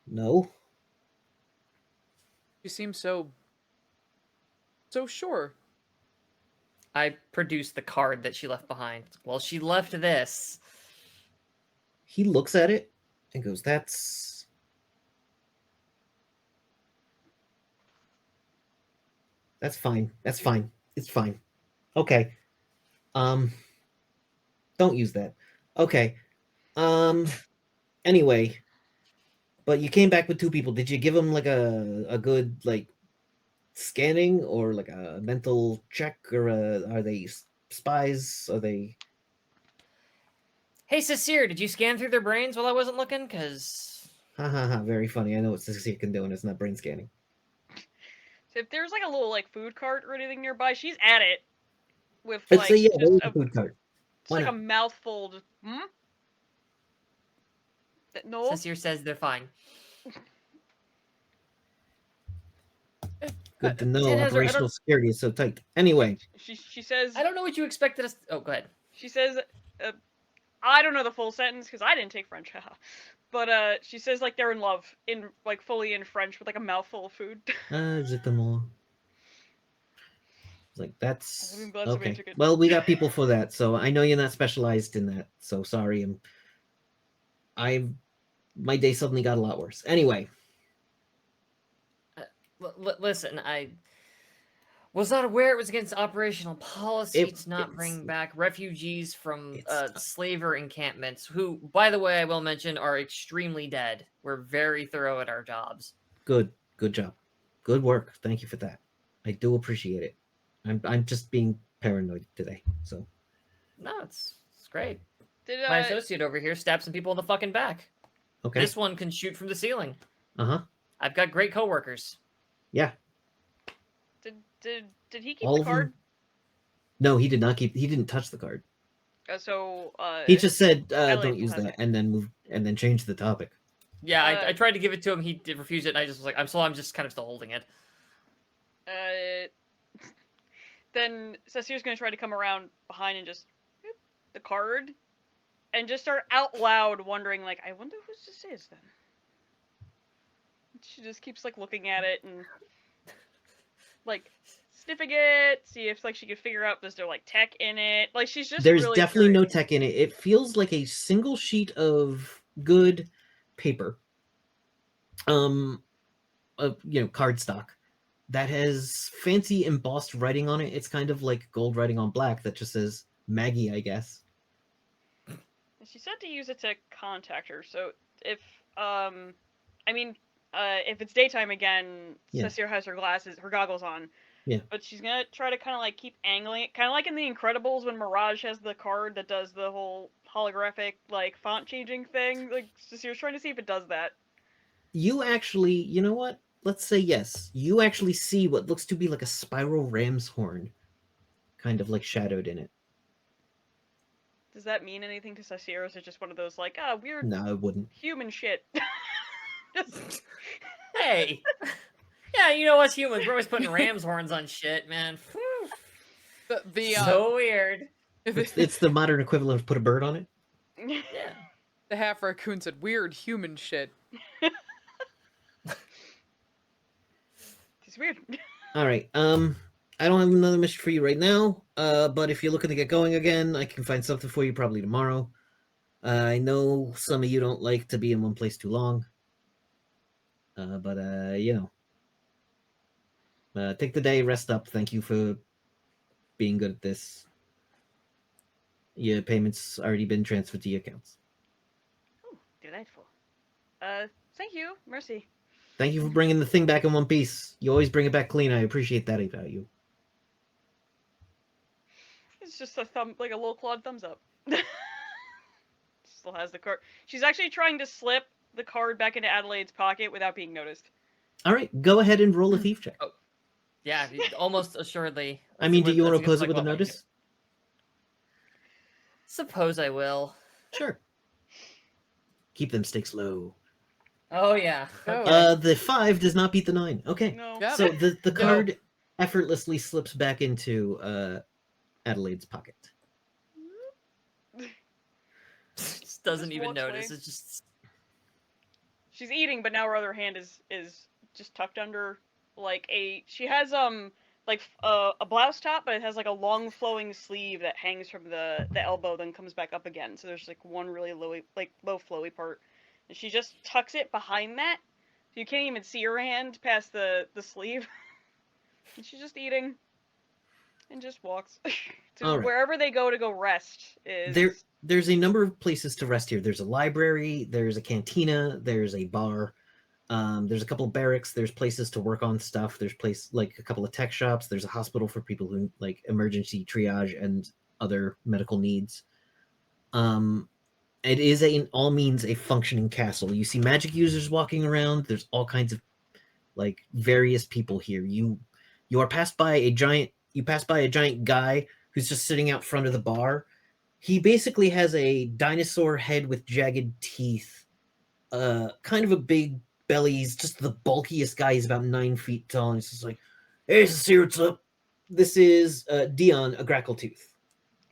No. She seemed so sure. I produced the card that she left behind. Well, she left this. He looks at it and goes, "That's fine. That's fine. It's fine. Okay. Don't use that. Okay. Anyway, but you came back with 2 people. Did you give them like a good like scanning or like a mental check, or are they spies? Are they? Hey, Sasair, did you scan through their brains while I wasn't looking? Because... Ha ha ha! Very funny. I know what Sissy can do, and it's not brain scanning. So if there's like a little like food cart or anything nearby, she's at it. with Let's like say, yeah, just there is a, a food cart. it's Why like a not? mouthful. Just, No. Sasair says they're fine. Good to It know. has- I Operational don't, security is so tight. Anyway, She says I don't know what you expected us. Oh, go ahead. she says I don't know the full sentence because I didn't take French, haha. But she says like they're in love in like fully in French with like a mouthful of food. justement. It's like, that's I'm glad somebody okay. took it. Well, we got people for that, so I know you're not specialized in that. So sorry. My day suddenly got a lot worse. Anyway, Listen, I was not aware it was against operational policy to not it's- bring back refugees from it's- slaver encampments, who, by the way, I will mention, are extremely dead. We're very thorough at our jobs. good job, good work. Thank you for that. I do appreciate it. I'm just being paranoid today. So No, it's great. Did My associate over here stabbed some people in the fucking back. okay. This one can shoot from the ceiling. Uh-huh. I've got great coworkers. Yeah. did he keep All the of them. card? No, he did not keep. He didn't touch the card. He He just said, Adelaide "Don't will use have that," it. and then changed the topic. Yeah, Uh, I tried to give it to him. He did refuse it. And I just was like, I'm just kind of still holding it. Then Sasair's gonna try to come around behind and just whoop, the card, and just start out loud wondering like, I wonder who this is then. She just keeps like looking at it and like sniffing it, see if like she can figure out is there like tech in it. Like she's just There's really definitely no curious. tech in it. It feels like a single sheet of good paper, cardstock that has fancy embossed writing on it. It's kind of like gold writing on black that just says Maggie, I guess. She said to use it to contact her. So if if it's daytime again, Yeah. Sasair has her goggles on. Yeah. But she's gonna try to kind of like keep angling it, kind of like in The Incredibles when Mirage has the card that does the whole holographic like font changing thing. Like Sasair's trying to see if it does that. You actually, you know what? Let's say yes. You actually see what looks to be like a spiral ram's horn, kind of like shadowed in it. Does that mean anything to Sasair, or is it just one of those like weird No, it wouldn't. human shit? Just- Hey! Yeah, you know us humans, we're always putting ram's horns on shit, man. Whew. So weird. It's the modern equivalent of put a bird on it. Yeah. The half raccoon said weird human shit. It's weird. All right. I don't have another mission for you right now. But if you're looking to get going again, I can find something for you probably tomorrow. I know some of you don't like to be in one place too long. But take the day, rest up. Thank you for being good at this. Your payments already been transferred to your accounts. Oh, delightful. Thank you, mercy. Thank you for bringing the thing back in one piece. You always bring it back clean. I appreciate that about you. It's just a like a little clawed thumbs up. Still has the card. She's actually trying to slip the card back into Adelaide's pocket without being noticed. All right, go ahead and roll a thief check. Oh. Yeah, almost assuredly. I mean, do you want to That's oppose it like with a what I notice? Suppose I will. Sure. Keep them stakes low. Oh yeah. Oh. Okay. The 5 does not beat the 9. Okay. No. Yep. So the No. card effortlessly slips back into Adelaide's pocket. Just doesn't Just even walks notice. away. It's just She's eating, but now her other hand is just tucked under like she has a blouse top, but it has like a long flowing sleeve that hangs from the elbow, then comes back up again. So there's like one really low flowy part, and she just tucks it behind that, so you can't even see her hand past the sleeve. And she's just eating, and just walks to All right. wherever they go to go rest. There's a number of places to rest here. There's a library, there's a cantina, there's a bar, there's a couple of barracks, there's places to work on stuff, there's like a couple of tech shops, there's a hospital for people who like emergency triage and other medical needs. It is in all means a functioning castle. You see magic users walking around. There's all kinds of like various people here. You pass by a giant guy who's just sitting out front of the bar. He basically has a dinosaur head with jagged teeth, kind of a big belly. He's just the bulkiest guy. He's about 9 feet tall. And he's just like, "Hey, Sasair, what's up? This is Dion, a Grackletooth.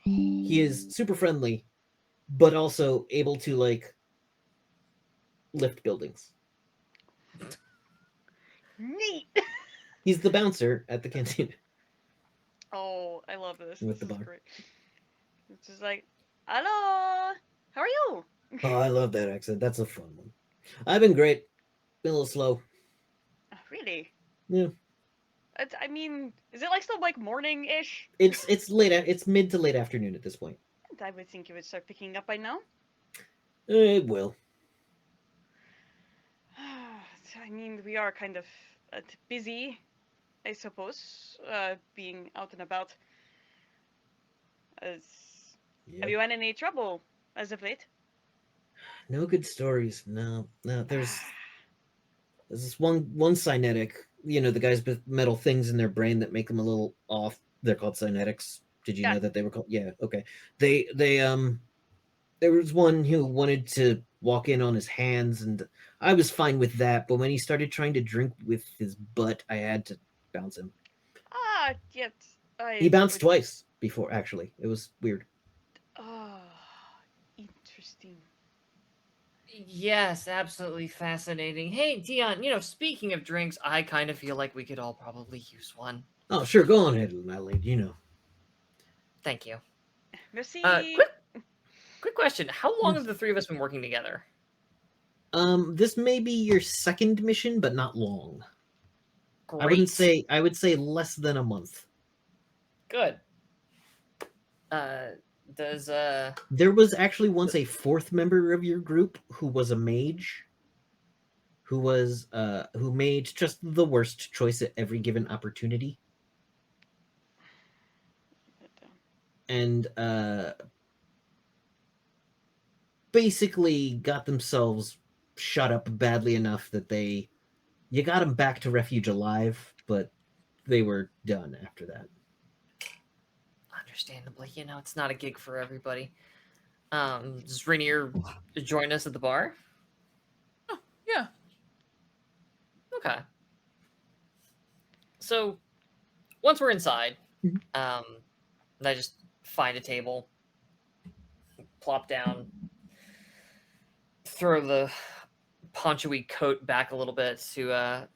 He is super friendly, but also able to like lift buildings. Neat. He's the bouncer at the canteen. Oh, I love this. With This the is bar. great. It's just like, hello, how are you? Oh, I love that accent. That's a fun one. I've been great. Been a little slow. Really? Yeah. I mean, is it like still like morning-ish? It's late. It's mid to late afternoon at this point. I would think it would start picking up by now. It will. I mean, we are kind of busy, I suppose, being out and about. As Yeah. Have you had any trouble as of late? No good stories. No. There's this one cynetic. You know, the guys with metal things in their brain that make them a little off. They're called cynetics. Did you Yeah. know that they were called? Yeah. Okay. They there was one who wanted to walk in on his hands, and I was fine with that. But when he started trying to drink with his butt, I had to bounce him. Yet He bounced twice before. Actually, it was weird. Ah, interesting. Yes, absolutely fascinating. Hey, Dion, speaking of drinks, I kind of feel like we could all probably use one. Oh, sure. Go on ahead, Adelaide. You know. Thank you. Merci. Quick question. How long have the three of us been working together? This may be your second mission, but not long. Great. I would say less than a month. Good. There was actually once a fourth member of your group who was a mage, who made just the worst choice at every given opportunity, and basically got themselves shot up badly enough that you got them back to refuge alive, but they were done after that. Understandably, it's not a gig for everybody. Does Rainier join us at the bar? Oh, yeah. Okay. So once we're inside, I just find a table, plop down, throw the poncho-y coat back a little bit to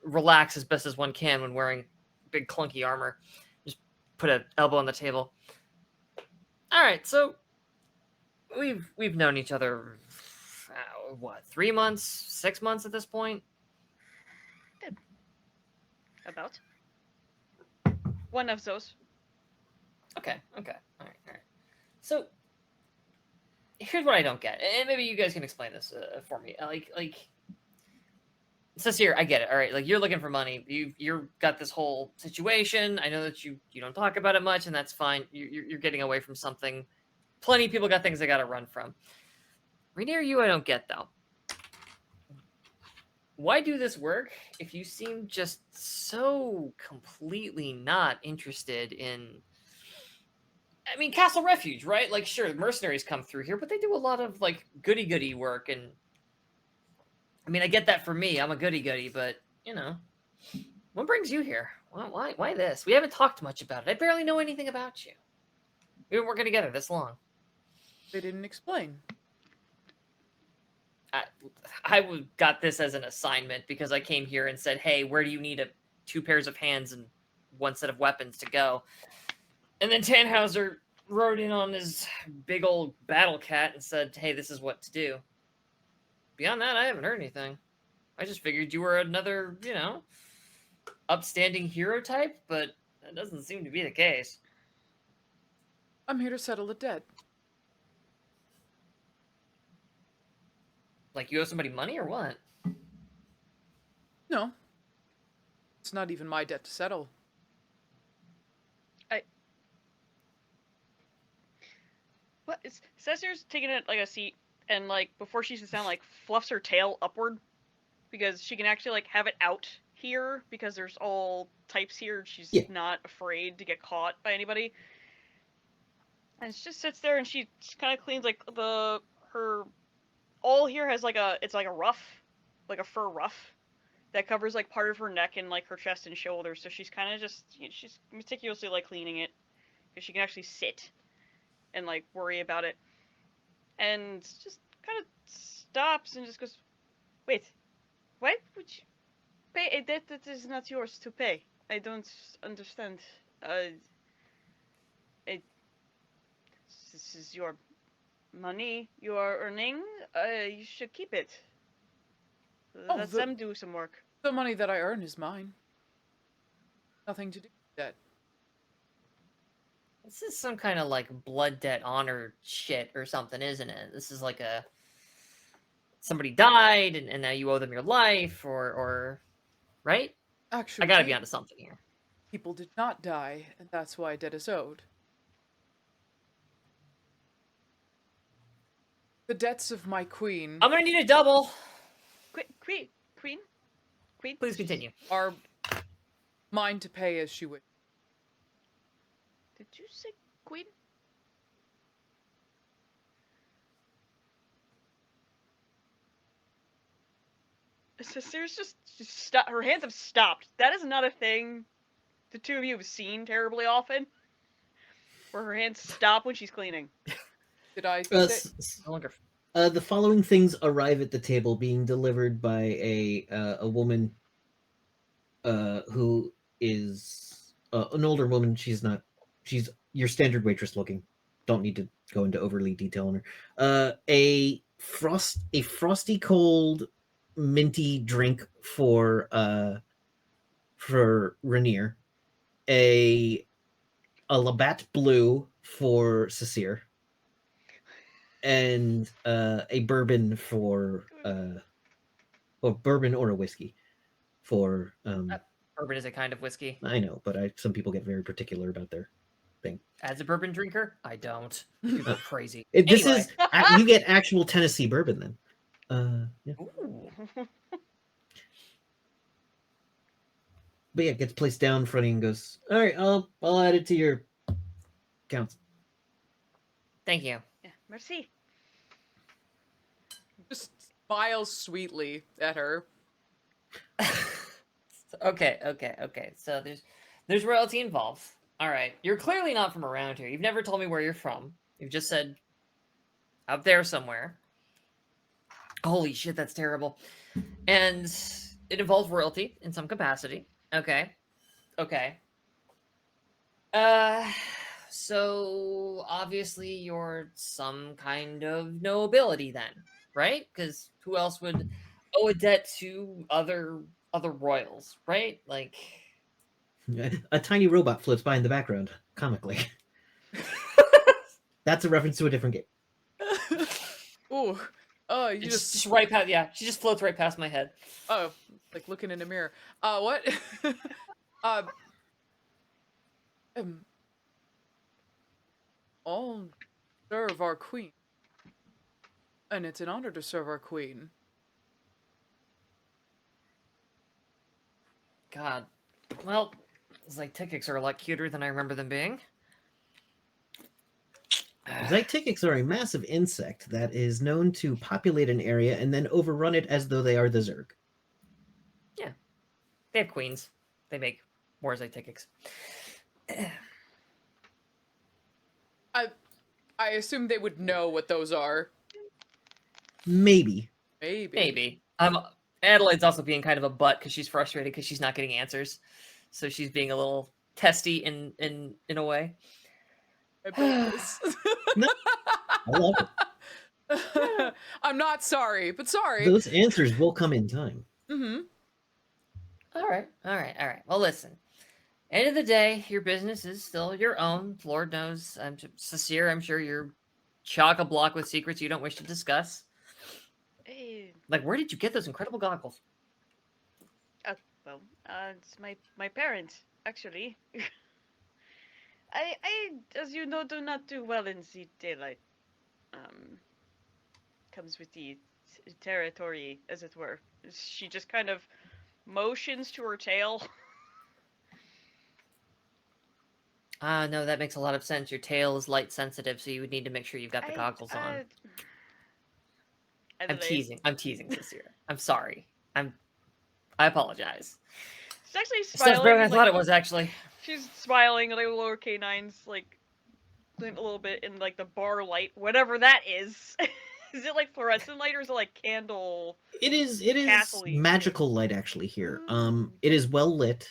relax as best as one can when wearing big clunky armor. Just put an elbow on the table. All right, so we've known each other, 3 months, 6 months at this point? About one of those. Okay. All right. So here's what I don't get, and maybe you guys can explain this for me. Like, Sasair, I get it. All right, like you're looking for money. You've got this whole situation. I know that you don't talk about it much, and that's fine. You're getting away from something. Plenty of people got things they got to run from. Rainier, I don't get though. Why do this work if you seem just so completely not interested in... I mean, Castle Refuge, right? Like, sure, mercenaries come through here, but they do a lot of, like, goody-goody work, and... I mean, I get that for me. I'm a goody-goody, but, what brings you here? Why this? We haven't talked much about it. I barely know anything about you. We've been working together this long. They didn't explain. I got this as an assignment because I came here and said, hey, where do you need 2 pairs of hands and 1 set of weapons to go? And then Tannhauser rode in on his big old battle cat and said, hey, this is what to do. Beyond that, I haven't heard anything. I just figured you were another, upstanding hero type, but that doesn't seem to be the case. I'm here to settle a debt. Like, you owe somebody money or what? No. It's not even my debt to settle. What is Sasair's taking it like a seat, and before she sits down, fluffs her tail upward because she can actually have it out here because there's all types here. She's Yeah. not afraid to get caught by anybody. And she just sits there and she kind of cleans like her all here has like a ruff, like a fur ruff that covers like part of her neck and like her chest and shoulders. So she's kind of just she's meticulously like cleaning it because she can actually sit and like worry about it. And just kind of stops and just goes, "Wait, why would you pay a debt that is not yours to pay? I don't understand. It, this is your money you are earning. You should keep it. Let them do some work." The money that I earn is mine. Nothing to do with that. This is some kind of like blood debt honor shit or something, isn't it? This is like a somebody died and now you owe them your life or right? Actually, I gotta be onto something here. people did not die, and that's why debt is owed. The debts of my queen I'm gonna need a double. Queen. Please continue. are mine to pay as she wishes. Did you say queen? Sasair's just stop. Her hands have stopped. That is not a thing the two of you have seen terribly often. Where her hands stop when she's cleaning. Did I Uh, say? No longer. The following things arrive at the table, being delivered by a woman who is an older woman. She's your standard waitress looking. Don't need to go into overly detail on her. A frosty cold minty drink for Rainier. A Labatt Blue for Sasair. And a bourbon for or bourbon or a whiskey for Bourbon is a kind of whiskey. I know, but some people get very particular about their thing. As a bourbon drinker, I don't. People are crazy. This Anyway. is you get actual Tennessee bourbon then. Yeah. Ooh. But yeah, it gets placed down in front of you and goes, "All right, I'll add it to your accounts." Thank you. Yeah, merci. Just smiles sweetly at her. Okay. So there's royalty involved. All right. You're clearly not from around here. You've never told me where you're from. You've just said out there somewhere. Holy shit, that's terrible. And it involves royalty in some capacity. Okay. So obviously you're some kind of nobility then, right? Because who else would owe a debt to other royals, right? Like A tiny robot floats by in the background, comically. That's a reference to a different game. Ooh. Oh, you it's just just right past. Yeah, she just floats right past my head. oh, like looking in a mirror. What? I'll serve our queen. And it's an honor to serve our queen. God, well, Zytikics are a lot cuter than I remember them being. Zytikics are a massive insect that is known to populate an area and then overrun it as though they are the Zerg. Yeah, they have queens. They make more Zytikics. I assume they would know what those are. Maybe. Maybe. Adelaide's also being kind of a butt because she's frustrated because she's not getting answers, so she's being a little testy in a way. I built this. No, I love it. I'm not sorry, but sorry. Those answers will come in time. Mm-hmm. All right. Well, listen. End of the day, your business is still your own. Lord knows, Sasair, I'm sure you're chock-a-block with secrets you don't wish to discuss. Like, where did you get those incredible goggles? It's my parents, actually. I, as you know, do not do well in the daylight. Comes with the territory, as it were. She just kind of motions to her tail. No, that makes a lot of sense. Your tail is light sensitive, so you would need to make sure you've got the goggles on. I'm teasing. I'm teasing this year. I'm sorry. I apologize. She's actually It's not as smiling. bad as I like, thought it was, actually. She's smiling, like lower canines, like glint a little bit in like the bar light, whatever that is. Is it like fluorescent light or is it like candle? It is Castle-y. magical light actually here. Mm. It is well lit.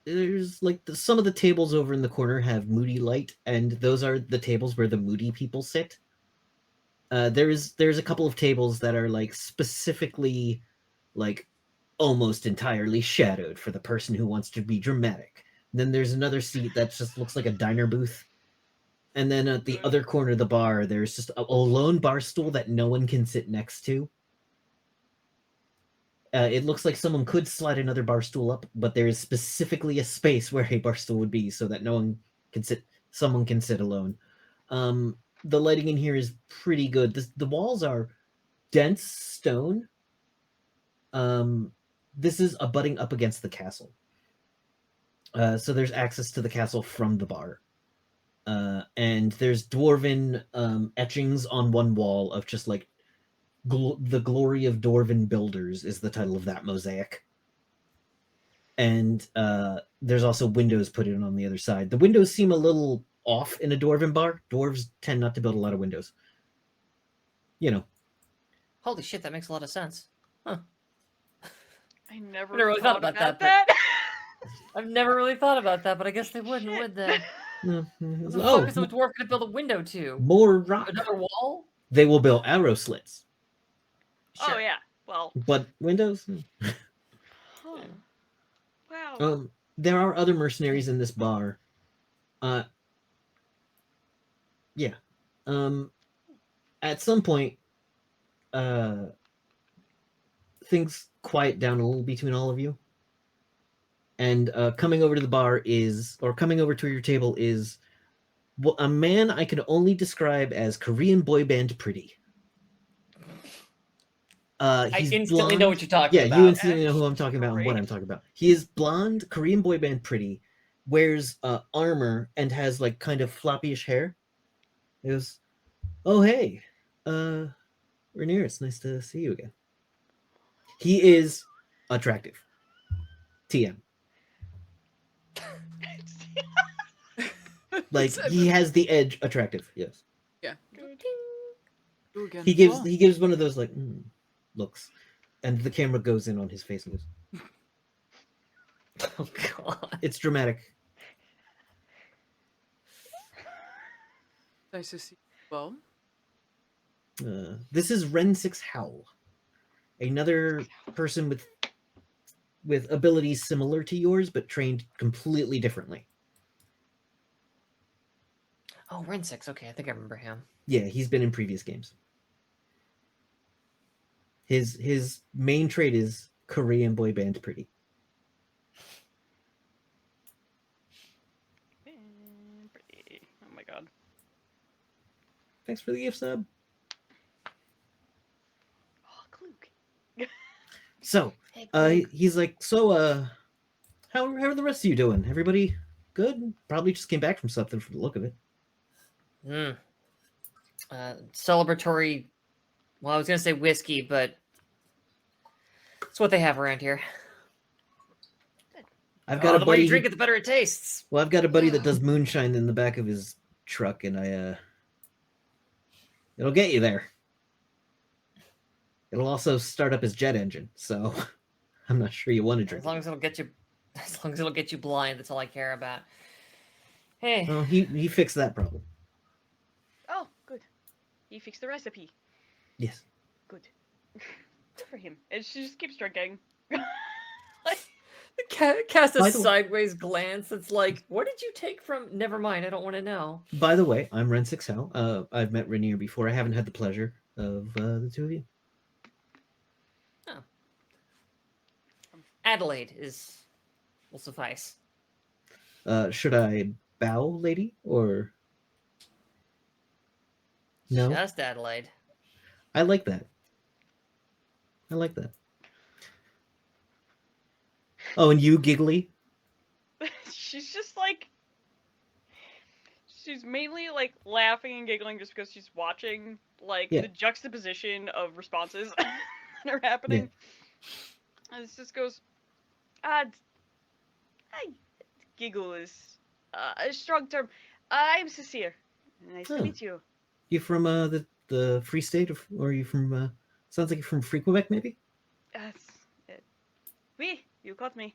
There's like some of the tables over in the corner have moody light, and those are the tables where the moody people sit. There's a couple of tables that are like specifically like almost entirely shadowed for the person who wants to be dramatic. And then there's another seat that just looks like a diner booth. And then at the other corner of the bar, there's just a lone bar stool that no one can sit next to. It looks like someone could slide another bar stool up, but there is specifically a space where a bar stool would be so that no one can sit. Someone can sit alone. The lighting in here is pretty good. The walls are dense stone. This is abutting up against the castle. So there's access to the castle from the bar. And there's dwarven etchings on one wall of just like the glory of dwarven builders is the title of that mosaic. And there's also windows put in on the other side. The windows seem a little off in a dwarven bar. Dwarves tend not to build a lot of windows. You know. Holy shit, that makes a lot of sense. Huh. I never really thought about that. I've never really thought about that, but I guess they wouldn't, would they? No. What the fuck is a dwarf gonna build a window to? More rock. Another wall? They will build arrow slits. Oh yeah. Well. But windows? Huh. Wow. There are other mercenaries in this bar. Yeah. At some point, things quiet down a little between all of you. And coming over to the bar coming over to your table is a man I can only describe as Korean boy band pretty. I instantly blonde. know what you're talking about. Yeah, you instantly know who I'm talking about and what I'm talking about. He is blonde, Korean boy band pretty, wears armor, and has like kind of floppy-ish hair. He goes, "Oh hey, Rainier, it's nice to see you again." He is attractive. TM. Like he has the edge attractive. Yes. Yeah. Ooh, again. He gives one of those like looks, and the camera goes in on his face and goes, Oh god. it's dramatic. Nice to see you. Well, This is Ren 6 Howl, another person with abilities similar to yours, but trained completely differently. Oh, Rensix. Okay, I think I remember him. Yeah, he's been in previous games. His main trait is Korean boy band pretty. Pretty. Oh my god. Thanks for the gift sub. Oh, Klug. So, he's like, so, how are the rest of you doing? Everybody good? Probably just came back from something from the look of it. Celebratory. Well, I was gonna say whiskey, but it's what they have around here. I've got a the more buddy. you drink it, the better it tastes. Well, I've got a buddy that does moonshine in the back of his truck, and it'll get you there. It'll also start up his jet engine, so I'm not sure you want to drink. As long as it'll get you blind, that's all I care about. Hey. Oh, he fixed that problem. Oh, good. He fixed the recipe. Yes. Good. Good for him. And she just keeps drinking. Cast a By the way- sideways glance. It's like, what did you take from? Never mind. I don't want to know. By the way, I'm Ren 6 Hal. I've met Rainier before. I haven't had the pleasure of the two of you. Oh. Adelaide will suffice. Should I bow, lady, or no? Just Adelaide. I like that. I like that. Oh, and you giggly? She's just like, she's mainly like laughing and giggling just because she's watching like Yeah. the juxtaposition of responses that are happening. And it just goes, I giggle is a strong term. I'm Sasair. Nice to Oh. meet you. You from the Free State, or are you from? Sounds like you're from Free Quebec, maybe. Uh, oui, you caught me.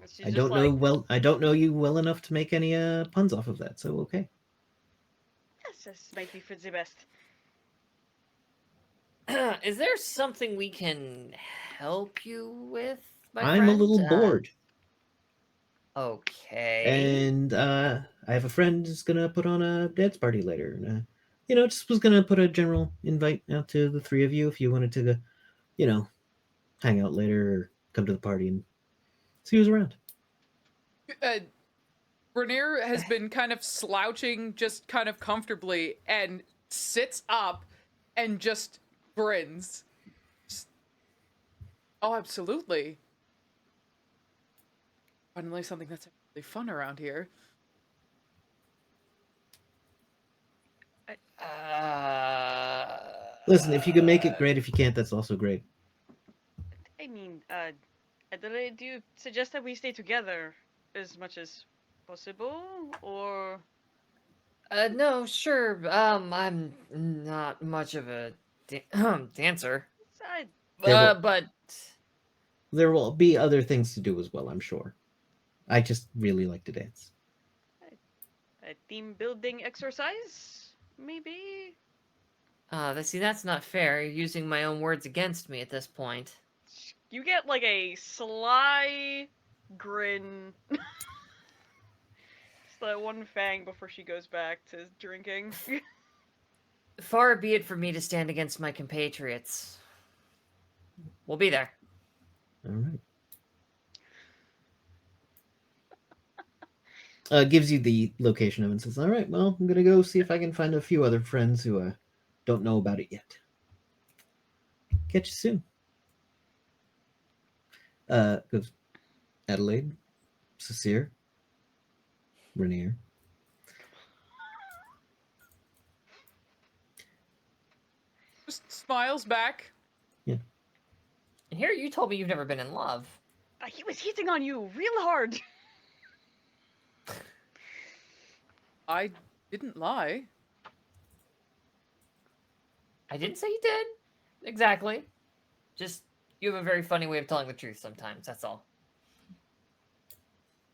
She's I just don't know like, well. I don't know you well enough to make any puns off of that. So okay. yes, this might be for the best. Is there something we can help you with, my I'm friend? a little bored, Okay. and I have a friend who's gonna put on a dance party later. And, just was gonna put a general invite out to the three of you if you wanted to, hang out later or come to the party and see who's around. Rainier has been kind of slouching just kind of comfortably and sits up and just grins. Oh, absolutely. Finally something that's actually fun around here. Listen, if you can make it, great. If you can't, that's also great. I mean, Adelaide, do you suggest that we stay together as much as possible, or? No, sure. I'm not much of a dancer. I, But There will be other things to do as well, I'm sure. I just really like to dance. a team building exercise, maybe? see, that's not fair. You're using my own words against me at this point. You get like a sly grin. Just that one fang before she goes back to drinking. Far be it from me to stand against my compatriots. We'll be there. All right. Gives you the location of it and says, all right, well, I'm going to go see if I can find a few other friends who don't know about it yet. Catch you soon. Goes Adelaide, Sasair, Rainier. Just smiles back. And here you told me you've never been in love. He was hitting on you real hard. I didn't lie. I didn't say you did. Exactly. Just, you have a very funny way of telling the truth sometimes, that's all.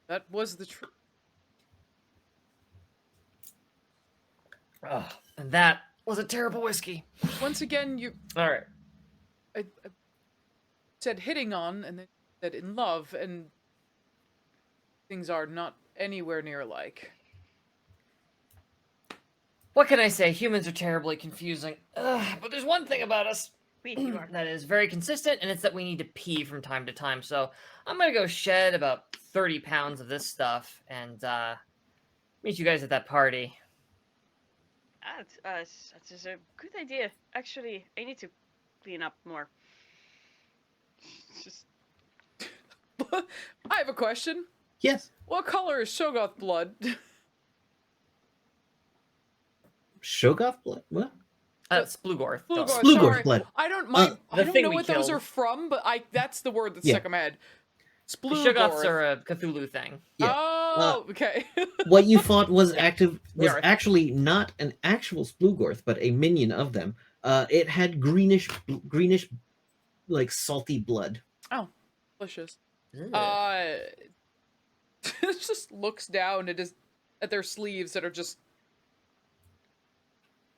That was the truth. Ugh, and that was a terrible whiskey. Once again, you All right. I said hitting on and then said in love, and things are not anywhere near alike. What can I say? Humans are terribly confusing. Ugh, but there's one thing about us Wait, you are. that is very consistent, and it's that we need to pee from time to time. So I'm going to go shed about 30 pounds of this stuff and meet you guys at that party. That is a good idea. Actually, I need to clean up more. Just I have a question. Yes. What color is Shogoth blood? Shogoth blood? What? Splugorth. Splugorth, Splugorth sorry. blood. I don't the know thing we what those killed. are from, but that's the word that's Yeah. stuck in my head. The Shogoths Splugorth. are a Cthulhu thing. Yeah. Oh, okay. What you thought was Yeah. was are. actually not an actual Splugorth, but a minion of them. It had greenish, like salty blood. Oh, delicious. Ugh. It just looks down at their sleeves that are just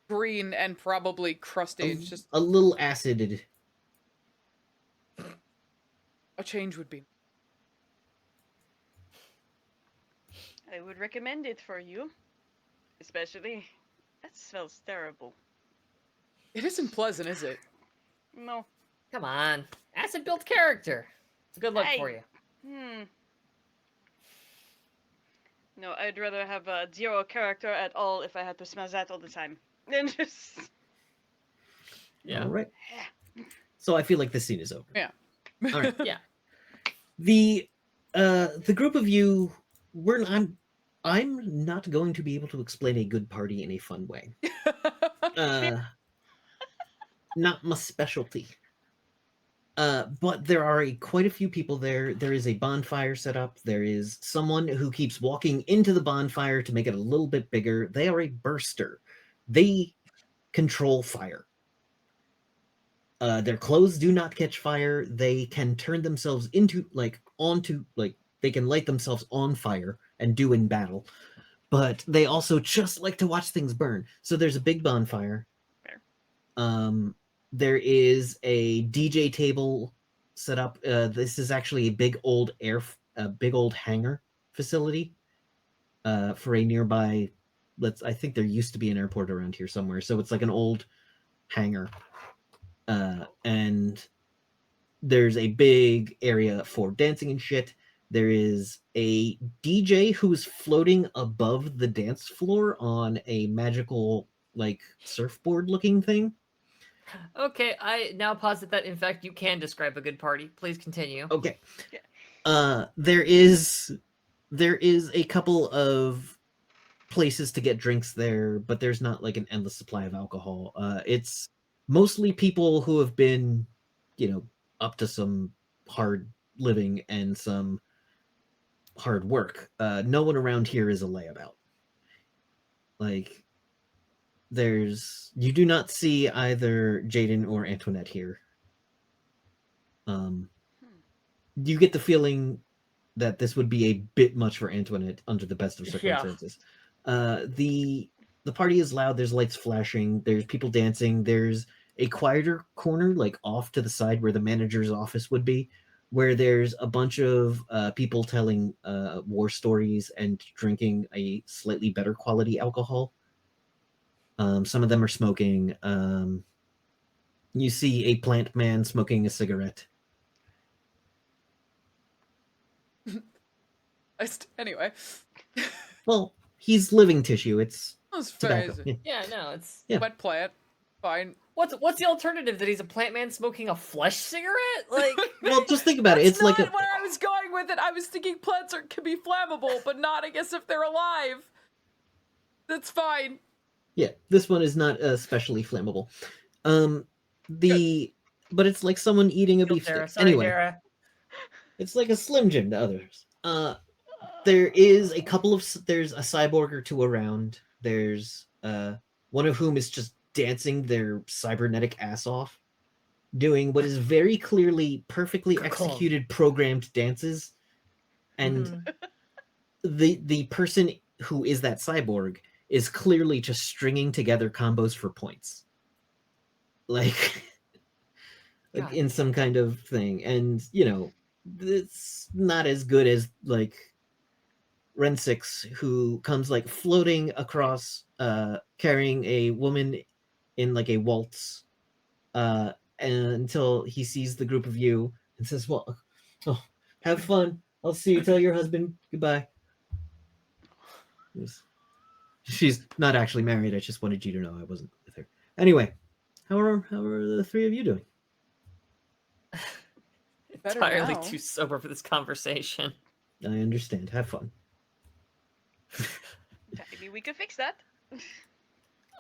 green and probably crusty. It's just A little acided. a change would be. I would recommend it for you. Especially, that smells terrible. It isn't pleasant, is it? No. Come on. Acid built character. It's a good look Hey. for you. No, I'd rather have zero character at all if I had to smell that all the time. Then just... Yeah. All right. So I feel like this scene is over. Yeah. All right. Yeah. The group of you, I'm not going to be able to explain a good party in a fun way. Not my specialty. But there are quite a few people there. There is a bonfire set up. There is someone who keeps walking into the bonfire to make it a little bit bigger. They are a burster. They control fire. Their clothes do not catch fire. They can turn themselves they can light themselves on fire and do in battle. But they also just like to watch things burn. So there's a big bonfire. Fair. There is a DJ table set up. This is actually a big old hangar facility for a nearby. I think there used to be an airport around here somewhere. So it's like an old hangar. And there's a big area for dancing and shit. There is a DJ who's floating above the dance floor on a magical, like, surfboard looking thing. Okay, I now posit that in fact you can describe a good party. Please continue. Okay. There is a couple of places to get drinks there, but there's not like an endless supply of alcohol. It's mostly people who have been, up to some hard living and some hard work. No one around here is a layabout. Like, you do not see either Jaden or Antoinette here. You get the feeling that this would be a bit much for Antoinette under the best of circumstances. The party is loud. There's lights flashing. There's people dancing. There's a quieter corner, like off to the side where the manager's office would be, where there's a bunch of people telling war stories and drinking a slightly better quality alcohol. Some of them are smoking. You see a plant man smoking a cigarette. Anyway. Well, he's living tissue. It's That's tobacco. fair. Yeah. Yeah, no, it's Yeah. Wet plant. Fine. what's the alternative? That he's a plant man smoking a flesh cigarette? Like, Well, just think about it. It's That's like not where I was going with it. I was thinking plants can be flammable, but not, I guess, if they're alive. That's fine. Yeah, this one is not especially flammable. But it's like someone eating a beef Dara, stick. sorry, Anyway, Dara. it's like a Slim Jim to others. There's a cyborg or two around. There's one of whom is just dancing their cybernetic ass off, doing what is very clearly perfectly Good call. executed programmed dances. And the person who is that cyborg is clearly just stringing together combos for points. Like in some kind of thing. And, it's not as good as, like, Rensix, who comes, like, floating across, carrying a woman in, like, a waltz, and until he sees the group of you and says, well, have fun. I'll see you. Tell your husband goodbye. She's not actually married. I just wanted you to know I wasn't with her. Anyway, how are the three of you doing? Better Entirely now. too sober for this conversation. I understand. Have fun. Maybe we could fix that.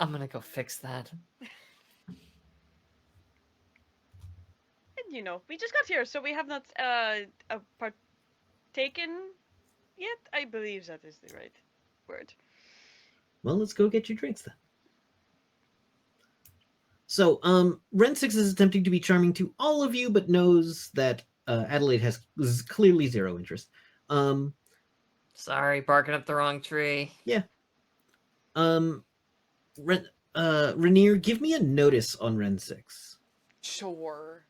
I'm gonna go fix that. And we just got here, so we have not partaken yet. I believe that is the right word. Well, let's go get your drinks then. So, Rensix is attempting to be charming to all of you, but knows that Adelaide has clearly zero interest. Sorry, barking up the wrong tree. Yeah. Rainier, give me a notice on Rensix. Sure.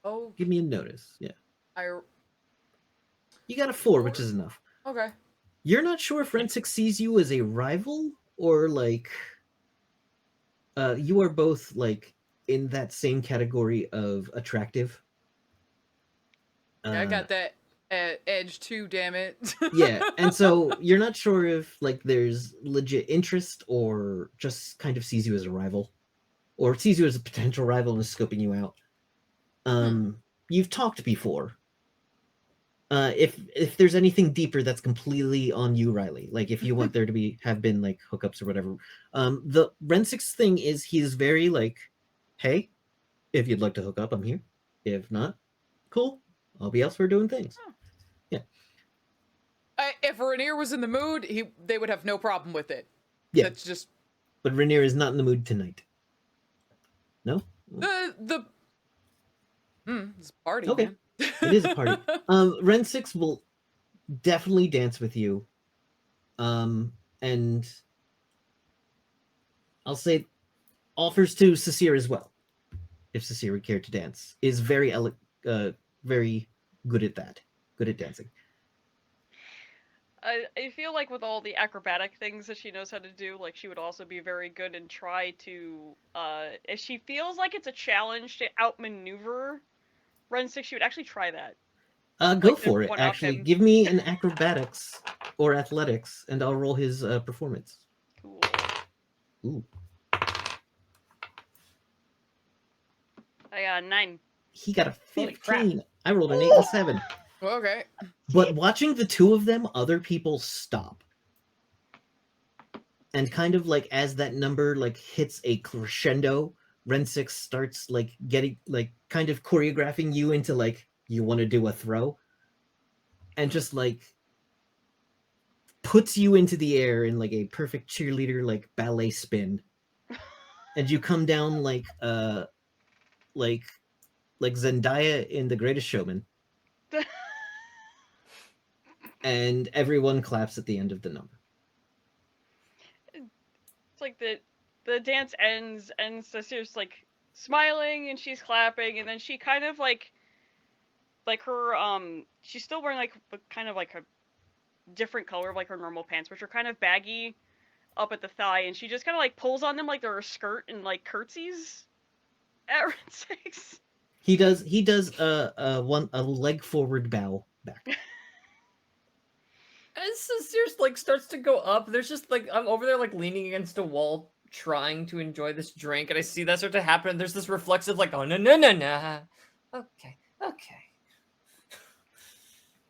Oh, Give me a notice. Yeah. I. You got a 4, which is enough. Okay. You're not sure if Rensix sees you as a rival or like you are both like in that same category of attractive. Yeah, I got that edge too, damn it. Yeah, and so you're not sure if like there's legit interest or just kind of sees you as a rival or sees you as a potential rival and is scoping you out. You've talked before. If there's anything deeper, that's completely on you, Riley. Like if you want there to have been like hookups or whatever. The Rensix thing is he's very like, hey, if you'd like to hook up, I'm here. If not, cool. I'll be elsewhere doing things. Oh. Yeah. If Rainier was in the mood, they would have no problem with it. Yeah. That's just. But Rainier is not in the mood tonight. No. It's a party. Okay. Man. It is a party. Rensix will definitely dance with you. And I'll say offers to Sasair as well. If Sasair would care to dance. Is very very good at that. Good at dancing. I feel like with all the acrobatic things that she knows how to do, like she would also be very good and try to, if she feels like it's a challenge to outmaneuver Rensix, she would actually try that. Go Like, for it, one-up actually. him. Give me an acrobatics or athletics, and I'll roll his performance. Cool. Ooh. I got a 9. He got a Holy crap. 15. I rolled an 8 and a 7. Okay. But watching the two of them, other people stop. And kind of like as that number like hits a crescendo, Rensix starts like getting like kind of choreographing you into like you want to do a throw. And just like puts you into the air in like a perfect cheerleader like ballet spin. And you come down like Zendaya in The Greatest Showman. And everyone claps at the end of the number. It's like the dance ends and Sasair's like smiling and she's clapping and then she kind of like her she's still wearing like kind of like a different color of like her normal pants, which are kind of baggy up at the thigh, and she just kind of like pulls on them like they're a skirt and like curtsies at Rensix. He does a leg forward bow back. As Sasair like starts to go up, there's just like I'm over there like leaning against a wall trying to enjoy this drink, and I see that start to happen. There's this reflexive like, oh no. Okay.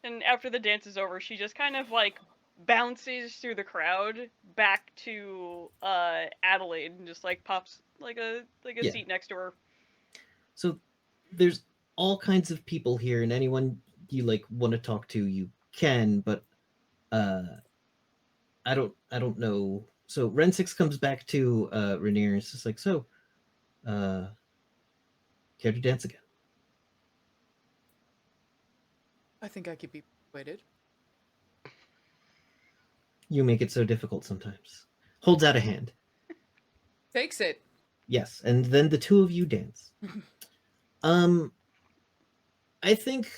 And after the dance is over, she just kind of like bounces through the crowd back to Adelaide and just like pops like a Yeah. seat next to her. So there's all kinds of people here, and anyone you like want to talk to, you can, but I don't know. So Rensix comes back to Rainier and it's just like, so care to dance again? I think I could be persuaded. You make it so difficult sometimes. Holds out a hand. Takes it. Yes, and then the two of you dance. I think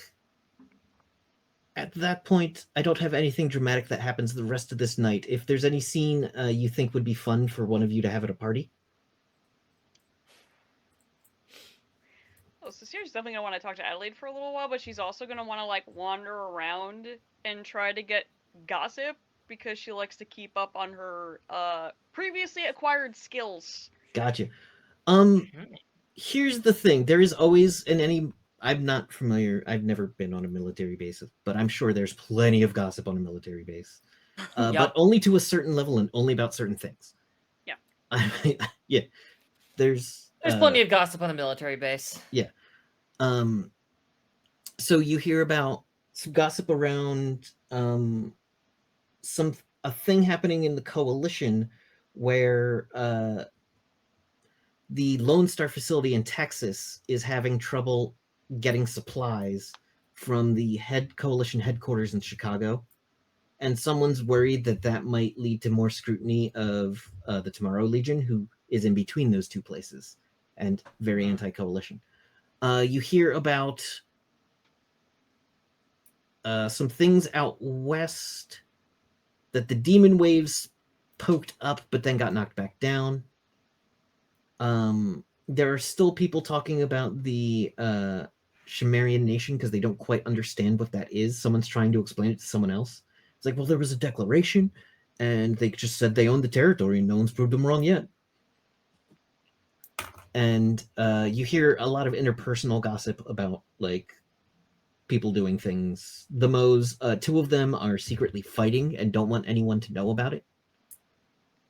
at that point, I don't have anything dramatic that happens the rest of this night. If there's any scene you think would be fun for one of you to have at a party. Oh, so Sasair's definitely gonna want to talk to Adelaide for a little while, but she's also gonna want to like wander around and try to get gossip because she likes to keep up on her previously acquired skills. Gotcha. Here's the thing. There is always in any... I'm not familiar. I've never been on a military base, but I'm sure there's plenty of gossip on a military base. Yep. But only to a certain level and only about certain things. Yeah. Yeah. There's plenty of gossip on a military base. Yeah. So you hear about some gossip around a thing happening in the coalition where the Lone Star facility in Texas is having trouble getting supplies from the coalition headquarters in Chicago. And someone's worried that might lead to more scrutiny of the Tomorrow Legion, who is in between those two places and very anti-coalition. You hear about some things out west that the demon waves poked up but then got knocked back down. There are still people talking about the Shimerian nation because they don't quite understand what that is. Someone's trying to explain it to someone else. It's like, well, there was a declaration and they just said they own the territory and no one's proved them wrong yet. and you hear a lot of interpersonal gossip about like people doing things. The Moes, two of them are secretly fighting and don't want anyone to know about it.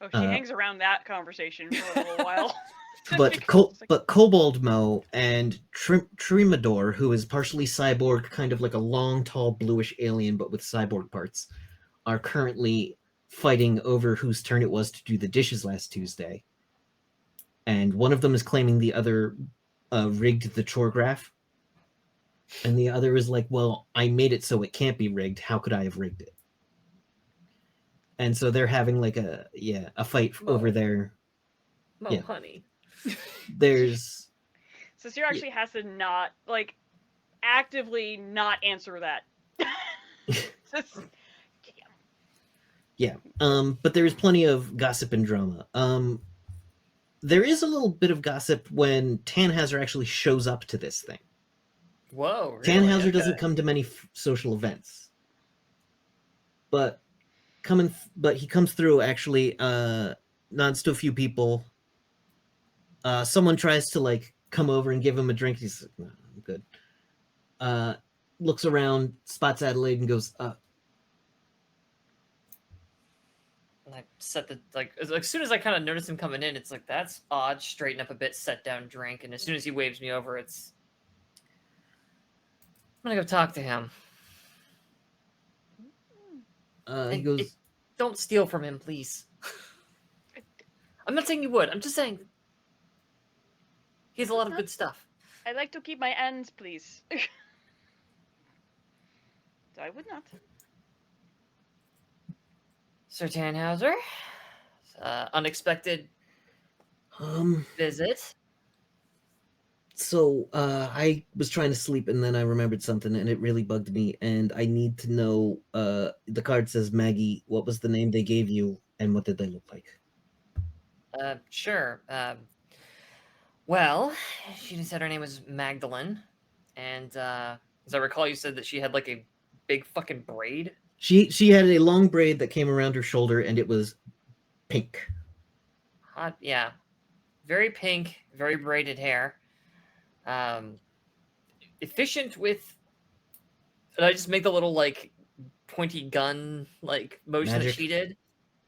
Oh, she hangs around that conversation for a little while. But Kobold Mo and Trimador, who is partially cyborg, kind of like a long, tall, bluish alien, but with cyborg parts, are currently fighting over whose turn it was to do the dishes last Tuesday. And one of them is claiming the other rigged the chore graph. And the other is like, well, I made it so it can't be rigged. How could I have rigged it? And so they're having like a fight over there. Mo, honey. There's Sasair actually has to not like actively not answer that. But there is plenty of gossip and drama. There is a little bit of gossip when Tannhauser actually shows up to this thing. Whoa, really? Tannhauser doesn't come to many social events, but he comes through. Actually, nods to a few people. Someone tries to like come over and give him a drink. He's like, no, I'm good. Looks around, spots Adelaide, and goes, And I set the as soon as I kind of notice him coming in, it's like that's odd. Straighten up a bit, set down drink, and as soon as he waves me over, it's I'm gonna go talk to him. he goes, don't steal from him, please. I'm not saying you would. I'm just saying he has a lot of good stuff. I'd like to keep my ends, please. So I would not. Sir Tannhauser, unexpected visit. So I was trying to sleep and then I remembered something and it really bugged me and I need to know, the card says Maggie, what was the name they gave you and what did they look like? Sure. Well, she just said her name was Magdalene, and as I recall, you said that she had like a big fucking braid. She had a long braid that came around her shoulder and it was pink. Hot, yeah. Very pink, very braided hair. Efficient with. Did I just make the little like pointy gun like motion Magic? that she did?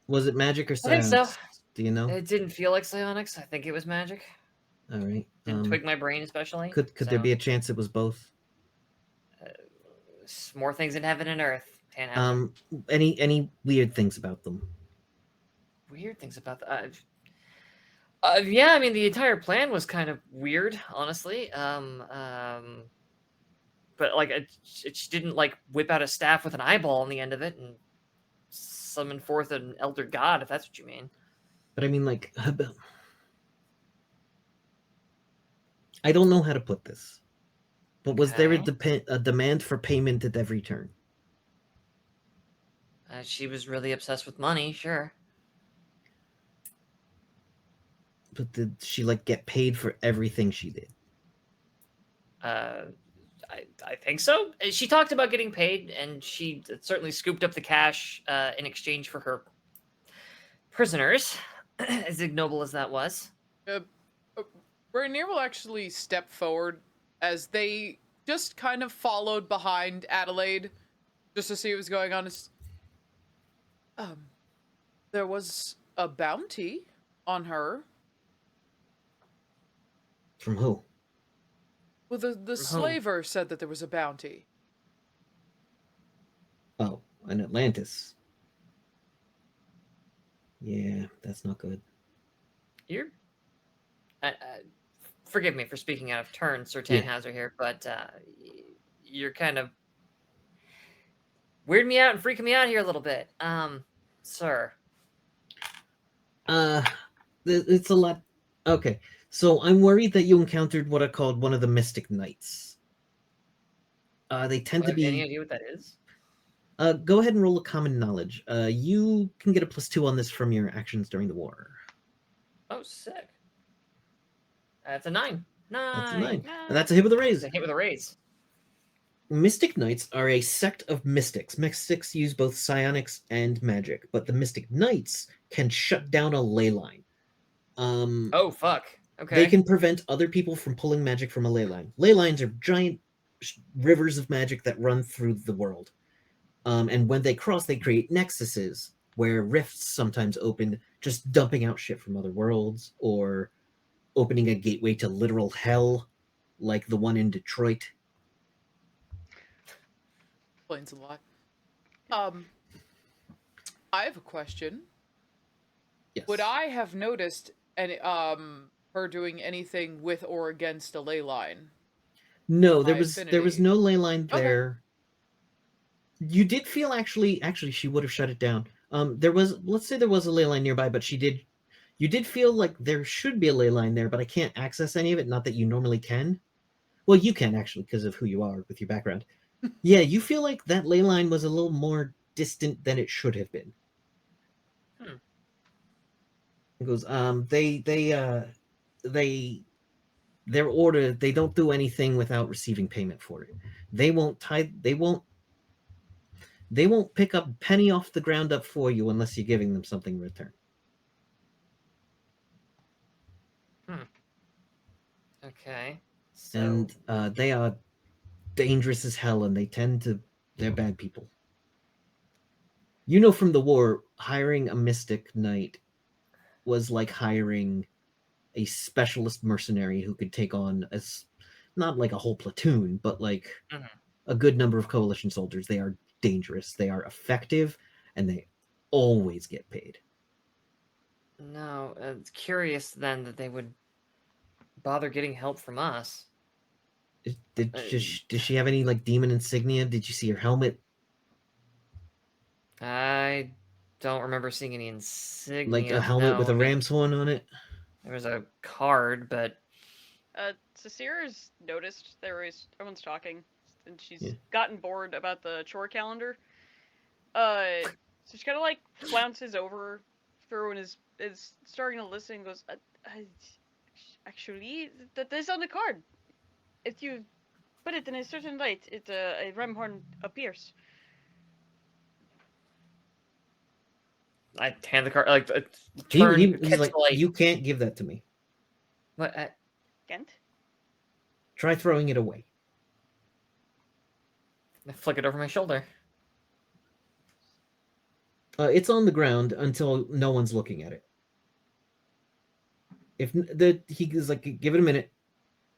Was it magic or I think science? so. Do you know? It didn't feel like psionics. I think it was magic. All right. Didn't twig my brain especially. Could there be a chance it was both? More things in heaven and earth? Tannhauser. Any weird things about them? Weird things about that. Yeah, I mean the entire plan was kind of weird, honestly. But like it didn't like whip out a staff with an eyeball on the end of it and summon forth an elder god, if that's what you mean. But I mean, like, I don't know how to put this, but was there a demand for payment at every turn? She was really obsessed with money, sure. But did she like get paid for everything she did? I think so. She talked about getting paid, and she certainly scooped up the cash in exchange for her prisoners, as ignoble as that was. Rainier will actually step forward as they just kind of followed behind Adelaide just to see what was going on. There was a bounty on her. From who? Well, the slaver said that there was a bounty. Oh, in Atlantis. Yeah, that's not good. You're... forgive me for speaking out of turn, Sir Tannhauser here, but you're kind of weirding me out and freaking me out here a little bit. Sir. It's a lot. Okay, so I'm worried that you encountered what I called one of the Mystic Knights. They tend to be... Any idea what that is? Go ahead and roll a common knowledge. You can get a +2 on this from your actions during the war. Oh, sick. That's a 9. That's a 9. And that's a hit with a raise. It's a hit with a raise. Mystic Knights are a sect of mystics. Mystics use both psionics and magic, but the Mystic Knights can shut down a ley line. Oh, fuck. Okay. They can prevent other people from pulling magic from a ley line. Ley lines are giant rivers of magic that run through the world. And when they cross, they create nexuses where rifts sometimes open, just dumping out shit from other worlds, or opening a gateway to literal hell, like the one in Detroit. Explains a lot. I have a question. Yes. Would I have noticed any her doing anything with or against a ley line? No, My there was affinity. no ley line Okay. there. You did feel actually she would have shut it down. There was, let's say there was a ley line nearby, but you did feel like there should be a ley line there, but I can't access any of it. Not that you normally can. Well, you can actually because of who you are with your background. Yeah, you feel like that ley line was a little more distant than it should have been. It goes, their order, they don't do anything without receiving payment for it. They won't pick up a penny off the ground up for you unless you're giving them something in return. Okay. So... And they are dangerous as hell, and they're bad people. You know from the war, hiring a mystic knight was like hiring a specialist mercenary who could take on not like a whole platoon, but like a good number of coalition soldiers. They are dangerous, they are effective, and they always get paid. No, it's curious then that they would bother getting help from us. Does she have any like demon insignia? Did you see her helmet? I don't remember seeing any insignia. Like a helmet with a ram's horn on it? There was a card, but... Sasair has noticed everyone's talking, and she's gotten bored about the chore calendar. So she kind of like flounces over through and is starting to listen and goes, actually, that is on the card. If you put it in a certain light, a ram horn appears. I hand the card, like, He's catch like, the light. you can't give that to me. What? Can't? Try throwing it away. I flick it over my shoulder. It's on the ground until no one's looking at it. He is like, give it a minute.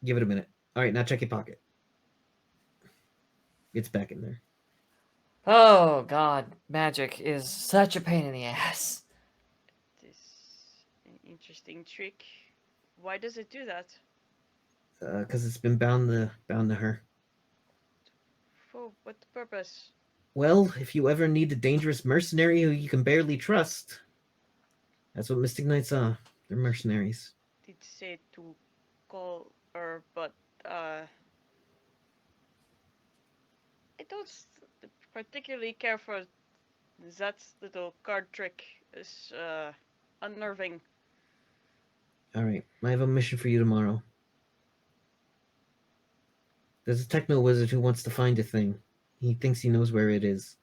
Give it a minute. All right, now check your pocket. It's back in there. Oh god, magic is such a pain in the ass. This an interesting trick. Why does it do that? Because it's been bound to her. For what purpose? Well, if you ever need a dangerous mercenary who you can barely trust, that's what Mystic Knights are. They're mercenaries. Did say to call her, but I don't particularly care for that little card trick. It's unnerving. All right, I have a mission for you tomorrow. There's a techno wizard who wants to find a thing. He thinks he knows where it is.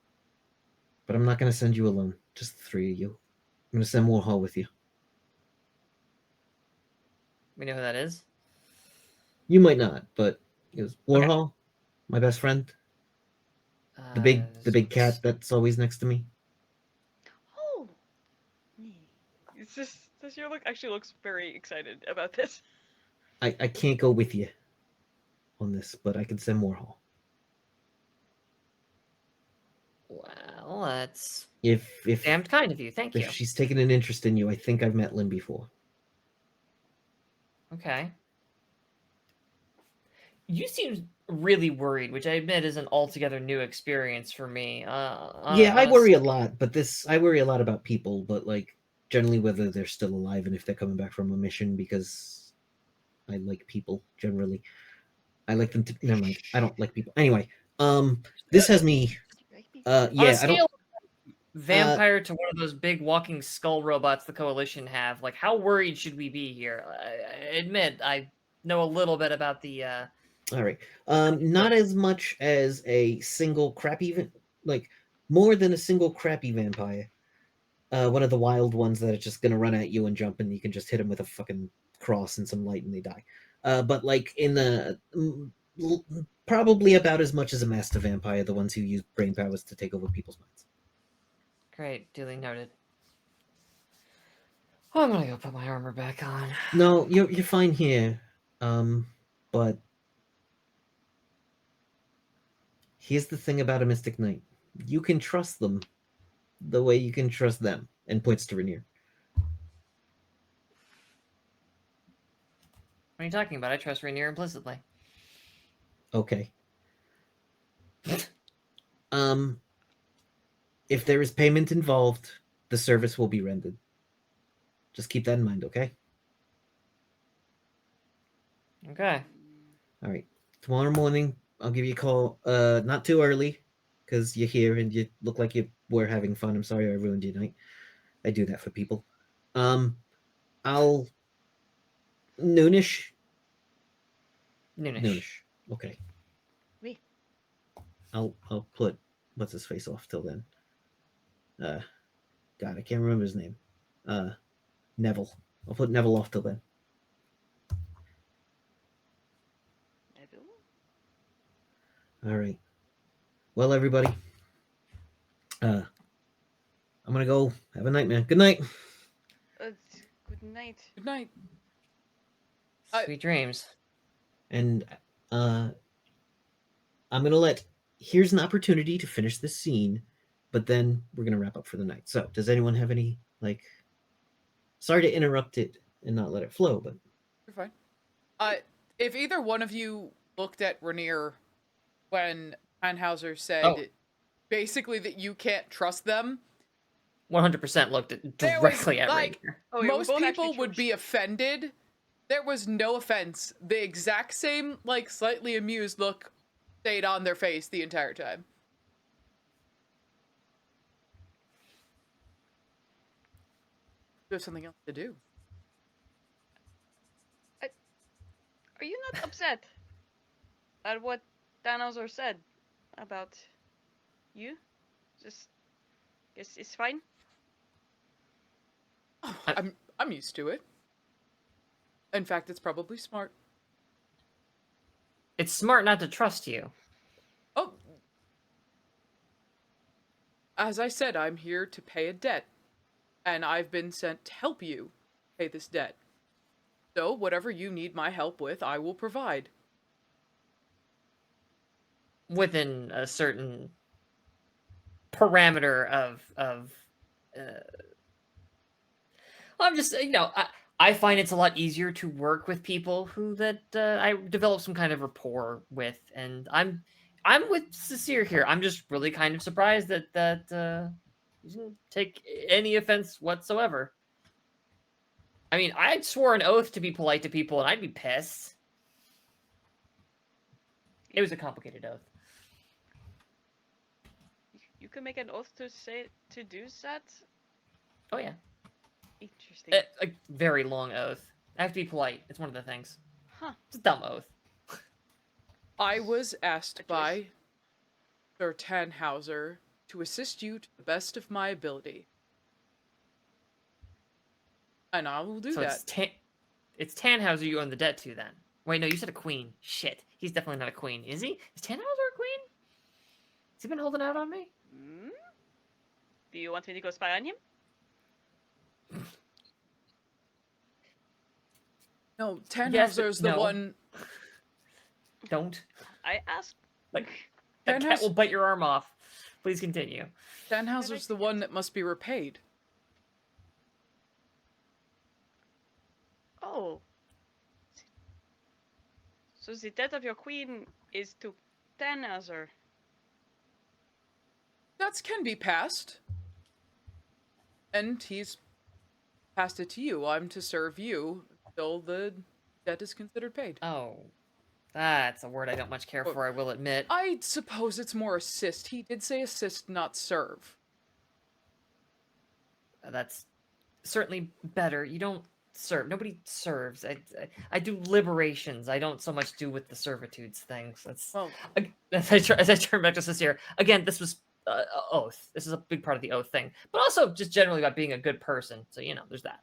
But I'm not going to send you alone. Just the three of you. I'm going to send Warhol with you. We know who that is? You might not, but it was Warhol, okay. My best friend. The big cat that's always next to me. Oh! It's just, this year actually looks very excited about this. I can't go with you on this, but I can send Warhol. Well, that's if damned kind of you. Thank you. If she's taken an interest in you, I think I've met Lynn before. Okay. You seem really worried, which I admit is an altogether new experience for me. Yeah, I worry a lot, but I worry a lot about people, but like generally whether they're still alive and if they're coming back from a mission, because I like people generally. I like them to. Never mind. I don't like people. Anyway, this has me. Yeah, I don't. Vampire to one of those big walking skull robots the Coalition have. Like, how worried should we be here? I admit I know a little bit about the. All right. Not as much as a single crappy, like more than a single crappy vampire. One of the wild ones that are just gonna run at you and jump, and you can just hit him with a fucking cross and some light and they die. But like in the probably about as much as a master vampire, the ones who use brain powers to take over people's minds. Great, duly noted. Oh, I'm gonna go put my armor back on. No, you're fine here. But here's the thing about a Mystic Knight. You can trust them the way you can trust them, and points to Rainier. What are you talking about? I trust Rainier implicitly. Okay. If there is payment involved, the service will be rendered. Just keep that in mind, okay? Okay. All right. Tomorrow morning, I'll give you a call. Not too early, because you're here and you look like you were having fun. I'm sorry I ruined your night. I do that for people. I'll noonish. Noonish. Okay. Oui. I'll put what's his face off till then. God, I can't remember his name. Neville. I'll put Neville off till then. Neville? All right. Well, everybody. I'm gonna go have a nightmare. Good night. Good night. Good night. Sweet dreams. And I'm gonna let. Here's an opportunity to finish this scene, but then we're gonna wrap up for the night. So, does anyone have any like? Sorry to interrupt it and not let it flow, but You're fine. If either one of you looked at Rainier when Tannhauser said basically that you can't trust them, 100% looked There was, directly at like, Rainier. Oh, yeah, we most both people actually would be offended. There was no offense. The exact same, like, slightly amused look stayed on their face the entire time. You have something else to do. Are you not upset at what Tannhauser said about you? Just guess it's fine. Oh, I'm used to it. In fact, it's probably smart. It's smart not to trust you. Oh, as I said, I'm here to pay a debt, and I've been sent to help you pay this debt. So, whatever you need my help with, I will provide. Within a certain parameter of I'm just, I find it's a lot easier to work with people who I develop some kind of rapport with, and I'm with Sasair here. I'm just really kind of surprised that you didn't take any offense whatsoever. I mean, I'd swore an oath to be polite to people, and I'd be pissed. It was a complicated oath. You can make an oath to do that? Oh yeah. Interesting. A very long oath. I have to be polite. It's one of the things. Huh. It's a dumb oath. I was asked by Sir Tannhauser to assist you to the best of my ability. And I will do that. It's Tannhauser you owe the debt to, then. Wait, no, you said a queen. Shit. He's definitely not a queen. Is he? Is Tannhauser a queen? Has he been holding out on me? Do you want me to go spy on him? No, Tannhauser's the no. one. Don't. I asked. Like, that cat will bite your arm off. Please continue. Tannhauser's the one that must be repaid. Oh. So the death of your queen is to Tannhauser. That can be passed. And he's passed it to you. I'm to serve you till the debt is considered paid. Oh. That's a word I don't much care for, I will admit. I suppose it's more assist. He did say assist, not serve. That's certainly better. You don't serve. Nobody serves. I do liberations. I don't so much do with the servitudes things. That's Well, as I turn back to Sasair. Again, this was oath. This is a big part of the oath thing, but also just generally about being a good person. So there's that.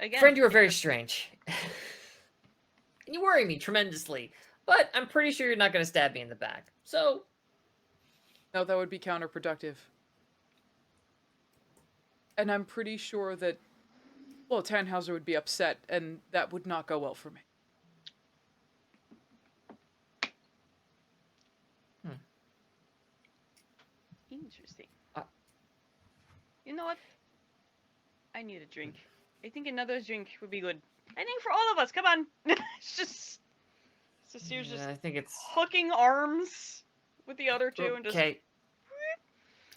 again. Friend, you are very strange. And you worry me tremendously. But I'm pretty sure you're not going to stab me in the back. So, No, that would be counterproductive. And I'm pretty sure that, well, Tannhauser would be upset, and that would not go well for me. Interesting. You know what? I need a drink. I think another drink would be good. I think for all of us. Come on. It's just Sasair's just I think it's hooking arms with the other two and just. okay.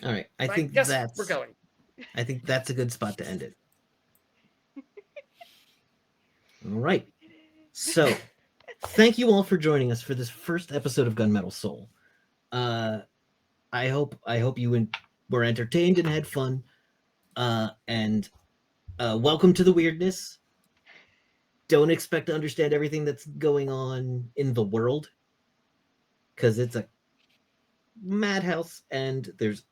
All right, I I think guess that's we're going. I think that's a good spot to end it. All right. So, thank you all for joining us for this first episode of Gunmetal Soul. I hope you were entertained and had fun. And welcome to the weirdness. Don't expect to understand everything that's going on in the world, because it's a madhouse and there's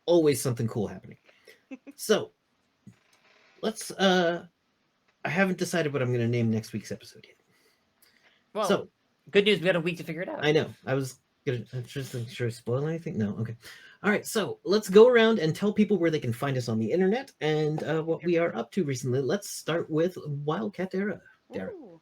always something cool happening. So let's I haven't decided what I'm going to name next week's episode yet. Well, So good news, we got a week to figure it out. I know. I'm just sure I spoil anything? No, okay. All right, so let's go around and tell people where they can find us on the internet and what we are up to recently. Let's start with Wyld Cat Dera. Dera. Ooh.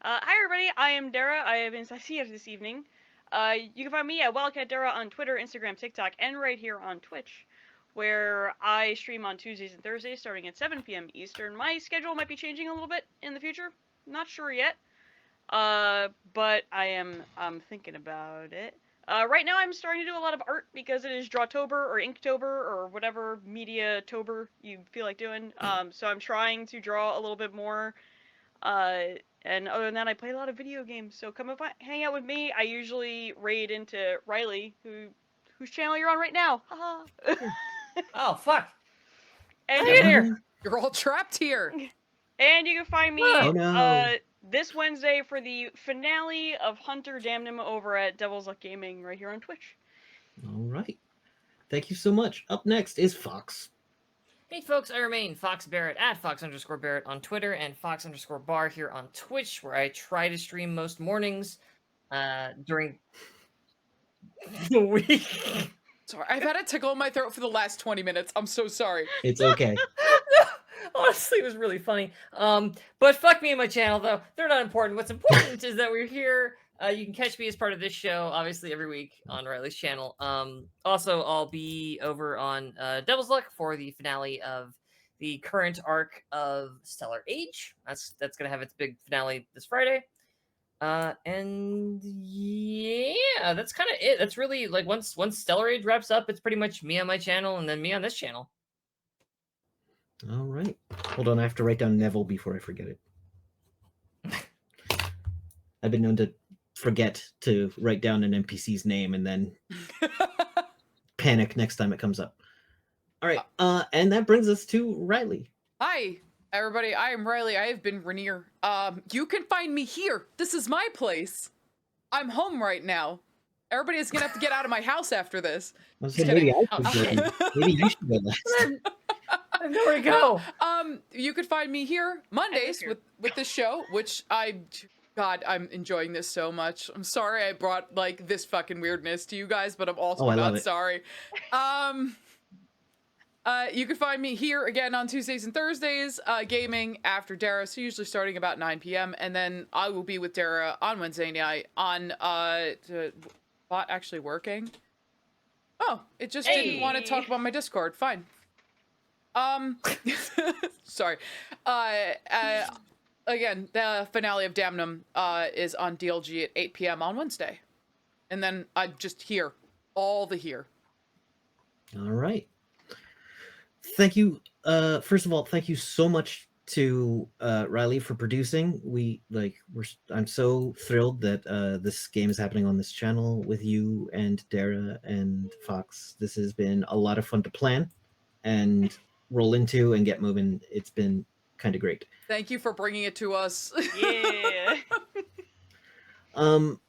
Hi everybody, I am Dara. I have been Sasair this evening. You can find me at Wyld Cat Dera on Twitter, Instagram, TikTok, and right here on Twitch, where I stream on Tuesdays and Thursdays starting at 7 p.m. Eastern. My schedule might be changing a little bit in the future. Not sure yet. But I'm thinking about it. Right now I'm starting to do a lot of art because it is Drawtober or Inktober or whatever media-tober you feel like doing. So I'm trying to draw a little bit more. And other than that, I play a lot of video games. So come hang out with me. I usually raid into Riley, whose channel you're on right now. Haha. Oh, fuck. And Get here. You're all trapped here. And you can find me Oh, no. this Wednesday for the finale of Hunter Damnum over at Devil's Luck Gaming right here on Twitch. All right. Thank you so much. Up next is Fox. Hey folks, I remain Fox Barret at Fox_Barret on Twitter and Fox_Bar here on Twitch, where I try to stream most mornings during the week. Sorry, I've had a tickle in my throat for the last 20 minutes. I'm so sorry. It's okay. Honestly, it was really funny. But fuck me and my channel, though. They're not important. What's important is that we're here. You can catch me as part of this show, obviously, every week on Riley's channel. Also, I'll be over on Devil's Luck for the finale of the current arc of Stellar Age. That's going to have its big finale this Friday. And yeah, that's kind of it. That's really, like, once Stellar Age wraps up, it's pretty much me on my channel and then me on this channel. All right. Hold on, I have to write down Neville before I forget it. I've been known to forget to write down an NPC's name and then panic next time it comes up. All right. And that brings us to Riley. Hi, everybody. I am Riley. I have been Rainier. You can find me here. This is my place. I'm home right now. Everybody is gonna have to get out of my house after this. I was saying, maybe maybe you should go last. I have nowhere to go. You could find me here Mondays with this show, which I'm enjoying this so much. I'm sorry I brought like this fucking weirdness to you guys, but I'm also not sorry. You can find me here again on Tuesdays and Thursdays, gaming after Dara, so usually starting about 9 p.m. And then I will be with Dara on Wednesday night on bot actually working. Oh, it just didn't want to talk about my Discord. Fine. Sorry. Again, the finale of Damnum is on DLG at 8 p.m. on Wednesday. And then I'm just here. All the here. All right. Thank you. First of all, thank you so much to Riley for producing. I'm so thrilled that this game is happening on this channel with you and Dara and Fox. This has been a lot of fun to plan and roll into and get moving. It's been kind of great. Thank you for bringing it to us. Yeah.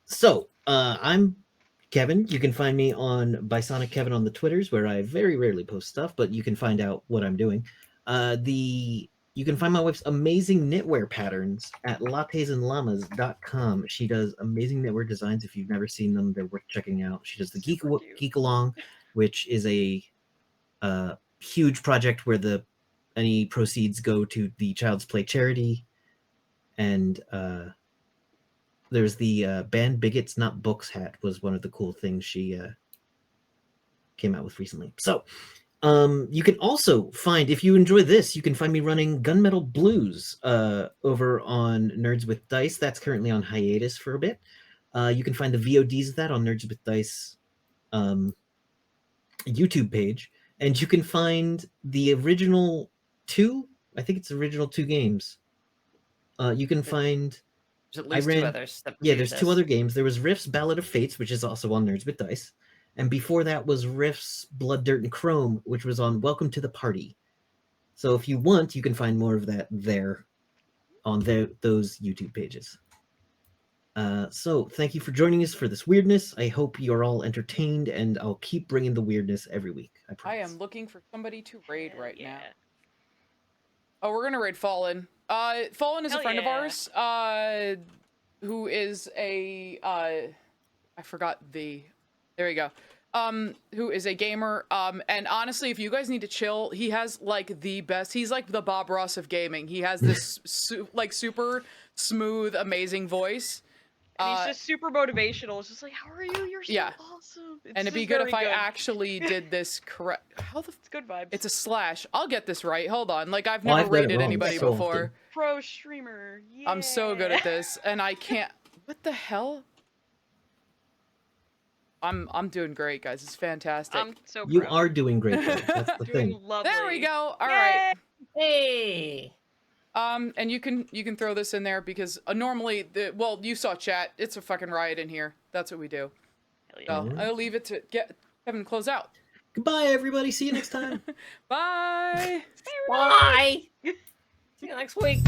So I'm Kevin. You can find me on Bisonic Kevin on the Twitters, where I very rarely post stuff, but you can find out what I'm doing. The You can find my wife's amazing knitwear patterns at lattesandllamas.com. She does amazing knitwear designs. If you've never seen them, they're worth checking out. She does the Super cute. Geek Along, which is a huge project where any proceeds go to the Child's Play charity. And there's the Ban Bigots Not Books hat was one of the cool things she came out with recently. So you can also find, if you enjoy this, you can find me running Gunmetal Blues over on Nerds with Dice. That's currently on hiatus for a bit. You can find the VODs of that on Nerds with Dice YouTube page. And you can find the original two games. You can find... There's at least two others. There's two other games. There was Rift's Ballad of Fates, which is also on Nerds with Dice. And before that was Rift's Blood, Dirt, and Chrome, which was on Welcome to the Party. So if you want, you can find more of that there on those YouTube pages. So thank you for joining us for this weirdness. I hope you're all entertained, and I'll keep bringing the weirdness every week. I I promise. am looking for somebody to raid right now. Yeah. Oh, we're gonna raid Fallen. Fallen is a Hell friend of yeah. ours, who is a I forgot the. There you go. Who is a gamer. And honestly, if you guys need to chill, he has like the best. He's like the Bob Ross of gaming. He has this super smooth, amazing voice. And he's just super motivational. It's just like, how are you? You're so Yeah. awesome. It's And it'd be just good very if I good. actually did this correct. How the? It's good vibes. It's a slash. I'll get this right. Hold on. Like I've Well, never I've got it rated wrong anybody so before. often. pro streamer. Yeah. I'm so good at this, and I can't. What the hell? I'm doing great, guys. It's fantastic. I'm so proud. You are doing great, though. That's the doing thing. lovely. There we go. All right. Hey. And you can throw this in there because normally you saw chat. It's a fucking riot in here. That's what we do. Hell yeah. So I'll leave it to Kevin to close out. Goodbye, everybody. See you next time. Bye. Bye. See you next week.